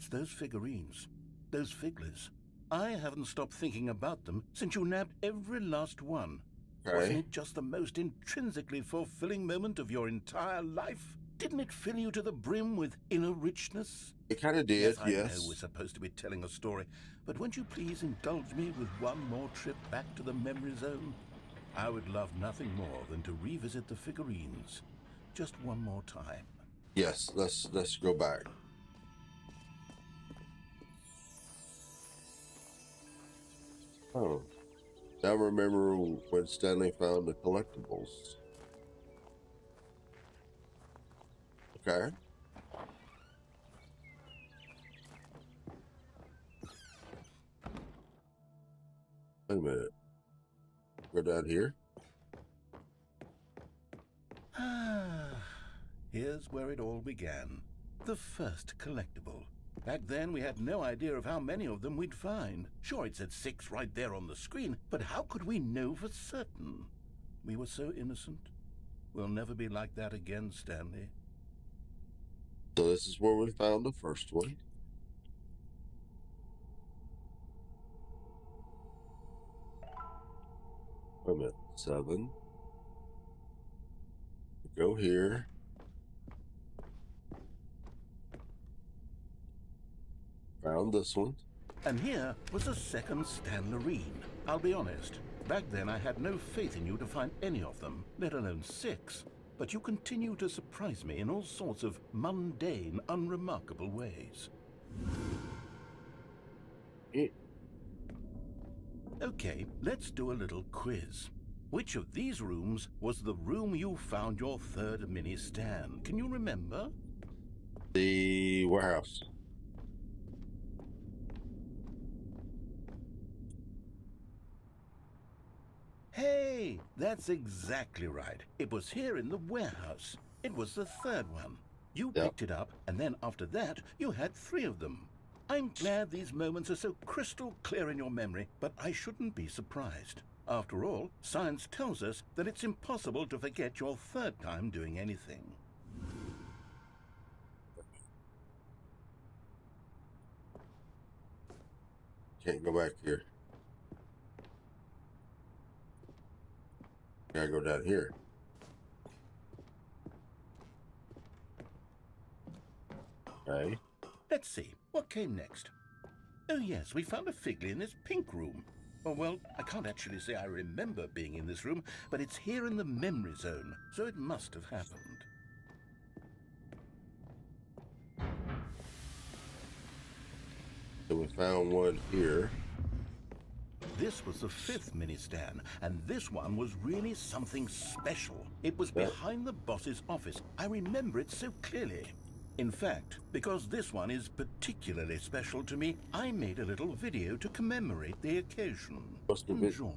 those figurines. Those figglers. I haven't stopped thinking about them since you nabbed every last one. Okay. Wasn't it just the most intrinsically fulfilling moment of your entire life? Didn't it fill you to the brim with inner richness? It kind of did, I yes. know we're supposed to be telling a story, but won't you please indulge me with one more trip back to the memory zone? I would love nothing more than to revisit the figurines. Just one more time. Yes, let's go back. Oh. Now remember when Stanley found the collectibles. Okay. Wait a minute. Go down here. Here's where it all began. The first collectible. Back then, we had no idea of how many of them we'd find. Sure, it said 6 right there on the screen, but how could we know for certain? We were so innocent. We'll never be like that again, Stanley. So this is where we found the first one. Wait a minute. 7. Go here. Found this one. And here was a second Stanley. I'll be honest, back then I had no faith in you to find any of them, let alone 6. But you continue to surprise me in all sorts of mundane, unremarkable ways. Okay, let's do a little quiz. Which of these rooms was the room you found your third mini Stan? Can you remember? The warehouse. Hey, that's exactly right. It was here in the warehouse. It was the third one. You picked it up, and then after that, you had 3 of them. I'm glad these moments are so crystal clear in your memory, but I shouldn't be surprised. After all, science tells us that it's impossible to forget your third time doing anything. Can't go back here. Gotta go down here. Okay. Let's see, what came next? Oh yes, we found a Figley in this pink room. Oh, well, I can't actually say I remember being in this room, but it's here in the memory zone, so it must have happened. So we found one here. This was the 5th mini Stan, and this one was really something special. It was behind the boss's office. I remember it so clearly. In fact, because this one is particularly special to me, I made a little video to commemorate the occasion. Enjoy.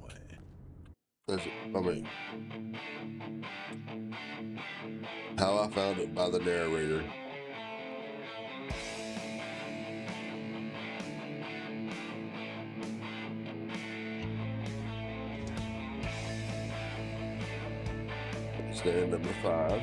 How I found it by the narrator. Stand number 5.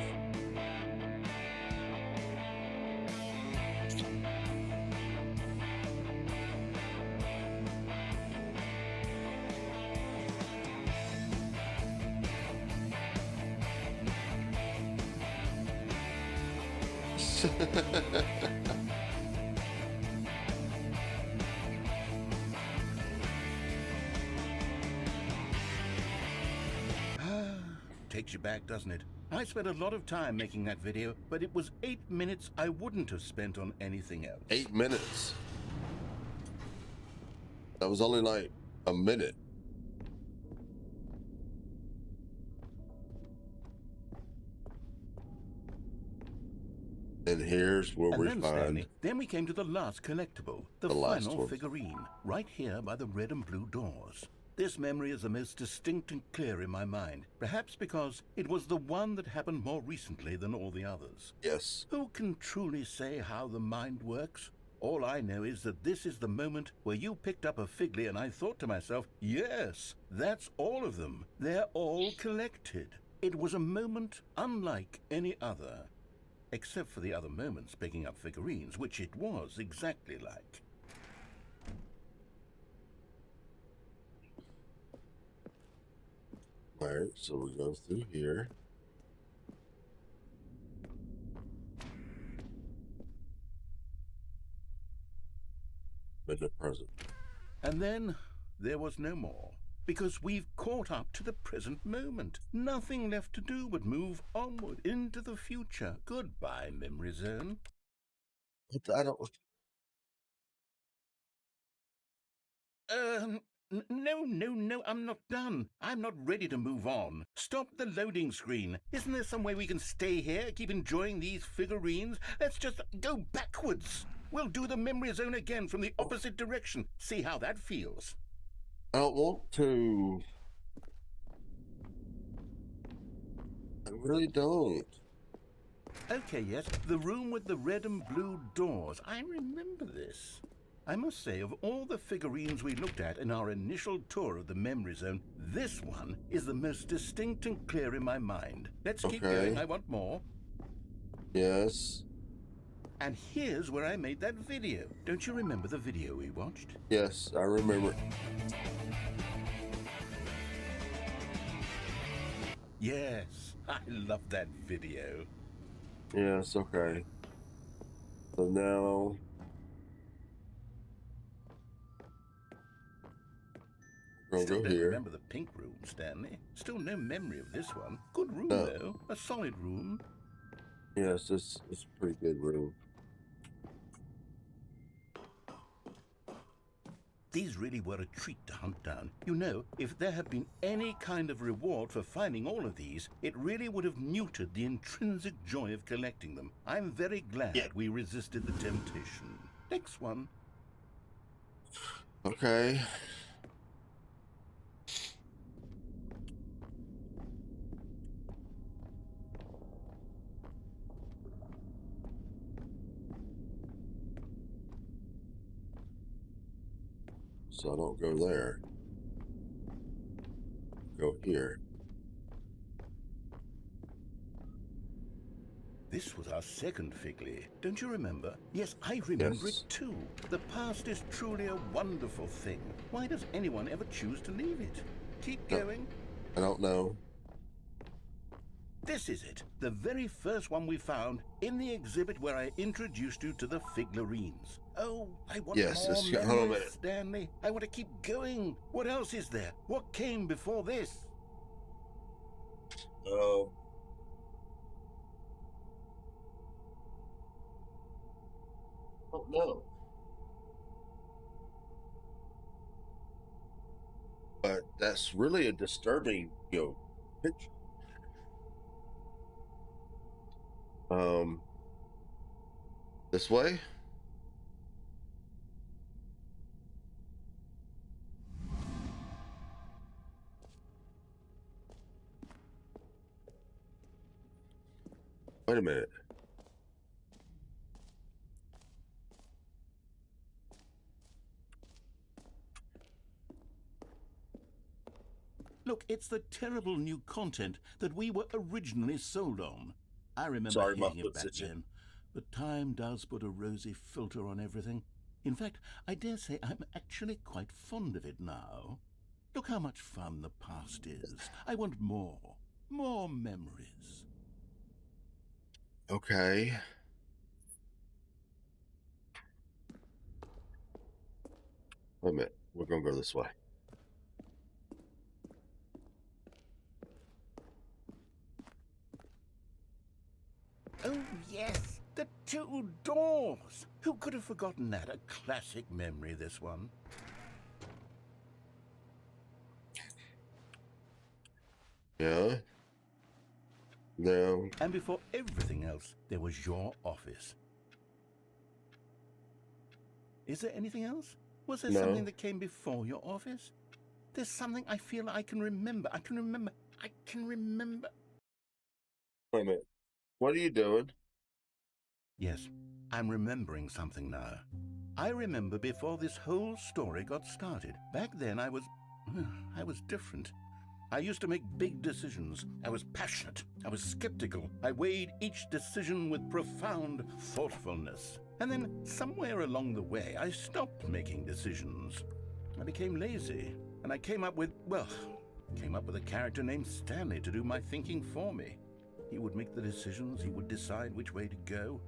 Takes you back, doesn't it? I spent a lot of time making that video, but it was 8 minutes I wouldn't have spent on anything else. 8 minutes. That was only like a minute. And here's where And we then, find Stanley, then we came to the last collectible, the last final one. figurine, right here by the red and blue doors. This memory is the most distinct and clear in my mind, perhaps because it was the one that happened more recently than all the others. Yes. Who can truly say how the mind works? All I know is that this is the moment where you picked up a Figley and I thought to myself, yes, that's all of them. They're all collected. It was a moment unlike any other. Except for the other moments picking up figurines, which it was exactly like. Alright, so we go through here. In the present. And then there was no more. Because we've caught up to the present moment. Nothing left to do but move onward into the future. Goodbye, Memory Zone. I don't. No, I'm not done. I'm not ready to move on. Stop the loading screen. Isn't there some way we can stay here, keep enjoying these figurines? Let's just go backwards. We'll do the Memory Zone again from the opposite direction. See how that feels. I don't want to. I really don't. Okay, yes, the room with the red and blue doors. I remember this. I must say, of all the figurines we looked at in our initial tour of the Memory Zone, this one is the most distinct and clear in my mind. Let's keep going. I want more. Yes. And here's where I made that video. Don't you remember the video we watched? Yes, I remember. Yes, I love that video. Yes, okay. So now we're Still gonna go don't here. remember the pink room, Stanley. Still no memory of this one. Good room, No. though. A solid room. Yes, it's a pretty good room. These really were a treat to hunt down. You know, if there had been any kind of reward for finding all of these, it really would have neutered the intrinsic joy of collecting them. I'm very glad we resisted the temptation. Next one. Okay. So I don't go there. Go here. This was our second Figley. Don't you remember? Yes, I remember Yes. it too. The past is truly a wonderful thing. Why does anyone ever choose to leave it? Keep going. I don't know. This is it, the very first one we found in the exhibit where I introduced you to the figurines. Oh, I want Yes, more hold on a memories, minute. Stanley. I want to keep going. What else is there? What came before this? Oh. I don't know. But that's really a disturbing, picture. This way? Wait a minute. Look, it's the terrible new content that we were originally sold on. I remember Sorry, my hating it foot's back itching. then. But time does put a rosy filter on everything. In fact, I dare say I'm actually quite fond of it now. Look how much fun the past is. I want more. More memories. Okay. Wait a minute. We're going to go this way. Oh, yes, the two doors. Who could have forgotten that? A classic memory, this one. Yeah. No. And before everything else, there was your office. Is there anything else? Was there No. something that came before your office? There's something I feel I can remember. I can remember. Wait a minute. What are you doing? Yes, I'm remembering something now. I remember before this whole story got started. Back then I was different. I used to make big decisions. I was passionate. I was skeptical. I weighed each decision with profound thoughtfulness. And then somewhere along the way, I stopped making decisions. I became lazy, and I came up with a character named Stanley to do my thinking for me. He would make the decisions. He would decide which way to go.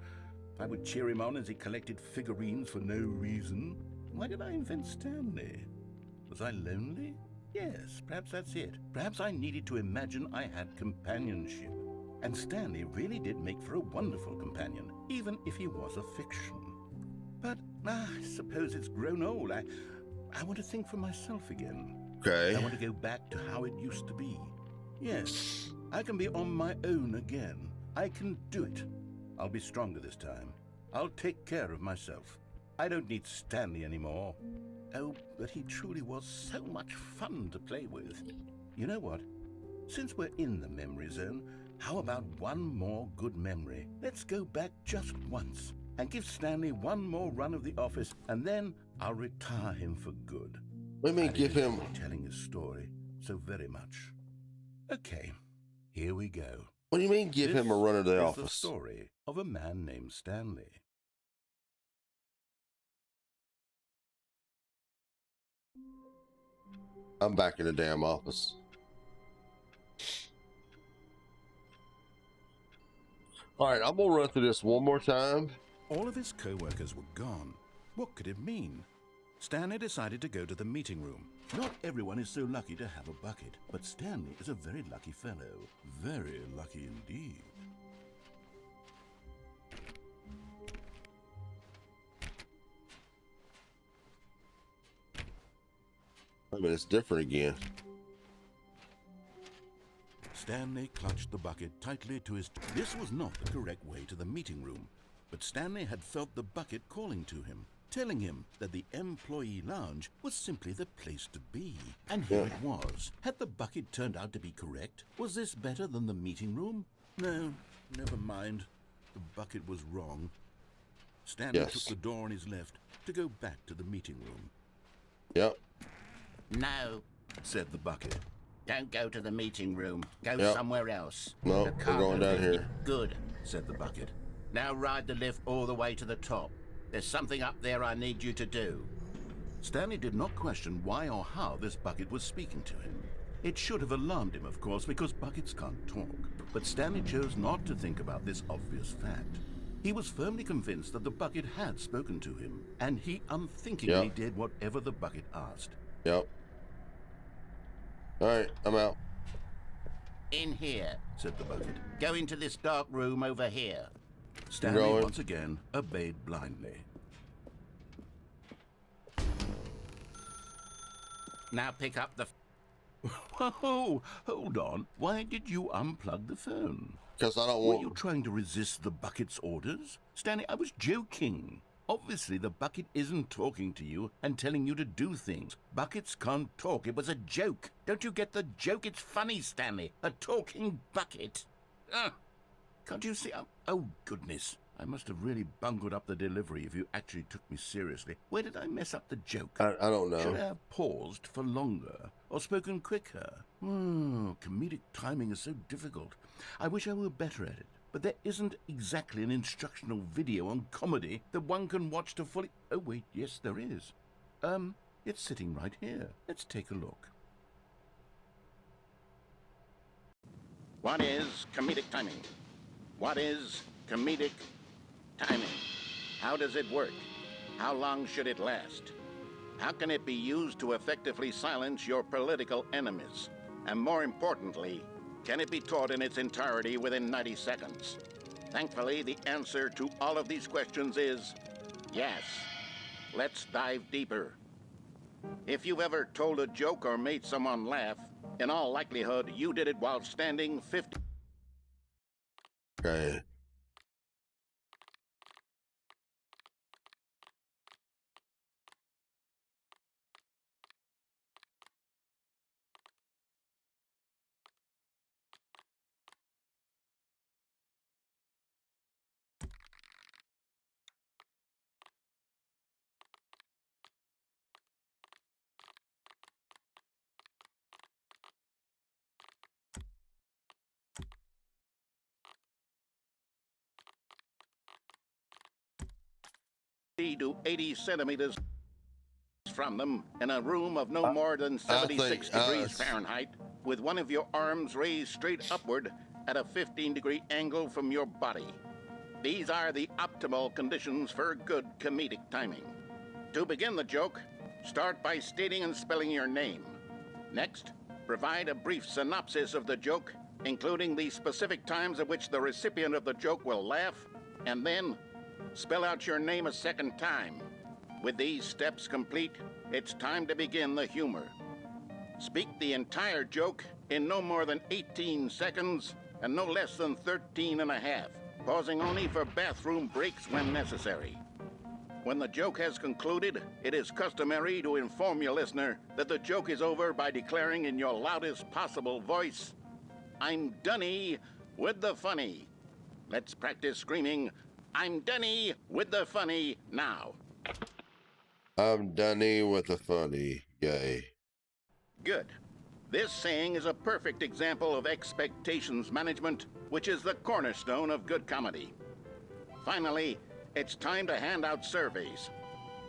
I would cheer him on as he collected figurines for no reason. Why did I invent Stanley? Was I lonely? Yes, perhaps that's it. Perhaps I needed to imagine I had companionship. And Stanley really did make for a wonderful companion, even if he was a fiction. But I suppose it's grown old. I want to think for myself again. Okay. I want to go back to how it used to be. Yes, I can be on my own again. I can do it. I'll be stronger this time. I'll take care of myself. I don't need Stanley anymore. Oh, but he truly was so much fun to play with. You know what? Since we're in the memory zone, how about one more good memory? Let's go back just once and give Stanley one more run of the office, and then I'll retire him for good. Let me give him... enjoy telling his story so very much. Okay, here we go. What do you mean give him a run of the This is office? the story of a man named Stanley. I'm back in the damn office. All right, I'm gonna run through this one more time. All of his co-workers were gone. What could it mean? Stanley decided to go to the meeting room. Not everyone is so lucky to have a bucket, but Stanley is a very lucky fellow. Very lucky indeed. I mean, it's different again. Stanley clutched the bucket tightly to his... This was not the correct way to the meeting room, but Stanley had felt the bucket calling to him, telling him that the employee lounge was simply the place to be. And here it was. Had the bucket turned out to be correct? Was this better than the meeting room? No, never mind. The bucket was wrong. Stanley took the door on his left to go back to the meeting room. Yep. No, said the bucket. don't go to the meeting room. Go Yep. somewhere else. No, The we're cargo going down lift. here. Good. Said the bucket. Now ride the lift all the way to the top. There's something up there I need you to do. Stanley did not question why or how this bucket was speaking to him. It should have alarmed him, of course, because buckets can't talk. But Stanley chose not to think about this obvious fact. He was firmly convinced that the bucket had spoken to him, and he unthinkingly did whatever the bucket asked. Yep. All right, I'm out. In here. Said the bucket. Go into this dark room over here. Stanley Going. once again obeyed blindly. Now pick up the... Whoa, hold on. Why did you unplug the phone? Because I don't Were want... you trying to resist the bucket's orders? Stanley, I was joking. Obviously, the bucket isn't talking to you and telling you to do things. Buckets can't talk. It was a joke. Don't you get the joke? It's funny, Stanley. A talking bucket. Can't you see? Oh, goodness. I must have really bungled up the delivery if you actually took me seriously. Where did I mess up the joke? I don't know. Should I have paused for longer or spoken quicker? Comedic timing is so difficult. I wish I were better at it. But there isn't exactly an instructional video on comedy that one can watch to fully... Oh, wait, yes, there is. It's sitting right here. Let's take a look. What is comedic timing? What is comedic timing? How does it work? How long should it last? How can it be used to effectively silence your political enemies? And more importantly, can it be taught in its entirety within 90 seconds? Thankfully, the answer to all of these questions is yes. Let's dive deeper. If you've ever told a joke or made someone laugh, in all likelihood, you did it while standing 50 Okay. To 80 centimeters from them in a room of no more than I 76 think degrees Fahrenheit, with one of your arms raised straight upward at a 15-degree angle from your body. These are the optimal conditions for good comedic timing. To begin the joke, start by stating and spelling your name. Next, provide a brief synopsis of the joke, including the specific times at which the recipient of the joke will laugh, and then spell out your name a second time. With these steps complete, it's time to begin the humor. Speak the entire joke in no more than 18 seconds and no less than 13 and a half, pausing only for bathroom breaks when necessary. When the joke has concluded, it is customary to inform your listener that the joke is over by declaring in your loudest possible voice, "I'm Dunny with the funny." Let's practice screaming, "I'm Dunny with the funny" now. I'm Dunny with the funny. Yay. Good. This saying is a perfect example of expectations management, which is the cornerstone of good comedy. Finally, it's time to hand out surveys.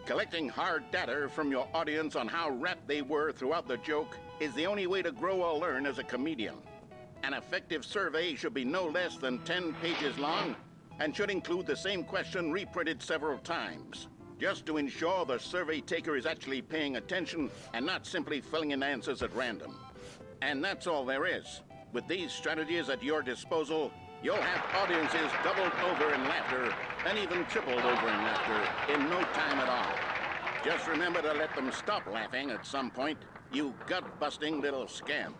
Collecting hard data from your audience on how rapt they were throughout the joke is the only way to grow or learn as a comedian. An effective survey should be no less than 10 pages long and should include the same question reprinted several times, just to ensure the survey taker is actually paying attention and not simply filling in answers at random. And that's all there is. With these strategies at your disposal, you'll have audiences doubled over in laughter and even tripled over in laughter in no time at all. Just remember to let them stop laughing at some point, you gut-busting little scamp.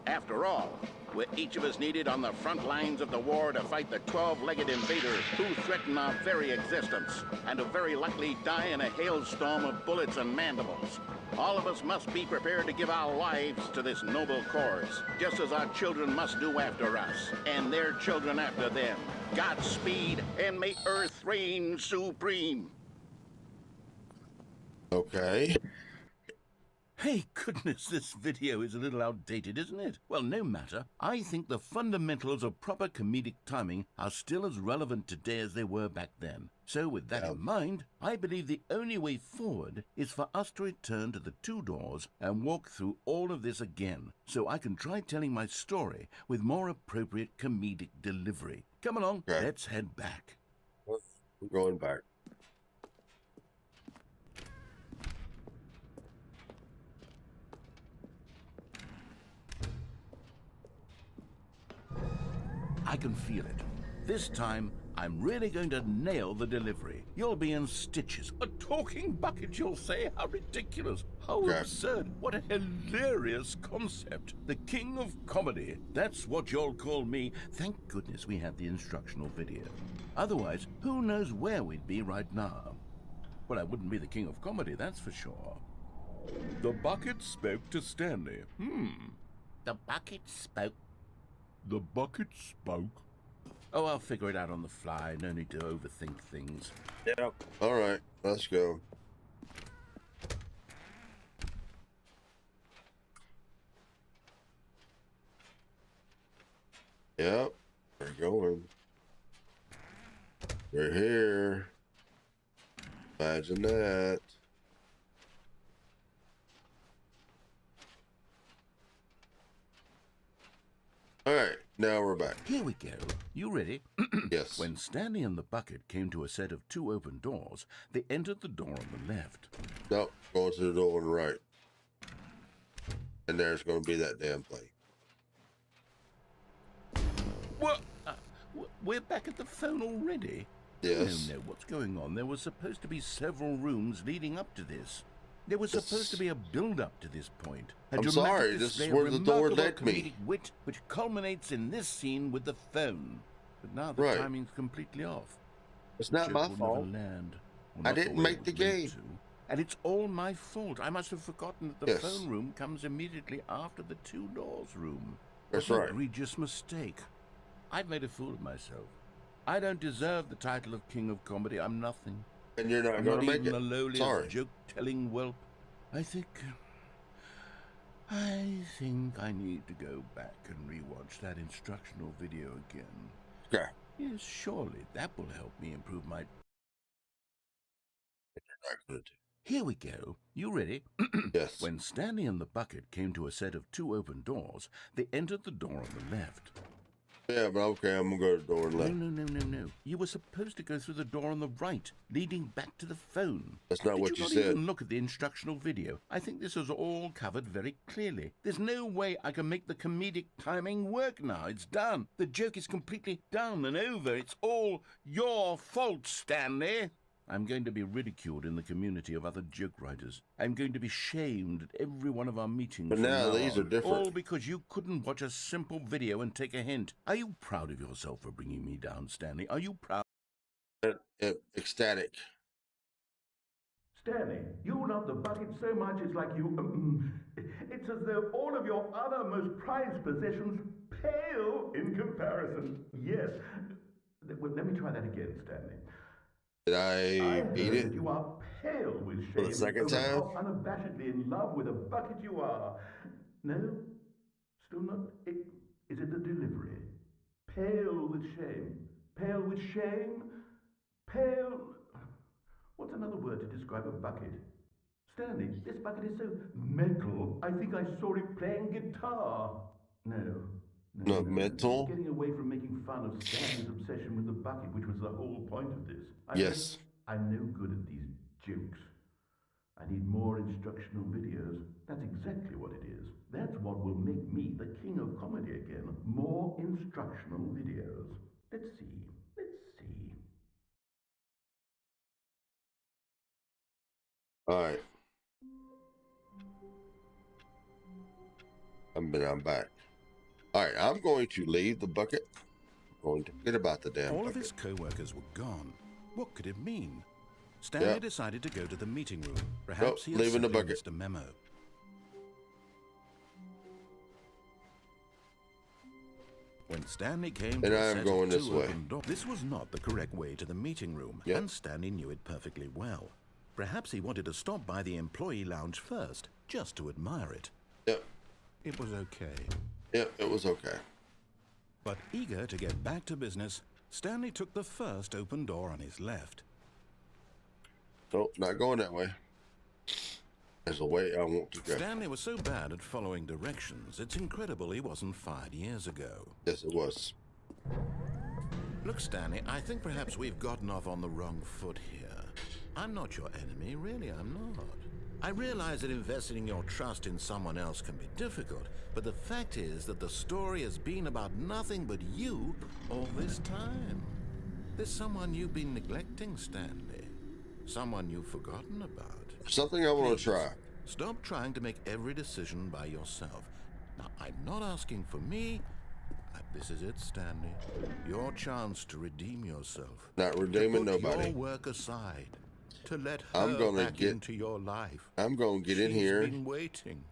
After all, we're each of us needed on the front lines of the war to fight the 12-legged invaders who threaten our very existence and to very likely die in a hailstorm of bullets and mandibles. All of us must be prepared to give our lives to this noble cause, just as our children must do after us, and their children after them. Godspeed, and may Earth reign supreme. Okay. Hey, goodness, this video is a little outdated, isn't it? Well, no matter. I think the fundamentals of proper comedic timing are still as relevant today as they were back then. So with that in mind, I believe the only way forward is for us to return to the two doors and walk through all of this again, so I can try telling my story with more appropriate comedic delivery. Come along, Okay. let's head back. We're going back. I can feel it. This time, I'm really going to nail the delivery. You'll be in stitches. A talking bucket, you'll say? How ridiculous. How Okay. absurd. What a hilarious concept. The king of comedy. That's what you'll call me. Thank goodness we had the instructional video. Otherwise, who knows where we'd be right now. Well, I wouldn't be the king of comedy, that's for sure. The bucket spoke to Stanley. The bucket spoke. The bucket spoke. Oh, I'll figure it out on the fly. No need to overthink things. Yep. All right, let's go. Yep, we're going. We're here. Imagine that. All right, now we're back. Here we go. You ready? Yes. When Stanley and the bucket came to a set of two open doors, they entered the door on the left. Nope, going to the door on the right. And there's going to be that damn thing. What? We're back at the phone already? Yes. No, what's going on? There was supposed to be several rooms leading up to this. There was supposed to be a build-up to this point. A I'm dramatic sorry, this is display of where the door remarkable led me. comedic wit, which culminates in this scene with the phone. but now the Right. timing's completely off. It's not Joke my will fault. never land. Well, I not the didn't way make it the was meant game. to. And it's all my fault. I must have forgotten that the Yes. phone room comes immediately after the two doors room. That's What an right. egregious mistake. I've made a fool of myself. I don't deserve the title of King of Comedy. I'm nothing. And you're not I'm going not to make even it. the lowliest Sorry. joke-telling whelp. I think I need to go back and rewatch that instructional video again. Okay. Yes, surely that will help me improve my... Not good. Here we go. You ready? Yes. When Stanley and the bucket came to a set of two open doors, they entered the door on the left. Yeah, but okay, I'm going to go to the door and left. No. You were supposed to go through the door on the right, leading back to the phone. That's not what Did you you said. not even look at the instructional video? I think this is all covered very clearly. There's no way I can make the comedic timing work now. It's done. The joke is completely done and over. It's all your fault, Stanley. I'm going to be ridiculed in the community of other joke writers. I'm going to be shamed at every one of our meetings. But from now now these on. are different. All because you couldn't watch a simple video and take a hint. Are you proud of yourself for bringing me down, Stanley? Are you proud? Ecstatic. Stanley, you love the bucket so much it's like you... it's as though all of your other most prized possessions pale in comparison. Yes. Well, let me try that again, Stanley. Did I beat heard it? that you are pale with shame For the second over time? how unabashedly in love with a bucket you are. No? Still not? Is it the delivery? Pale with shame. Pale with shame? Pale... What's another word to describe a bucket? Stanley, this bucket is so metal. I think I saw it playing guitar. No. Not mental? Getting away from making fun of Stanley's obsession with the bucket, which was the whole point of this. Yes. I'm no good at these jokes. I need more instructional videos. That's exactly what it is. That's what will make me the king of comedy again. More instructional videos. Let's see. All right. I'm back. All right, I'm going to leave the bucket. I'm going to forget about the damn All bucket. of his co-workers were gone. What could it mean? Stanley Yeah. decided to go to the meeting room. Perhaps he had leaving the simply bucket. missed a memo. When Stanley came to And a I am set going of this two way. open doors, this was not the correct way to the meeting room, Yep. and Stanley knew it perfectly well. Perhaps he wanted to stop by the employee lounge first, just to admire it. Yep. It was okay. Yep, it was okay. But eager to get back to business, Stanley took the first open door on his left. Nope, not going that way. There's a way I want to go. Stanley was so bad at following directions, it's incredible he wasn't fired years ago. Yes, it was. Look, Stanley, I think perhaps we've gotten off on the wrong foot here. I'm not your enemy, really, I'm not. I realize that investing your trust in someone else can be difficult, but the fact is that the story has been about nothing but you all this time. There's someone you've been neglecting, Stanley. Someone you've forgotten about. Something I want to try. Stop trying to make every decision by yourself. Now, I'm not asking for me. This is it, Stanley. Your chance to redeem yourself. Not redeeming to put nobody. your work aside. To let her I'm gonna back get- into your life. I'm going to get in She's here been waiting.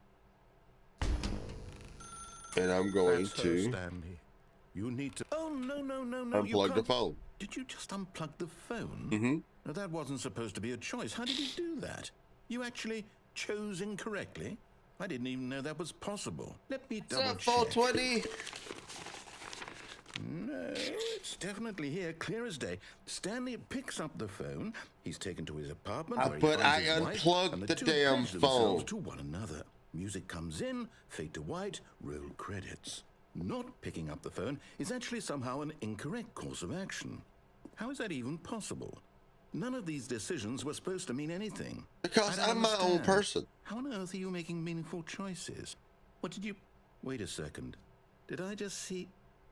and I'm going That's her, to Stanley. You need to... Oh, no. You unplug the can't- phone. Did you just unplug the phone? Mm-hmm. Now, that wasn't supposed to be a choice. How did you do that? You actually chose incorrectly? I didn't even know that was possible. Let me double check. 420? No, it's definitely here, clear as day. Stanley picks up the phone. He's taken to his apartment. where he But finds I his wife, unplugged and the two damn pledge themselves phone. to one another. Music comes in, fade to white, roll credits. Not picking up the phone is actually somehow an incorrect course of action. How is that even possible? None of these decisions were supposed to mean anything. Because I don't I'm my own understand. person. How on earth are you making meaningful choices? What did you... Wait a second. Did I just see...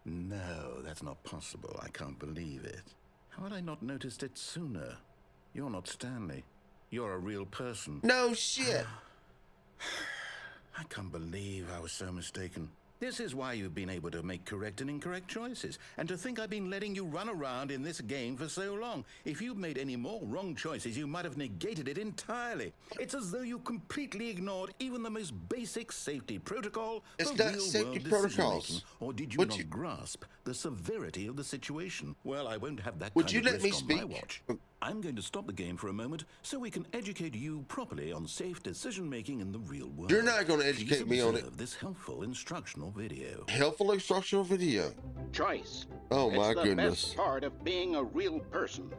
No, that's not possible. I can't believe it. How had I not noticed it sooner? You're not Stanley. You're a real person. No shit. I can't believe I was so mistaken. This is why you've been able to make correct and incorrect choices. And to think I've been letting you run around in this game for so long. If you'd made any more wrong choices, you might have negated it entirely. It's as though you completely ignored even the most basic safety protocol It's for not safety protocols. Or did you Would not you- grasp the severity of the situation? Well, I won't have that Would kind you of let me risk on my speak? watch. I'm going to stop the game for a moment so we can educate you properly on safe decision-making in the real world. You're not going to educate me on it. Observe this helpful instructional video. Helpful instructional video. Choice. Oh, It's my the goodness. best part of being a real person.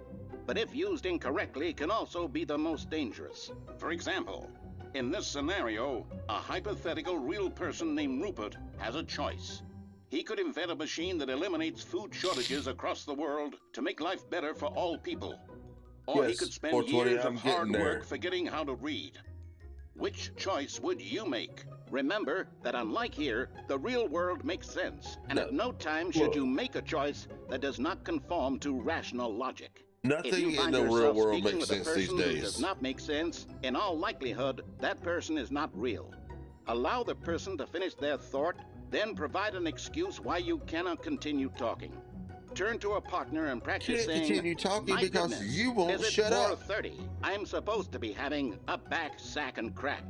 But if used incorrectly, can also be the most dangerous. For example, in this scenario, a hypothetical real person named Rupert has a choice. He could invent a machine that eliminates food shortages across the world to make life better for all people. Or he Yes, could spend 420, years I'm of hard getting there. work forgetting how to read. Which choice would you make? Remember that unlike here, the real world makes sense, and No. at no time should Whoa. you make a choice that does not conform to rational logic. If Nothing you in find the real yourself world speaking makes with a sense these person who does days. not make sense, in all likelihood, that person is not real. Allow the person to finish their thought, then provide an excuse why you cannot continue talking. Turn to a partner and practice Can't saying, continue talking "My because goodness, you won't is it shut up." 4:30? I'm supposed to be having a back, sack, and crack.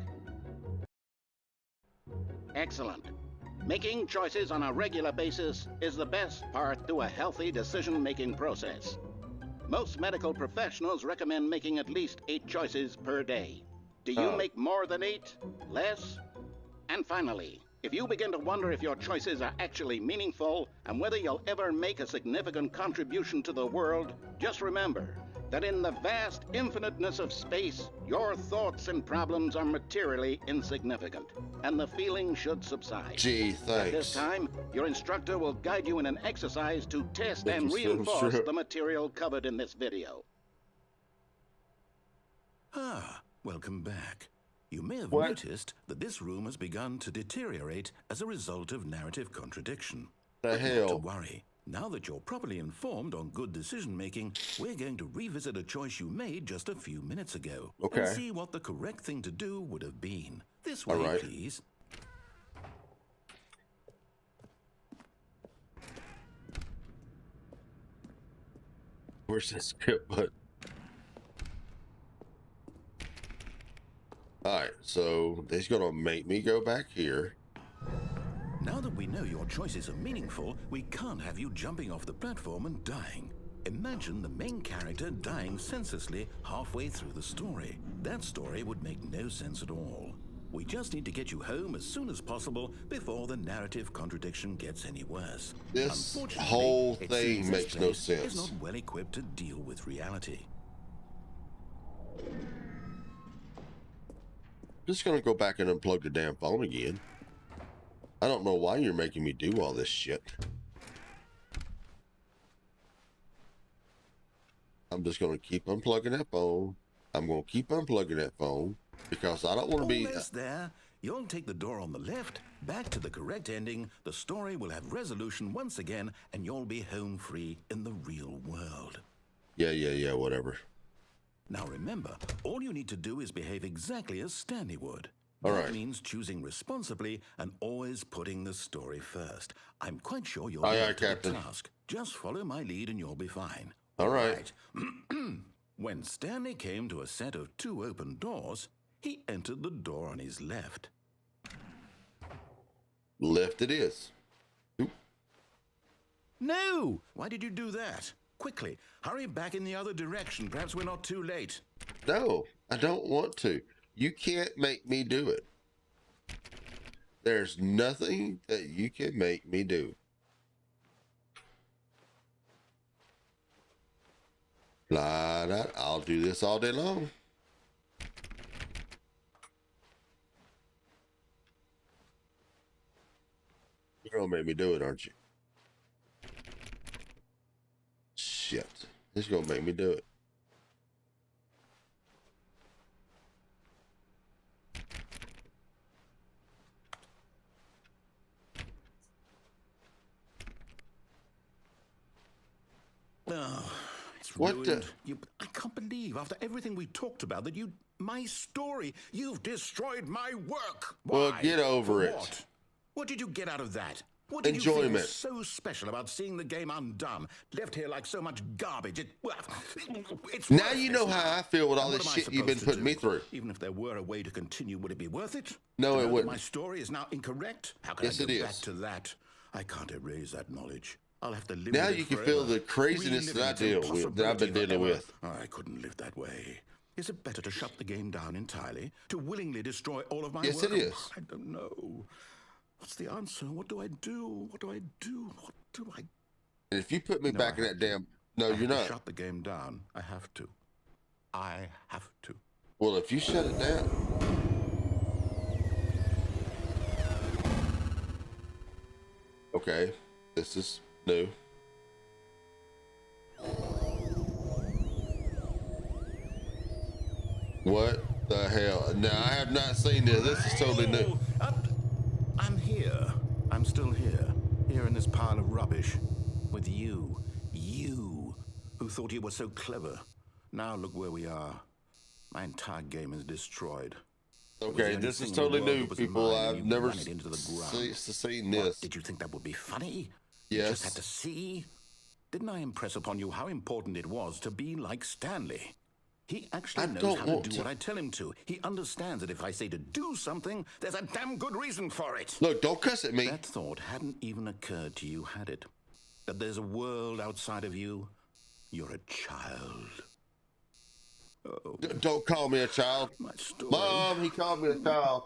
Excellent. Making choices on a regular basis is the best part to a healthy decision-making process. Most medical professionals recommend making at least 8 choices per day. Do you Oh. make more than 8? Less? And finally, if you begin to wonder if your choices are actually meaningful and whether you'll ever make a significant contribution to the world, just remember that in the vast infiniteness of space, your thoughts and problems are materially insignificant, and the feeling should subside. Gee, At this thanks. time, your instructor will guide you in an exercise to test Thank and you so reinforce much. the material covered in this video. Ah, welcome back. You may have What? noticed that this room has begun to deteriorate as a result of narrative contradiction. The Not to hell? worry. Now that you're properly informed on good decision-making, we're going to revisit a choice you made just a few minutes ago. Okay. And see what the correct thing to do would have been. This way, All right. please. Where's that skip button? Alright, so he's gonna make me go back here. Now that we know your choices are meaningful, we can't have you jumping off the platform and dying. Imagine the main character dying senselessly halfway through the story. That story would make no sense at all. We just need to get you home as soon as possible before the narrative contradiction gets any worse. This Unfortunately, whole it thing seems this makes no place sense. Is not well equipped to deal with reality. Just gonna go back and unplug the damn phone again. I don't know why you're making me do all this shit. I'm just gonna keep unplugging that phone. I'm gonna keep unplugging that phone because I don't want to be. Almost there. You'll take the door on the left, back to the correct ending. The story will have resolution once again, and you'll be home free in the real world. Yeah, whatever. Now remember, all you need to do is behave exactly as Stanley would. All That right. means choosing responsibly and always putting the story first. I'm quite sure you'll Aye, be aye, up to the Captain. task. Just follow my lead and you'll be fine. All right. When Stanley came to a set of 2 open doors, he entered the door on his left. Left it is. Oop. No! Why did you do that? Quickly, hurry back in the other direction. Perhaps we're not too late. No, I don't want to. You can't make me do it. There's nothing that you can make me do. I'll do this all day long. You're gonna make me do it, aren't you? Shit. He's gonna make me do it. Oh, it's What the- ruined. I can't believe, after everything we talked about, that my story, you've destroyed my work. Well, Why? get over For it. what? What did you get out of that? What did you Enjoyment. feel so special about seeing the game undone, left here like so much garbage? It's Now you know how I feel with all And this what am I shit you've been supposed to putting me do? through. Even if there were a way to continue, would it be worth it? No, To it know that wouldn't. My story is now incorrect? How can Yes, I go it back is. to that? I can't erase that knowledge. I'll have to live Now with it you can forever. feel the craziness Reliving that I its deal with, that I've been impossibility dealing forever. with. I couldn't live that way. Is it better to shut the game down entirely? To willingly destroy all of my Yes, work? it is. I don't know. What's the answer? What do I do? What do I do? What do I... And if you put me No, back I in have that to. damn... No, I you're have to not. shut the game down. I have to. I have to. Well, if you shut it down... Okay, this is new. What the hell? Now, I have not seen this. This is totally new. I'm here. I'm still here. Here in this pile of rubbish. With you. You. Who thought you were so clever. Now look where we are. My entire game is destroyed. Okay, this is totally new, people. I've never seen What, this. did you think that would be funny? You Yes. just had to see? Didn't I impress upon you how important it was to be like Stanley? He actually I knows don't how to want do to. what I tell him to. He understands that if I say to do something, there's a damn good reason for it. Look, don't cuss at me. That thought hadn't even occurred to you, had it? That there's a world outside of you? You're a child. Oh, Don't call me a child. my story. Mom, he called me a child.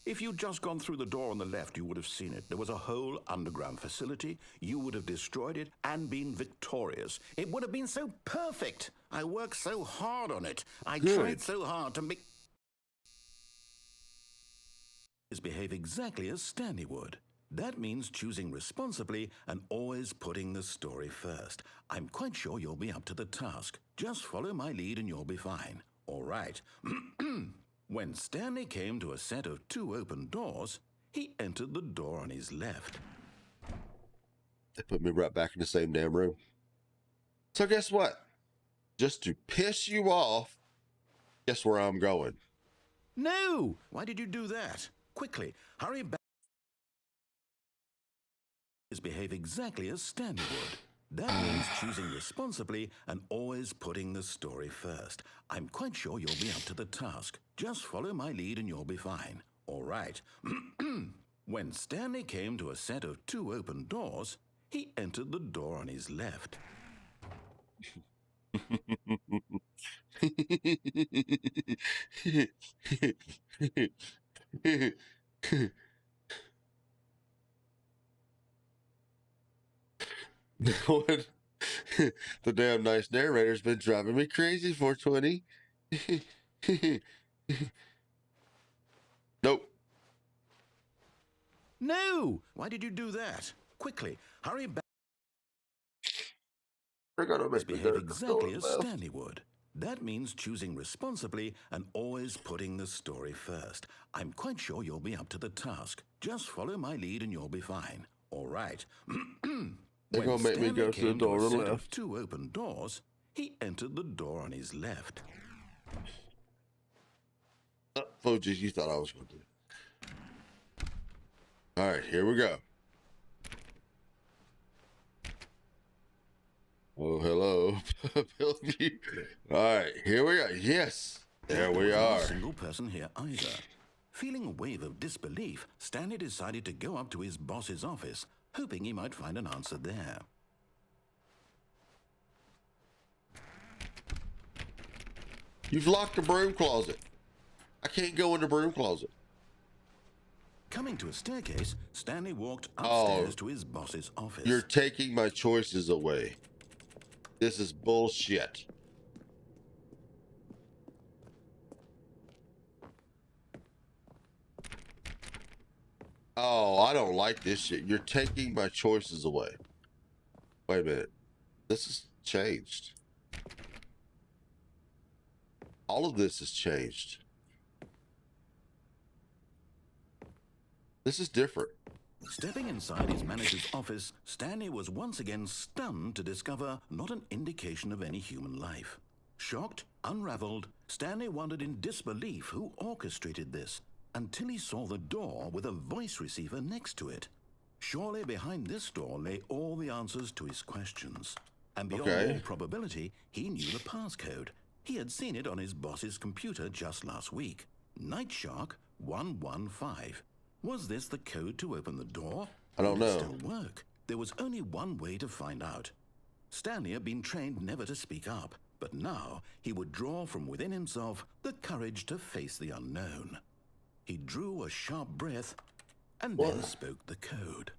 If you'd just gone through the door on the left, you would have seen it. There was a whole underground facility. You would have destroyed it and been victorious. It would have been so perfect. I worked so hard on it. I Good. tried so hard to make... behave exactly as Stanley would. That means choosing responsibly and always putting the story first. I'm quite sure you'll be up to the task. Just follow my lead and you'll be fine. All right. When Stanley came to a set of 2 open doors, he entered the door on his left. They put me right back in the same damn room. So guess what? Just to piss you off, guess where I'm going? No! Why did you do that? Quickly, hurry back. Behave exactly as Stanley would. That means choosing responsibly and always putting the story first. I'm quite sure you'll be up to the task. Just follow my lead and you'll be fine. All right. When Stanley came to a set of 2 open doors, he entered the door on his left. What? The damn nice narrator's been driving me crazy, 420. Nope. No! Why did you do that? Quickly, hurry back. We're gonna make me Behave go exactly as left. Stanley would. That means choosing responsibly and always putting the story first. I'm quite sure you'll be up to the task. Just follow my lead and you'll be fine. All right. They're When gonna make me Stanley go to the came door a on the set of left. 2 open doors, he entered the door on his left. Oh, geez, you thought I was going to do it. All right, here we go. Oh, hello. All right, here we are. Yes, there we There are. wasn't a single person here either. Feeling a wave of disbelief, Stanley decided to go up to his boss's office, hoping he might find an answer there. You've locked the broom closet. I can't go in the broom closet. Coming to a staircase, Stanley walked upstairs to his boss's office. You're taking my choices away. This is bullshit. Oh, I don't like this shit. You're taking my choices away. Wait a minute. This has changed. All of this has changed. This is different. Stepping inside his manager's office, Stanley was once again stunned to discover not an indication of any human life. Shocked, unraveled, Stanley wondered in disbelief who orchestrated this. until he saw the door with a voice receiver next to it. Surely behind this door lay all the answers to his questions. And beyond all probability, he knew the passcode. He had seen it on his boss's computer just last week. Night Shark 115. Was this the code to open the door? I don't know. Would it still work? There was only one way to find out. Stanley had been trained never to speak up, but now he would draw from within himself the courage to face the unknown. He drew a sharp breath and then spoke the code.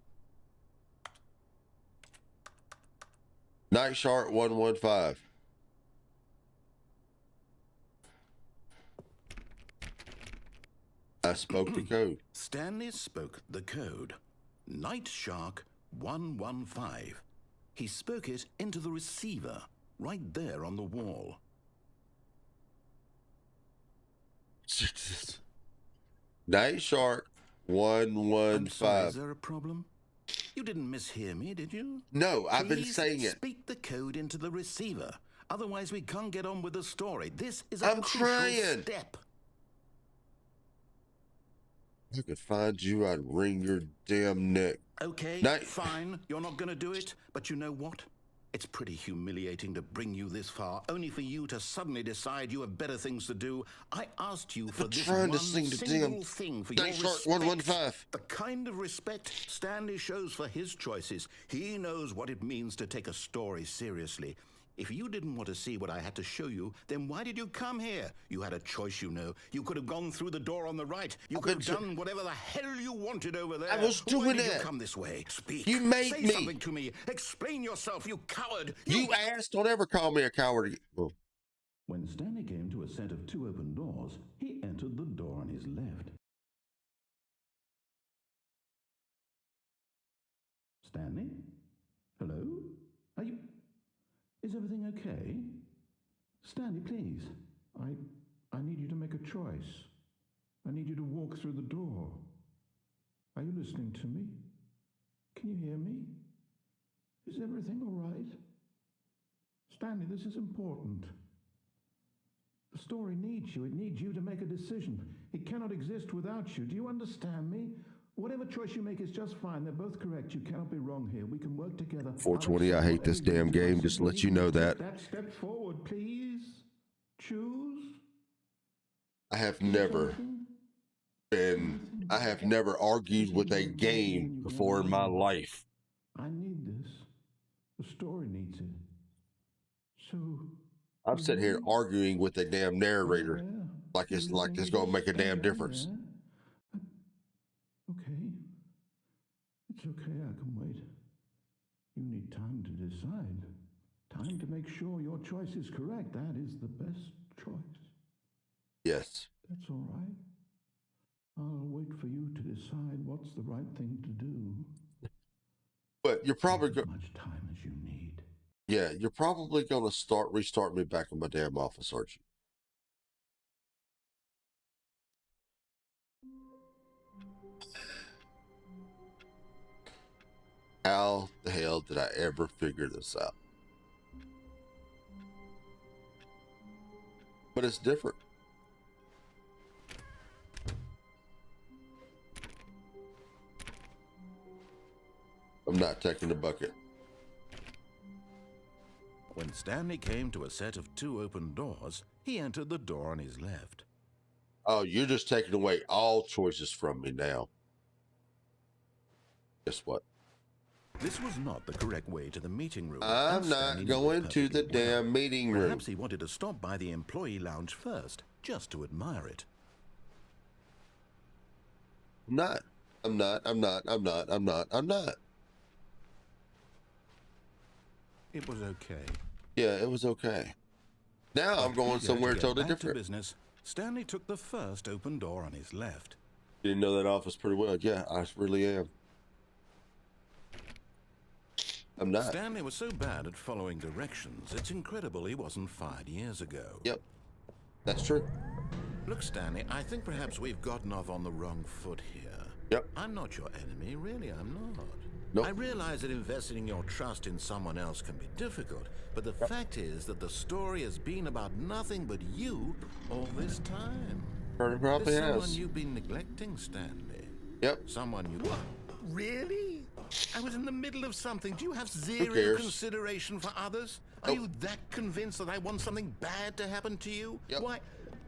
Night Shark 115. I spoke the code. Stanley spoke the code. Night Shark 115. He spoke it into the receiver, right there on the wall. Night Shark 115. I'm sorry, is there a problem? You didn't mishear me, did you? No, I've been Please saying it. Speak the code into the receiver. Otherwise, we can't get on with the story. This is I'm crucial trying. step. If I could find you, I'd wring your damn neck. Okay, fine. You're not going to do it. But you know what? It's pretty humiliating to bring you this far, only for you to suddenly decide you have better things to do. I asked you for this one single thing for your respect. 115. The kind of respect Stanley shows for his choices. He knows what it means to take a story seriously. If you didn't want to see what I had to show you, then why did you come here? You had a choice, you know. You could have gone through the door on the right. You could have done whatever the hell you wanted over there. I was doing Why did it. you come this way? Speak. You made Say me. something to me. Explain yourself, you coward. You asked. Don't ever call me a coward again. Oh. When Stanley came to a set of 2 open doors, he entered the door on his left. Stanley? Hello? Are you... Is everything okay? Stanley, please. I need you to make a choice. I need you to walk through the door. Are you listening to me? Can you hear me? Is everything all right? Stanley, this is important. The story needs you. It needs you to make a decision. It cannot exist without you. Do you understand me? Whatever choice you make is just fine. They're both correct. You cannot be wrong here. We can work together. 420, I hate this damn game. Just to let you know that. Step forward, please. Choose. I have never argued with a game before in my life. I need this. The story needs it. So I'm sitting here arguing with a damn narrator like it's gonna make a damn difference. Okay. It's okay, I can wait. You need time to decide. Time to make sure your choice is correct. That is the best choice. Yes. That's all right. I'll wait for you to decide what's the right thing to do. But you're probably as much time as you need. Yeah, you're probably gonna restart me back in my damn office, aren't you? How the hell did I ever figure this out? But it's different. I'm not taking the bucket. When Stanley came to a set of 2 open doors, he entered the door on his left. Oh, you're just taking away all choices from me now. Guess what? This was not the correct way to the meeting room. I'm not going to the damn meeting room. Perhaps he wanted to stop by the employee lounge first, just to admire it. I'm not. It was okay. Yeah, it was okay. Now I'm going somewhere totally different. Business, Stanley took the first open door on his left. Didn't know that office pretty well. Yeah, I really am. I'm not. Stanley was so bad at following directions, it's incredible he wasn't fired years ago. Yep, that's true. Look, Stanley, I think perhaps we've gotten off on the wrong foot here. Yep. I'm not your enemy, really, I'm not. Nope. I realize that investing your trust in someone else can be difficult, but the fact is that the story has been about nothing but you all this time. Probably There's someone has. you've been neglecting, Stanley. Yep. Someone you... What? Really? I was in the middle of something. Do you have zero cares? consideration for others? Are Nope. you that convinced that I want something bad to happen to you? Yep. Why,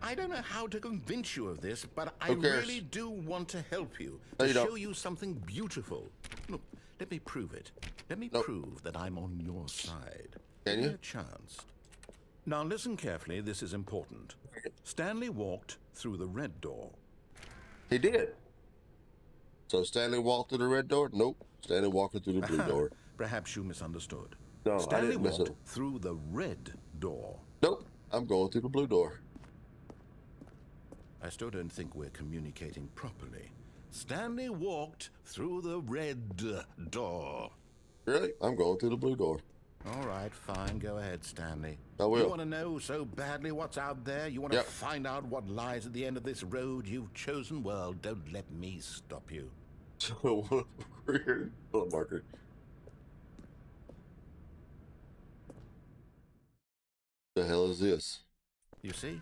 I don't know how to convince you of this, but I Who cares? really do want to help you, No, to you show don't. you something beautiful. Look, let me prove it. Let me Nope. prove that I'm on your side. Can Give me you? a chance. Now listen carefully, this is important. Stanley walked through the red door. He did. So Stanley walked through the red door? Nope. Stanley walking through the blue door. Perhaps you misunderstood. No, I Stanley didn't miss walked it. through the red door. Nope. I'm going through the blue door. I still don't think we're communicating properly. Stanley walked through the red door. Really? I'm going through the blue door. All right, fine. Go ahead, Stanley. I will. You want to know so badly what's out there? You want to Yep. find out what lies at the end of this road you've chosen? Well, don't let me stop you. So we're here. Oh, marker. The hell is this? You see?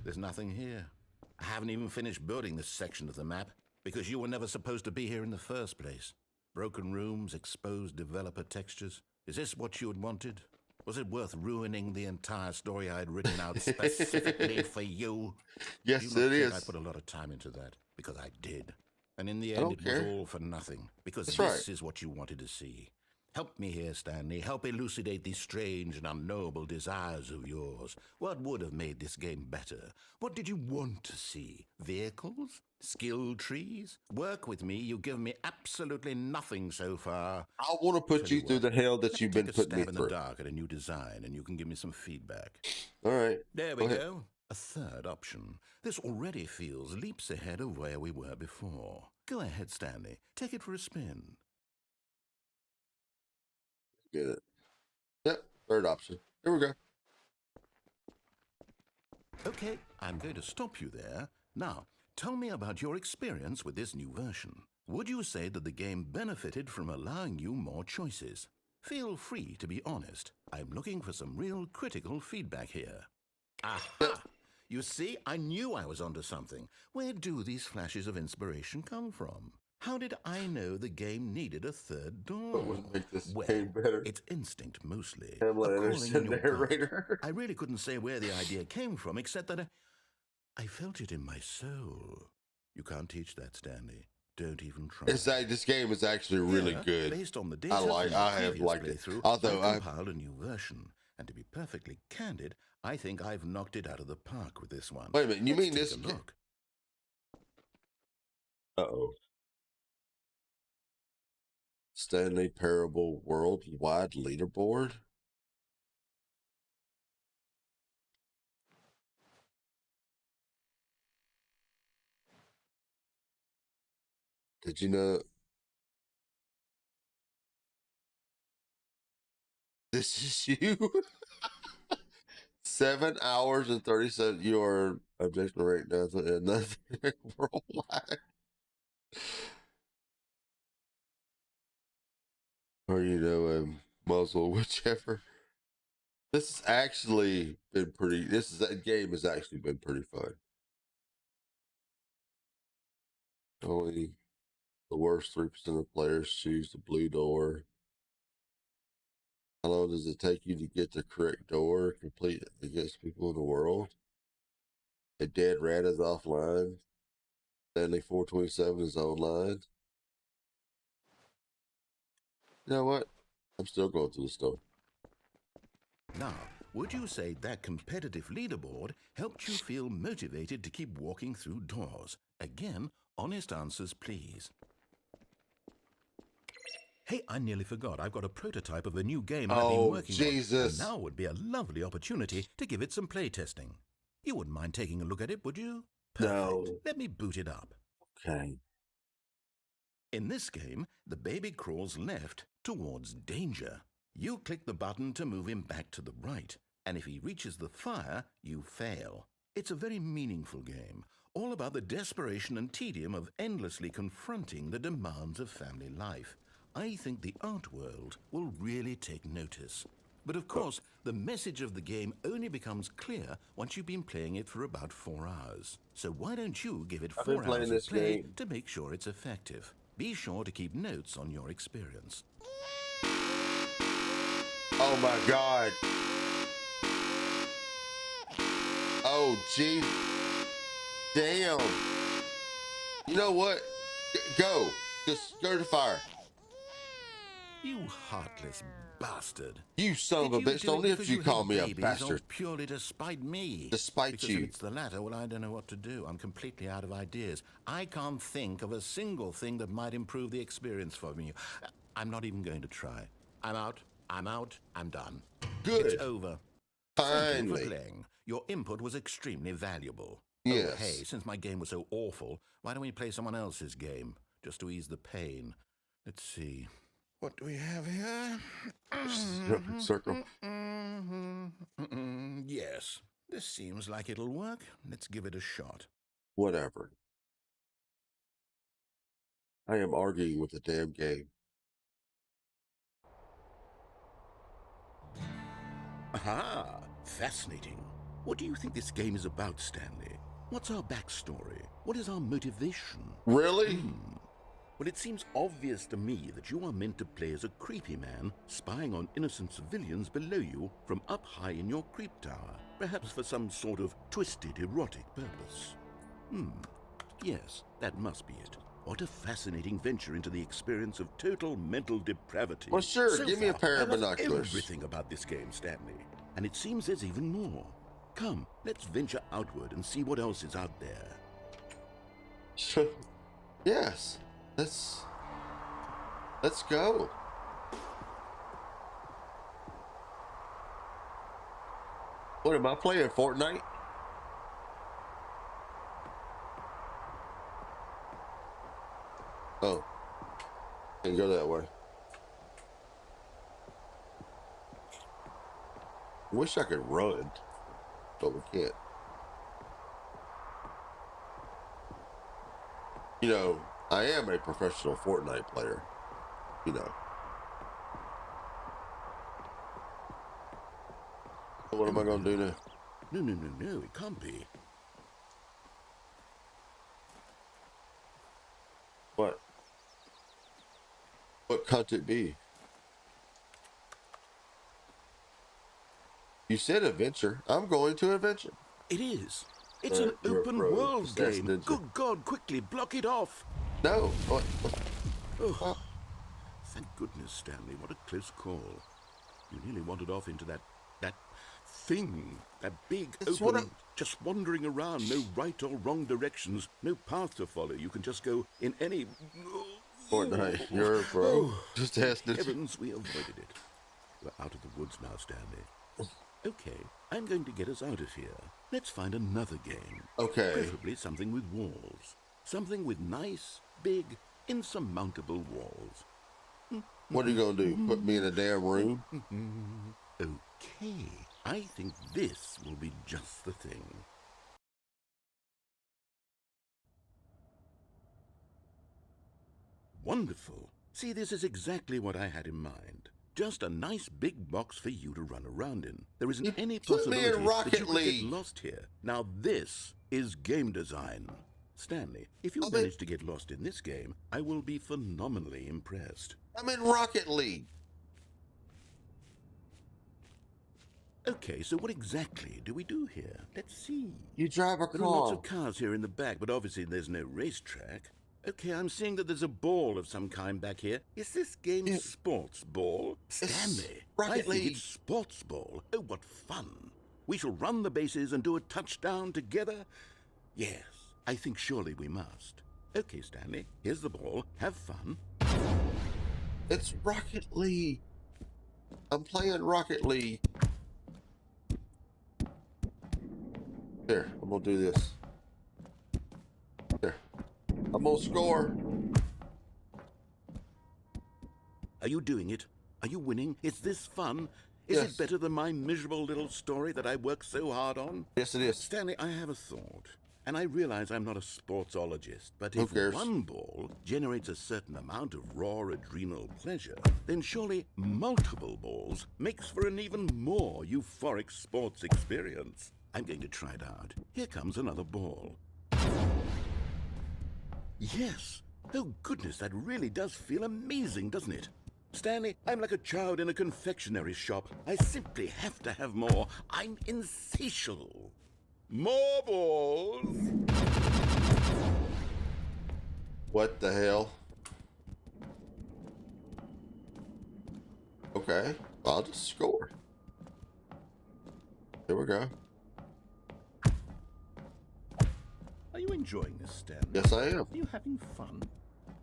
There's nothing here. I haven't even finished building this section of the map because you were never supposed to be here in the first place. Broken rooms, exposed developer textures. Is this what you had wanted? Was it worth ruining the entire story I had written out specifically for you? Yes, You it not think is. I put a lot of time into that because I did. And in the I end, don't it care. was all for nothing because That's this right. is what you wanted to see. Help me here, Stanley. Help elucidate these strange and unknowable desires of yours. What would have made this game better? What did you want to see? Vehicles? Skill trees? Work with me. You've given me absolutely nothing so far. I want to put Tell you you through what, the hell let that me you've been take a putting me stab in the through. dark at a new design, and you can give me some feedback. All right. There we ahead. go. A third option. This already feels leaps ahead of where we were before. Go ahead, Stanley. Take it for a spin. Get it. Yep. Third option. Here we go. Okay, I'm going to stop you there. Now, tell me about your experience with this new version. Would you say that the game benefited from allowing you more choices? Feel free to be honest. I'm looking for some real critical feedback here. Aha! You see, I knew I was onto something. Where do these flashes of inspiration come from? How did I know the game needed a third door? What would make this Well, game better? it's instinct mostly. Hamlet A calling Anderson, in your gut. narrator. I really couldn't say where the idea came from, except that I felt it in my soul. You can't teach that, Stanley. Don't even try. It's like this game is actually really Here, good. Based on the data I have liked it. Although I compiled a new version. And to be perfectly candid, I think I've knocked it out of the park with this one. Wait a minute, you Let's mean take this a ga- look. Uh-oh. Stanley Parable Worldwide Leaderboard. Did you know this is you? 7 hours and 37. Your objection rate nothing worldwide. Or muzzle, whichever. This has actually been pretty. That game has actually been pretty fun. Only the worst 3% of players choose the blue door. How long does it take you to get the correct door complete against people in the world? A dead rat is offline. Stanley 427 is online. You know what? I'm still going through the store. Now, would you say that competitive leaderboard helped you feel motivated to keep walking through doors? Again, honest answers, please. Hey, I nearly forgot. I've got a prototype of a new game I've been working Jesus. on. And now would be a lovely opportunity to give it some play testing. You wouldn't mind taking a look at it, would you? Perfect. No. Let me boot it up. Okay. In this game, the baby crawls left towards danger. You click the button to move him back to the right, and if he reaches the fire, you fail. It's a very meaningful game, all about the desperation and tedium of endlessly confronting the demands of family life. I think the art world will really take notice. But of course, the message of the game only becomes clear once you've been playing it for about 4 hours. So why don't you give it I've been 4 playing hours this of play game. to make sure it's effective? Be sure to keep notes on your experience. Oh my God. Oh, gee. Damn. You know what? Go. Just go to the fire. You heartless bastard. You son of a bitch. Don't if you call me a bastard. Purely to spite me. Despite because you. If it's the latter, well, I don't know what to do. I'm completely out of ideas. I can't think of a single thing that might improve the experience for me. I'm not even going to try. I'm out. I'm done. Good. It's over. Thank you for Finally. playing. Your input was extremely valuable. Yes. Oh, hey, since my game was so awful, why don't we play someone else's game? Just to ease the pain. Let's see. What do we have here? Circle. Yes, this seems like it'll work. Let's give it a shot. Whatever. I am arguing with the damn game. Aha! Fascinating. What do you think this game is about, Stanley? What's our backstory? What is our motivation? Really? Well, it seems obvious to me that you are meant to play as a creepy man spying on innocent civilians below you from up high in your creep tower, perhaps for some sort of twisted erotic purpose. Yes, that must be it. What a fascinating venture into the experience of total mental depravity. Well, sure, So give me a far, pair of I love binoculars. everything about this game, Stanley. And it seems there's even more. Come, let's venture outward and see what else is out there. Yes. Let's go. What am I playing? Fortnite? Oh. Can't go that way. Wish I could run, but we can't. You know, I am a professional Fortnite player. You know. What am I going to do now? No, it can't be. What? What can't it be? You said adventure. I'm going to adventure. It is. It's an You're a open pro. world Assassin game. Ninja. Good God, quickly block it off. No. What? Oh, thank goodness, Stanley. What a close call. You nearly wandered off into that thing. That big It's open, what just wandering around. No right or wrong directions. No path to follow. You can just go in any... Fortnite, you're a pro. Just ask this. Heavens, we avoided it. We're out of the woods now, Stanley. Okay, I'm going to get us out of here. Let's find another game. Okay. Preferably something with walls. Something with nice, big, insurmountable walls. What are you going to do? Put me in a damn room? Okay, I think this will be just the thing. Wonderful. See, this is exactly what I had in mind. Just a nice big box for you to run around in. There isn't You any put me in possibility Rocket that you could League. get lost here. Now this is game design. Stanley, if you I'm manage to get lost in this game, I will be phenomenally impressed. I'm in Rocket League. Okay, so what exactly do we do here? Let's see. You drive a There are lots car. of cars here in the back, but obviously there's no racetrack. Okay, I'm seeing that there's a ball of some kind back here. Is this game Yeah. sports ball? Stanley, Rocket I think League. it's sports ball. Oh, what fun. We shall run the bases and do a touchdown together? Yes, I think surely we must. Okay, Stanley, here's the ball. Have fun. It's Rocket League. I'm playing Rocket League. Here, I'm going to do this. Here. I'm going to score. Are you doing it? Are you winning? Is this fun? Is Yes. it better than my miserable little story that I worked so hard on? Yes, it is. Stanley, I have a thought. And I realize I'm not a sportsologist, but Who if cares? one ball generates a certain amount of raw adrenal pleasure, then surely multiple balls makes for an even more euphoric sports experience. I'm going to try it out. Here comes another ball. Yes! Oh goodness, that really does feel amazing, doesn't it? Stanley, I'm like a child in a confectionery shop. I simply have to have more. I'm insatiable. More balls! What the hell? Okay, I'll just score. Here we go. Are you enjoying this, Stanley? Yes, I am. Are you having fun?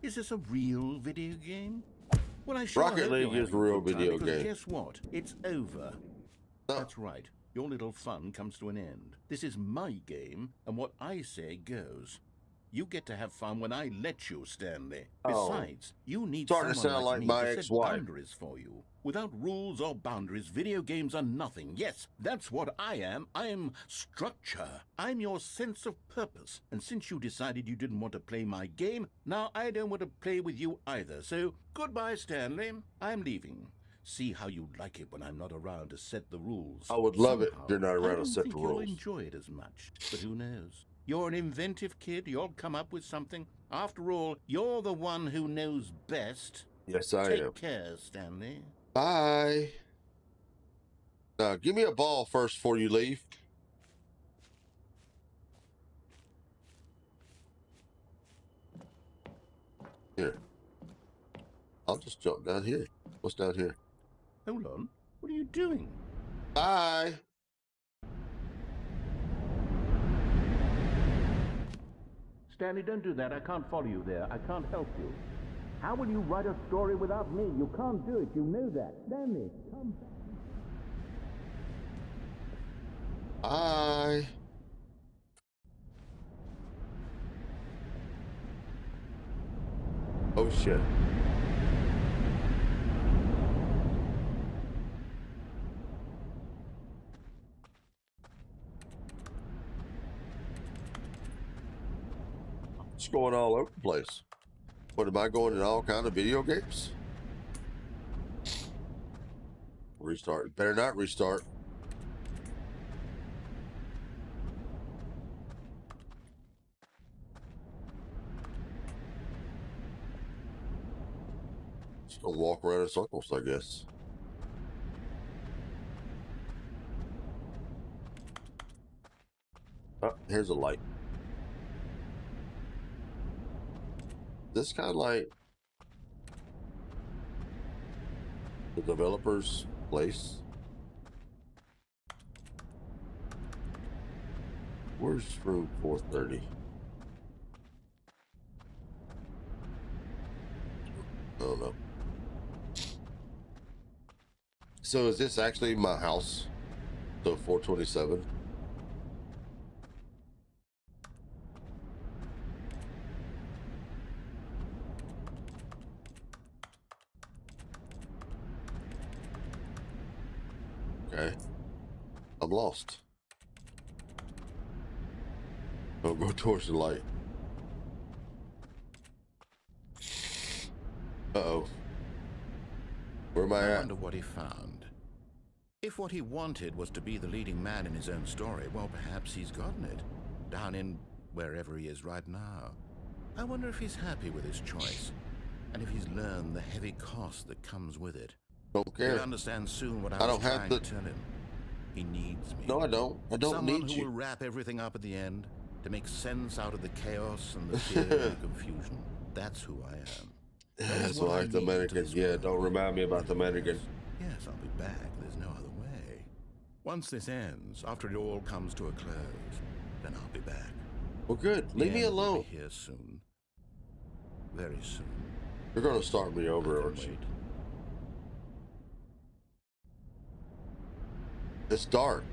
Is this a real video game? Well, I sure Rocket hope League you're is a having real good time, video because game. guess what? It's over. No. That's right. Your little fun comes to an end. This is my game, and what I say goes. You get to have fun when I let you, Stanley. Oh. Besides, you need Starting to someone sound like me my to set ex-wife. boundaries for you. Without rules or boundaries, video games are nothing. Yes, that's what I am. I'm structure. I'm your sense of purpose. And since you decided you didn't want to play my game, now I don't want to play with you either. So, goodbye, Stanley. I'm leaving. See how you like it when I'm not around to set the rules. I would love it if Somehow, you're not I around to don't set the think you'll rules. enjoy it as much, but who knows? You're an inventive kid. You'll come up with something. After all, you're the one who knows best. Yes, I Take am. care, Stanley. Bye. Now, give me a ball first before you leave. Here. I'll just jump down here. What's down here? Hold on. What are you doing? Bye. Stanley, don't do that. I can't follow you there. I can't help you. How will you write a story without me? You can't do it. You know that. Stanley, come back. Bye. Oh, shit. It's going all over the place. What, am I going in all kind of video games? Restart. Better not restart. Just gonna walk around in circles, I guess. Oh, here's a light. This kind of like the developer's place. Where's room 430? I don't know. So is this actually my house? So 427. Okay. I'm lost. Don't go towards the light. Uh-oh. Where am I I at? wonder what he found. If what he wanted was to be the leading man in his own story, well, perhaps he's gotten it. Down in wherever he is right now. I wonder if he's happy with his choice. And if he's learned the heavy cost that comes with it. Don't care. He'll understand soon what I I was don't have trying to- to tell him. He needs me. No, I don't. I don't Someone need who will you. wrap everything up at the end to make sense out of the chaos and the fear and the confusion. That's who I am. That That's is what why I I like the need to mannequin. this Yeah, world. don't remind me about the mannequin. Yes, I'll be back. There's no other way. Once this ends, after it all comes to a close, then I'll be back. Well, good. The Leave me end will alone. be here soon. Very soon. You're going to start me over, I can aren't you? wait. It's dark.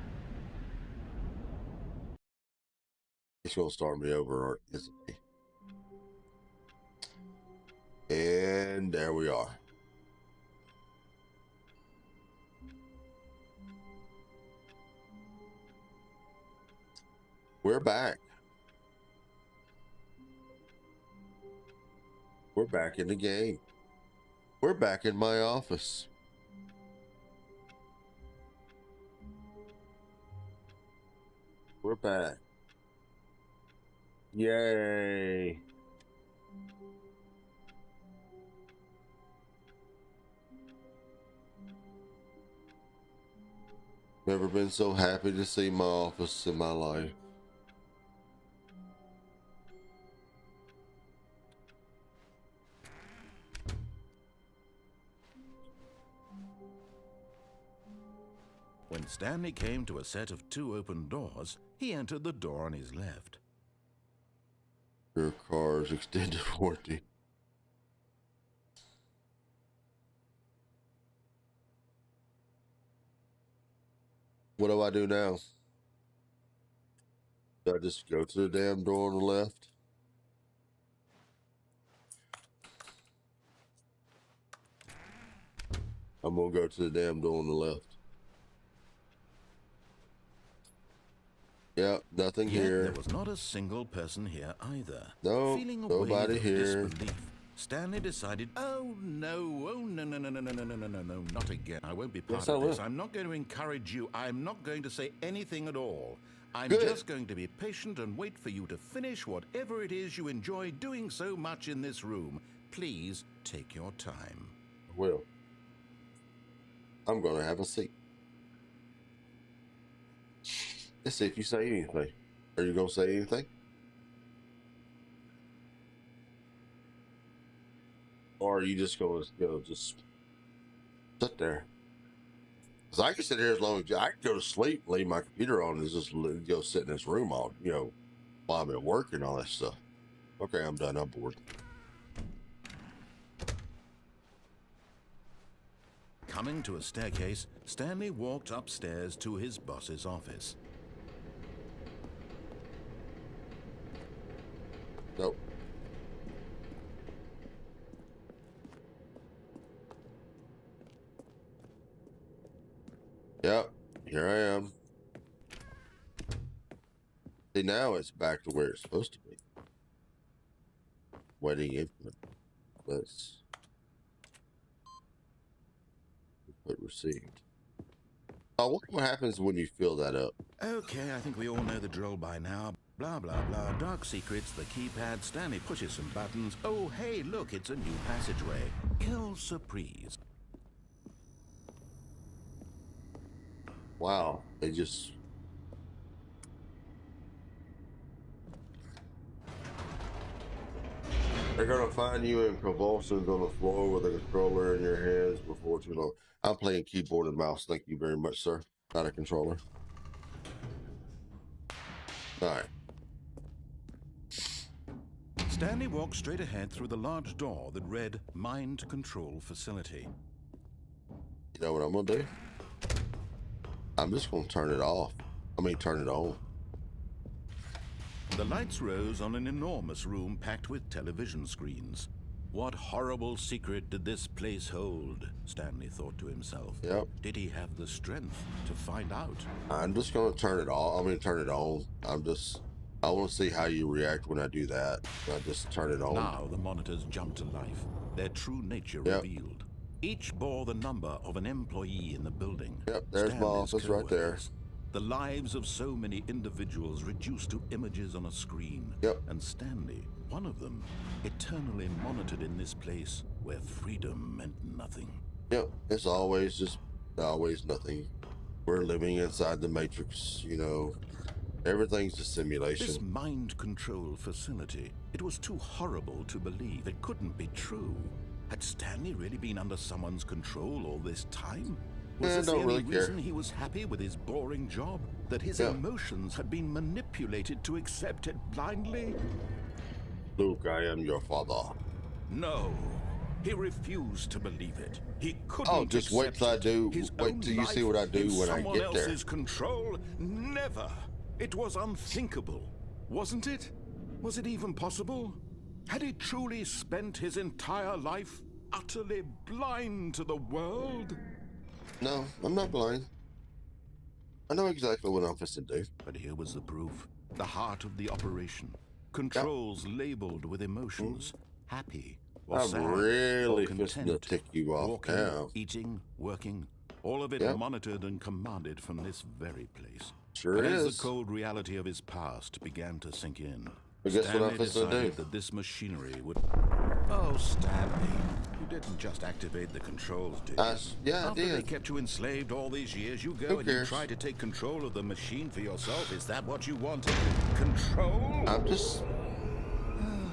He's going to start me over, isn't he? And there we are. We're back. We're back in the game. We're back in my office. We're back. Yay. Never been so happy to see my office in my life. When Stanley came to a set of 2 open doors, he entered the door on his left. Your car's extended warranty. What do I do now? Do I just go to the damn door on the left? I'm gonna go to the damn door on the left. Yep, nothing Yet here. there was not a single person here either. No, Feeling a nobody wave of here. disbelief, Stanley decided, oh no, no, not again. I won't be part Yes, I of this. will. I'm not going to encourage you. I'm not going to say anything at all. I'm Good. just going to be patient and wait for you to finish whatever it is you enjoy doing so much in this room. Please take your time. I will. I'm gonna have a seat. Let's see if you say anything. Are you gonna say anything? Or are you just gonna, just sit there? Because I can sit here as long as I can go to sleep, leave my computer on, and just go sit in this room all, while I'm at work and all that stuff. Okay, I'm done. I'm bored. Coming to a staircase, Stanley walked upstairs to his boss's office. Nope. Yep, here I am. See, now it's back to where it's supposed to be. Wedding implement. Let's put received. I wonder what happens when you fill that up. Okay, I think we all know the drill by now. Blah, blah, blah. Dark secrets, the keypad. Stanley pushes some buttons. Oh, hey, look, it's a new passageway. Quelle surprise. Wow, they just... They're gonna find you in convulsions on the floor with a controller in your hands before too long. I'm playing keyboard and mouse. Thank you very much, sir. Not a controller. All right. Stanley walked straight ahead through the large door that read Mind Control Facility. You know what I'm gonna do? I'm just gonna turn it off. Turn it on. The lights rose on an enormous room packed with television screens. What horrible secret did this place hold? Stanley thought to himself. Yep. Did he have the strength to find out? I'm just gonna turn it off. Turn it on. I want to see how you react when I do that. I just turn it on. Now the monitors jumped to life, their true nature Yep. revealed. Each bore the number of an employee in the building. Yep, there's my Stanley's office right there. coworkers. The lives of so many individuals reduced to images on a screen. Yep. And Stanley, one of them, eternally monitored in this place where freedom meant nothing. Yep, it's always nothing. We're living inside the matrix, Everything's a simulation. This mind control facility, it was too horrible to believe. It couldn't be true. Had Stanley really been under someone's control all this time? Was this the don't only really care. reason he was happy with his boring job? That his Yeah. emotions had been manipulated to accept it blindly? Luke, I am your father. No. He refused to believe it. He couldn't Oh, just wait accept till I it. do. His Wait own till you see life what I do in when I someone get there. else's control? Never. It was unthinkable, wasn't it? Was it even possible? Had he truly spent his entire life utterly blind to the world? No, I'm not blind. I know exactly what I'm supposed to do. But here was the proof. The heart of the operation. Controls labeled with emotions. Happy, or I'm sad, really or fixing to content, tick you off walking, now. eating, working, all of it Yep. monitored and commanded from this very place. Sure and as is. the cold reality of his past began to sink in, I guess what I'm Stanley fixing to do. decided that this machinery would... Oh, Stanley, you didn't just activate the controls, did you? Yeah, I After they did. kept you enslaved all these years, you go Who and you cares? try to take control of the machine for yourself. Is that what you wanted? Control? I'm just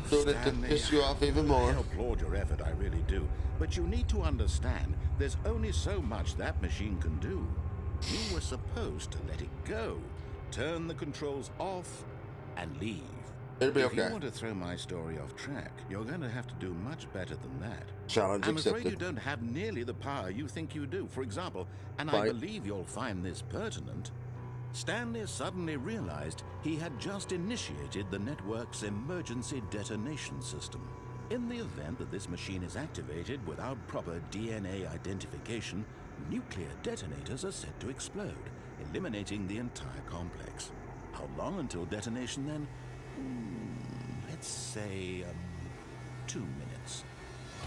doing it to Stanley, piss you off even more. I applaud your effort, I really do. But you need to understand, there's only so much that machine can do. You were supposed to let it go, turn the controls off, and leave. It'll be If okay. you want to throw my story off track, you're going to have to do much better than that. Challenge I'm afraid accepted. you don't have nearly the power you think you do. For example, and I Right. believe you'll find this pertinent, Stanley suddenly realized he had just initiated the network's emergency detonation system. In the event that this machine is activated without proper DNA identification, nuclear detonators are set to explode, eliminating the entire complex. How long until detonation then? Let's say 2 minutes.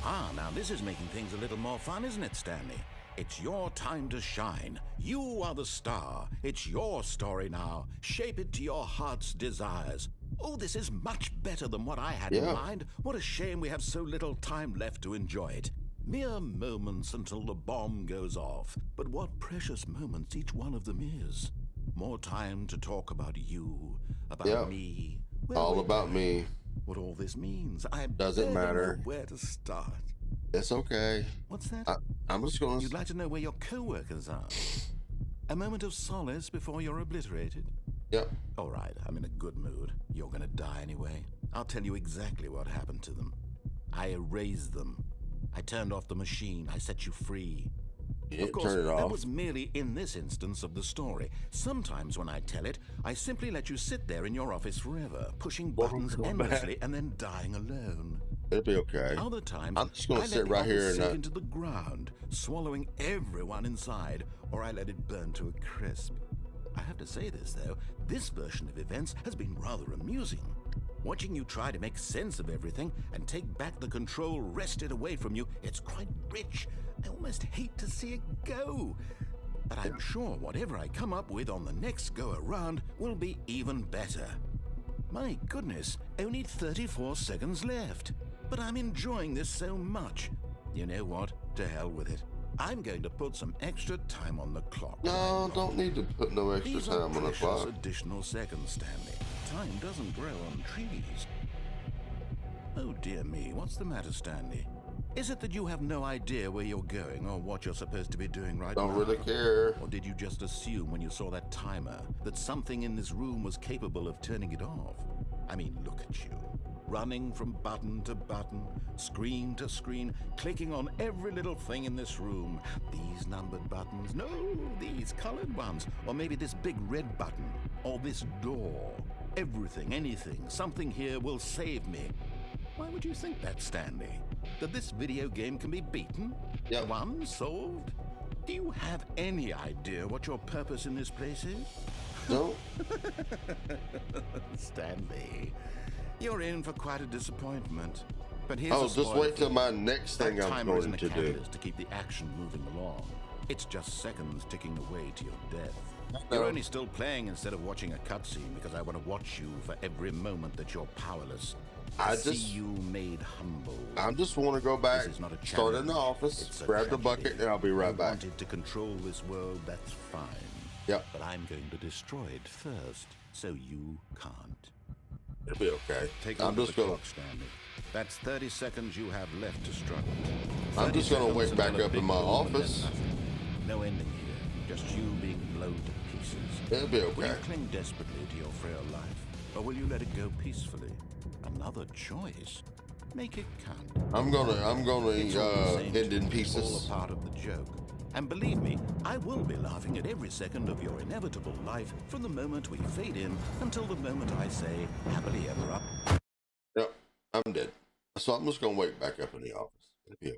Now this is making things a little more fun, isn't it, Stanley? It's your time to shine. You are the star. It's your story now. Shape it to your heart's desires. Oh, this is much better than what I had in mind. What a shame we have so little time left to enjoy it. Mere moments until the bomb goes off. But what precious moments each one of them is. More time to talk about you, about me. where All we're about going, me. What all this means. I Doesn't barely matter. know where to start. It's okay. What's that? I'm just going You'd to... like to know where your co-workers are? A moment of solace before you're obliterated? Yep. All right, I'm in a good mood. You're gonna die anyway. I'll tell you exactly what happened to them. I erased them. I turned off the machine. I set you free. You Of course, turn it that off. was merely in this instance of the story. Sometimes when I tell it, I simply let you sit there in your office forever, pushing buttons go endlessly and then dying alone. It'll be okay. Other times, I'm just gonna I sit let the right here office and sink into the ground, swallowing everyone inside, or I let it burn to a crisp. I have to say this, though, this version of events has been rather amusing. Watching you try to make sense of everything and take back the control wrested away from you, it's quite rich. I almost hate to see it go. But I'm sure whatever I come up with on the next go-around will be even better. My goodness, only 34 seconds left. But I'm enjoying this so much. You know what? To hell with it. I'm going to put some extra time on the clock. No, don't need to put no extra These time are on the precious clock. additional seconds, Stanley. Time doesn't grow on trees. Oh dear me, what's the matter, Stanley? Is it that you have no idea where you're going or what you're supposed to be doing right now? Don't really care. Or did you just assume when you saw that timer that something in this room was capable of turning it off? I mean, look at you. Running from button to button, screen to screen, clicking on every little thing in this room. These numbered buttons, no, these colored ones. Or maybe this big red button, or this door. Everything, anything, something here will save me. Why would you think that, Stanley? That this video game can be beaten? Yep. Won? Solved? Do you have any idea what your purpose in this place is? No. Stanley, you're in for quite a disappointment. But here's Oh, a just spoiler wait till for my you. next That thing I'm timer isn't going a to do. catalyst to keep the action moving along. It's just seconds ticking away to your death. No. You're only still playing instead of watching a cutscene because I want to watch you for every moment that you're powerless. I See just- you made humble. I just want to go back, This is not a start in the challenge. office, It's a grab the tragedy. bucket, and I'll be right You back. wanted to control this world, that's fine. Yep. But I'm going to destroy it first, so you can't. It'll be okay. Take a I'm look just at the gonna. clock, Stanley. That's 30 seconds you have left to struggle. I'm 30 just gonna seconds wake back until a up in big my boom and then office. nothing. No ending here. Just you being blown to pieces. It'll be Will you okay. cling desperately to your frail life, or will you let it go peacefully? Another choice. Make it count. I'm gonna It's all the same end to in me, pieces. all a part of the joke. And believe me, I will be laughing at every second of your inevitable life from the moment we fade in until the moment I say happily ever after. Yep, I'm dead. So I'm just gonna wake back up in the office. It'll be okay.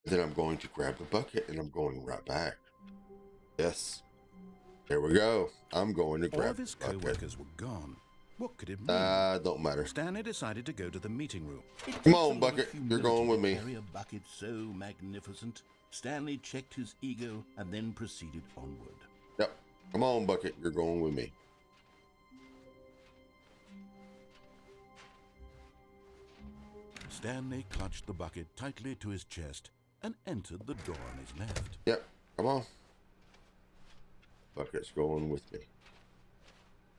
Then I'm going to grab the bucket and I'm going right back. Yes. There we go. I'm going to All grab of his the bucket. co-workers were gone. What could it mean? Don't matter. Stanley decided to go to the meeting room. It Come takes on, a lot of Bucket. You're going humility with to me. carry a bucket so magnificent. Stanley checked his ego and then proceeded onward. Yep. Come on, Bucket. You're going with me. Stanley clutched the bucket tightly to his chest and entered the door on his left. Yep. Come on. Bucket's going with me.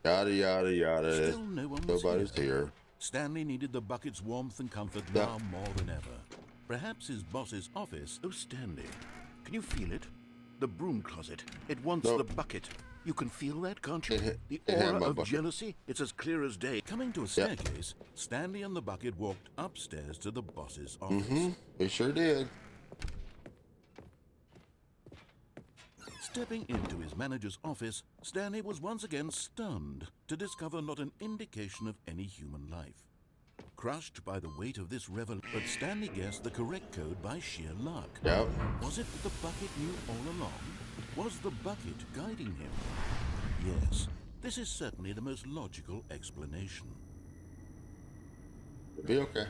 Yada, yada, yada. Still no one was Nobody's here. Stanley needed the bucket's warmth and comfort Yeah. now more than ever. Perhaps his boss's office. Oh, Stanley, can you feel it? The broom closet. It wants Nope. the bucket. You can feel that, can't you? The it had aura my of bucket. jealousy. It's as clear as day. Coming to a staircase, Stanley and the bucket walked upstairs to the boss's office. Mm-hmm. He sure did. Stepping into his manager's office, Stanley was once again stunned to discover not an indication of any human life. Crushed by the weight of this revelation, but Stanley guessed the correct code by sheer luck. Yep. Was it that the bucket knew all along? Was the bucket guiding him? Yes, this is certainly the most logical explanation. It'll be okay.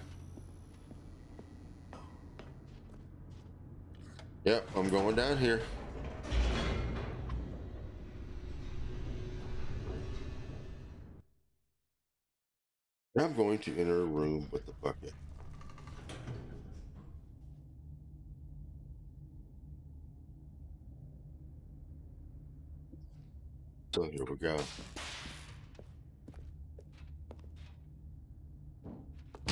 Yep, I'm going down here. I'm going to enter a room with the bucket. So here we go.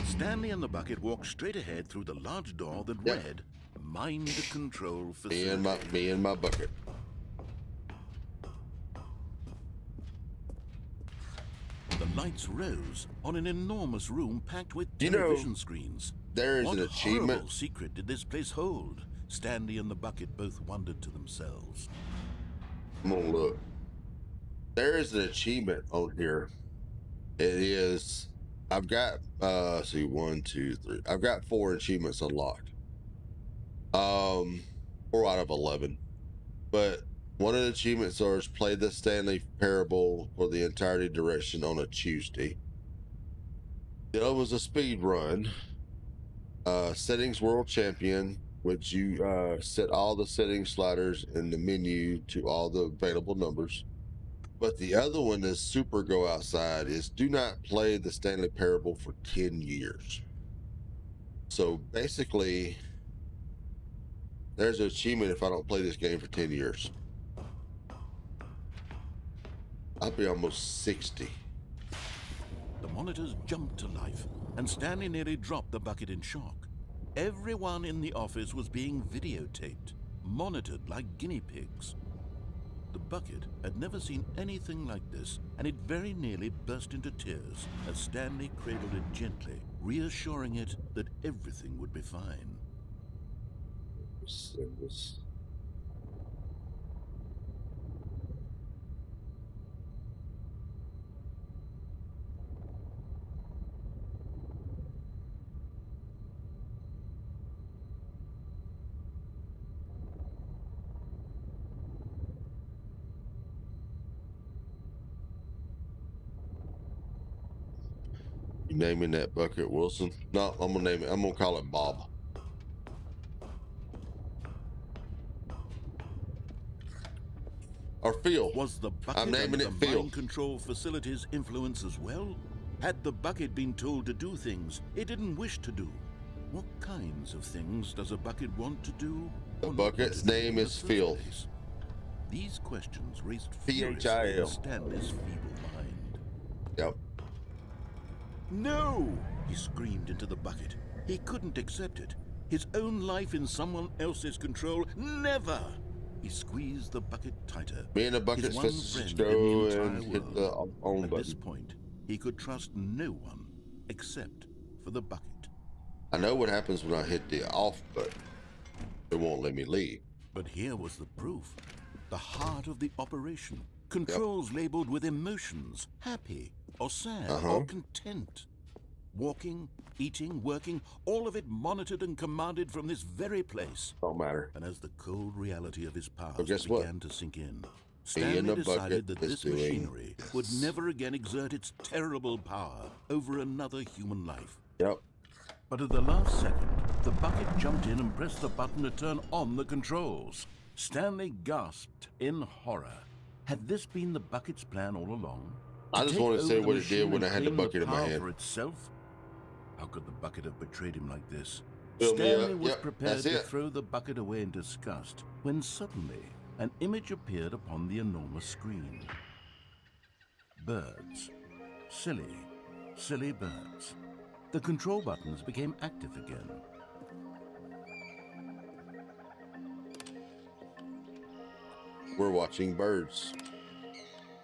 Stanley and the bucket walked straight ahead through the large door that Yep. read, Mind Control Facility. Me and my bucket. The lights rose on an enormous room packed with You know, television screens. There is What an achievement. horrible secret did this place hold? Stanley and the bucket both wondered to themselves. I'm gonna look. There is an achievement on here. It is. I've got. Let's see, 1, 2, 3. I've got 4 achievements unlocked. 4 out of 11. But one of the achievements is play the Stanley Parable for the entirety direction on a Tuesday. The other was a speed run. Settings World Champion, which you set all the setting sliders in the menu to all the available numbers. But the other one is Super Go Outside, is do not play the Stanley Parable for 10 years. So basically, there's an achievement if I don't play this game for 10 years. I'll be almost 60. The monitors jumped to life, and Stanley nearly dropped the bucket in shock. Everyone in the office was being videotaped, monitored like guinea pigs. The bucket had never seen anything like this, and it very nearly burst into tears as Stanley cradled it gently, reassuring it that everything would be fine. You naming that bucket Wilson? No, I'm gonna name it. I'm gonna call it Bob. Or Phil. Was the bucket I'm naming under it the Phil. mind control facility's influence as well? Had the bucket been told to do things it didn't wish to do? What kinds of things does a bucket want to do? The or not bucket's want to do name in the is first Phil. place? These questions raised P-H-I-L. furiously in Stanley's feeble mind. Yep. No! He screamed into the bucket. He couldn't accept it. His own life in someone else's control. Never! He squeezed the bucket tighter. Me and the bucket's His one supposed friend to in the go entire and hit the world. on At this button. point, he could trust no one except for the bucket. I know what happens when I hit the off button. It won't let me leave. But here was the proof. The heart of the operation. Controls labeled with emotions, happy or sad or content. Walking, eating, working, all of it monitored and commanded from this very place. Don't matter. And as the cold reality of his past Well, guess what? began to sink in, Stanley the bucket decided that is this doing machinery would this. never again exert its terrible power over another human life. Yep. But at the last second, the bucket jumped in and pressed the button to turn on the controls. Stanley gasped in horror. Had this been the bucket's plan all along? I just want to see what it did when I had the claim bucket in my power hand. for itself? How could the bucket have betrayed him like this? Fill me Stanley up. was Yep, prepared that's to it. throw the bucket away in disgust when suddenly an image appeared upon the enormous screen. Birds. Silly, silly birds. The control buttons became active again. We're watching birds.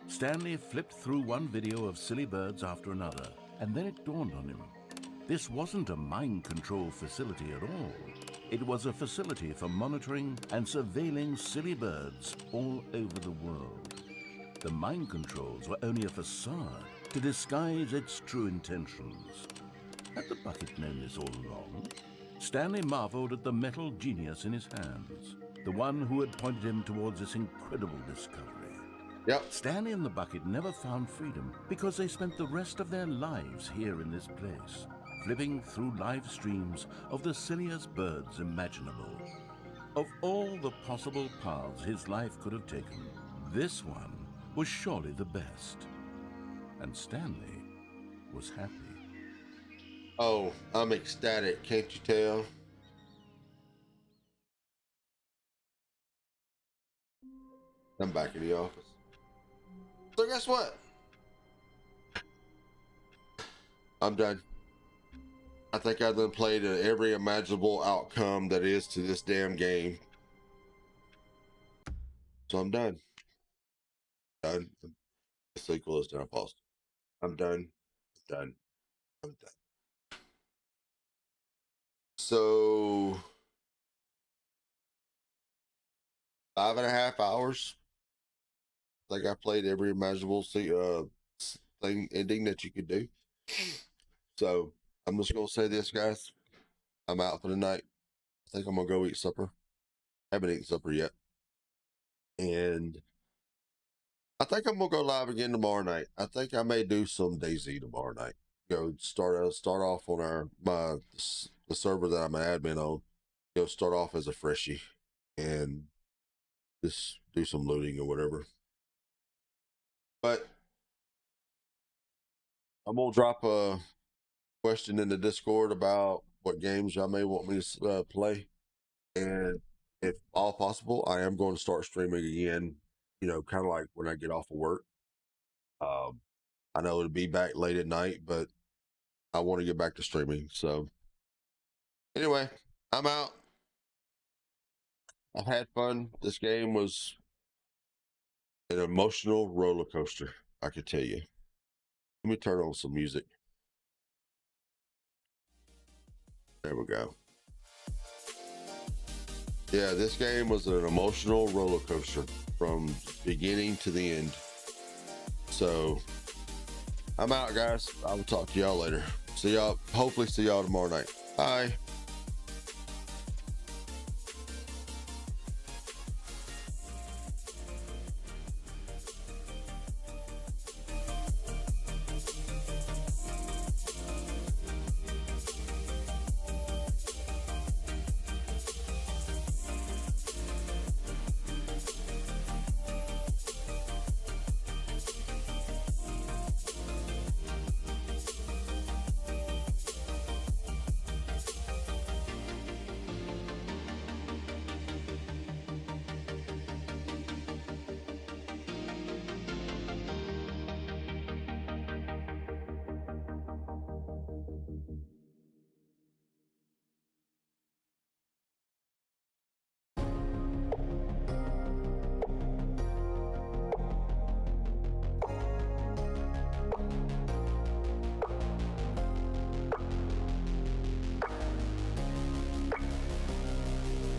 Stanley flipped through one video of silly birds after another, and then it dawned on him. This wasn't a mind control facility at all. It was a facility for monitoring and surveilling silly birds all over the world. The mind controls were only a facade to disguise its true intentions. Had the bucket known this all along? Stanley marveled at the metal genius in his hands, the one who had pointed him towards this incredible discovery. Yep. Stanley and the bucket never found freedom because they spent the rest of their lives here in this place, flipping through live streams of the silliest birds imaginable. Of all the possible paths his life could have taken, this one was surely the best. And Stanley was happy. Oh, I'm ecstatic. Can't you tell? I'm back in the office. So guess what? I'm done. I think I've done played every imaginable outcome that is to this damn game. So I'm done. Done. The sequel is done. I paused. I'm done. Done. I'm done. So 5.5 hours. I think I played every imaginable thing ending that you could do. So I'm just gonna say this, guys. I'm out for the night. I think I'm gonna go eat supper. I haven't eaten supper yet, and I think I'm gonna go live again tomorrow night. I think I may do some DayZ tomorrow night. Go start off on the server that I'm an admin on. Go start off as a freshie and just do some looting or whatever. But I'm gonna drop a question in the Discord about what games y'all may want me to play, and if all possible, I am going to start streaming again. You know, kind of like when I get off of work. I know it'll be back late at night, but I want to get back to streaming. So anyway, I'm out. I've had fun. This game was an emotional roller coaster, I could tell you. Let me turn on some music. There we go. Yeah, this game was an emotional roller coaster from beginning to the end. So I'm out, guys. I will talk to y'all later. See y'all. Hopefully see y'all tomorrow night. Bye.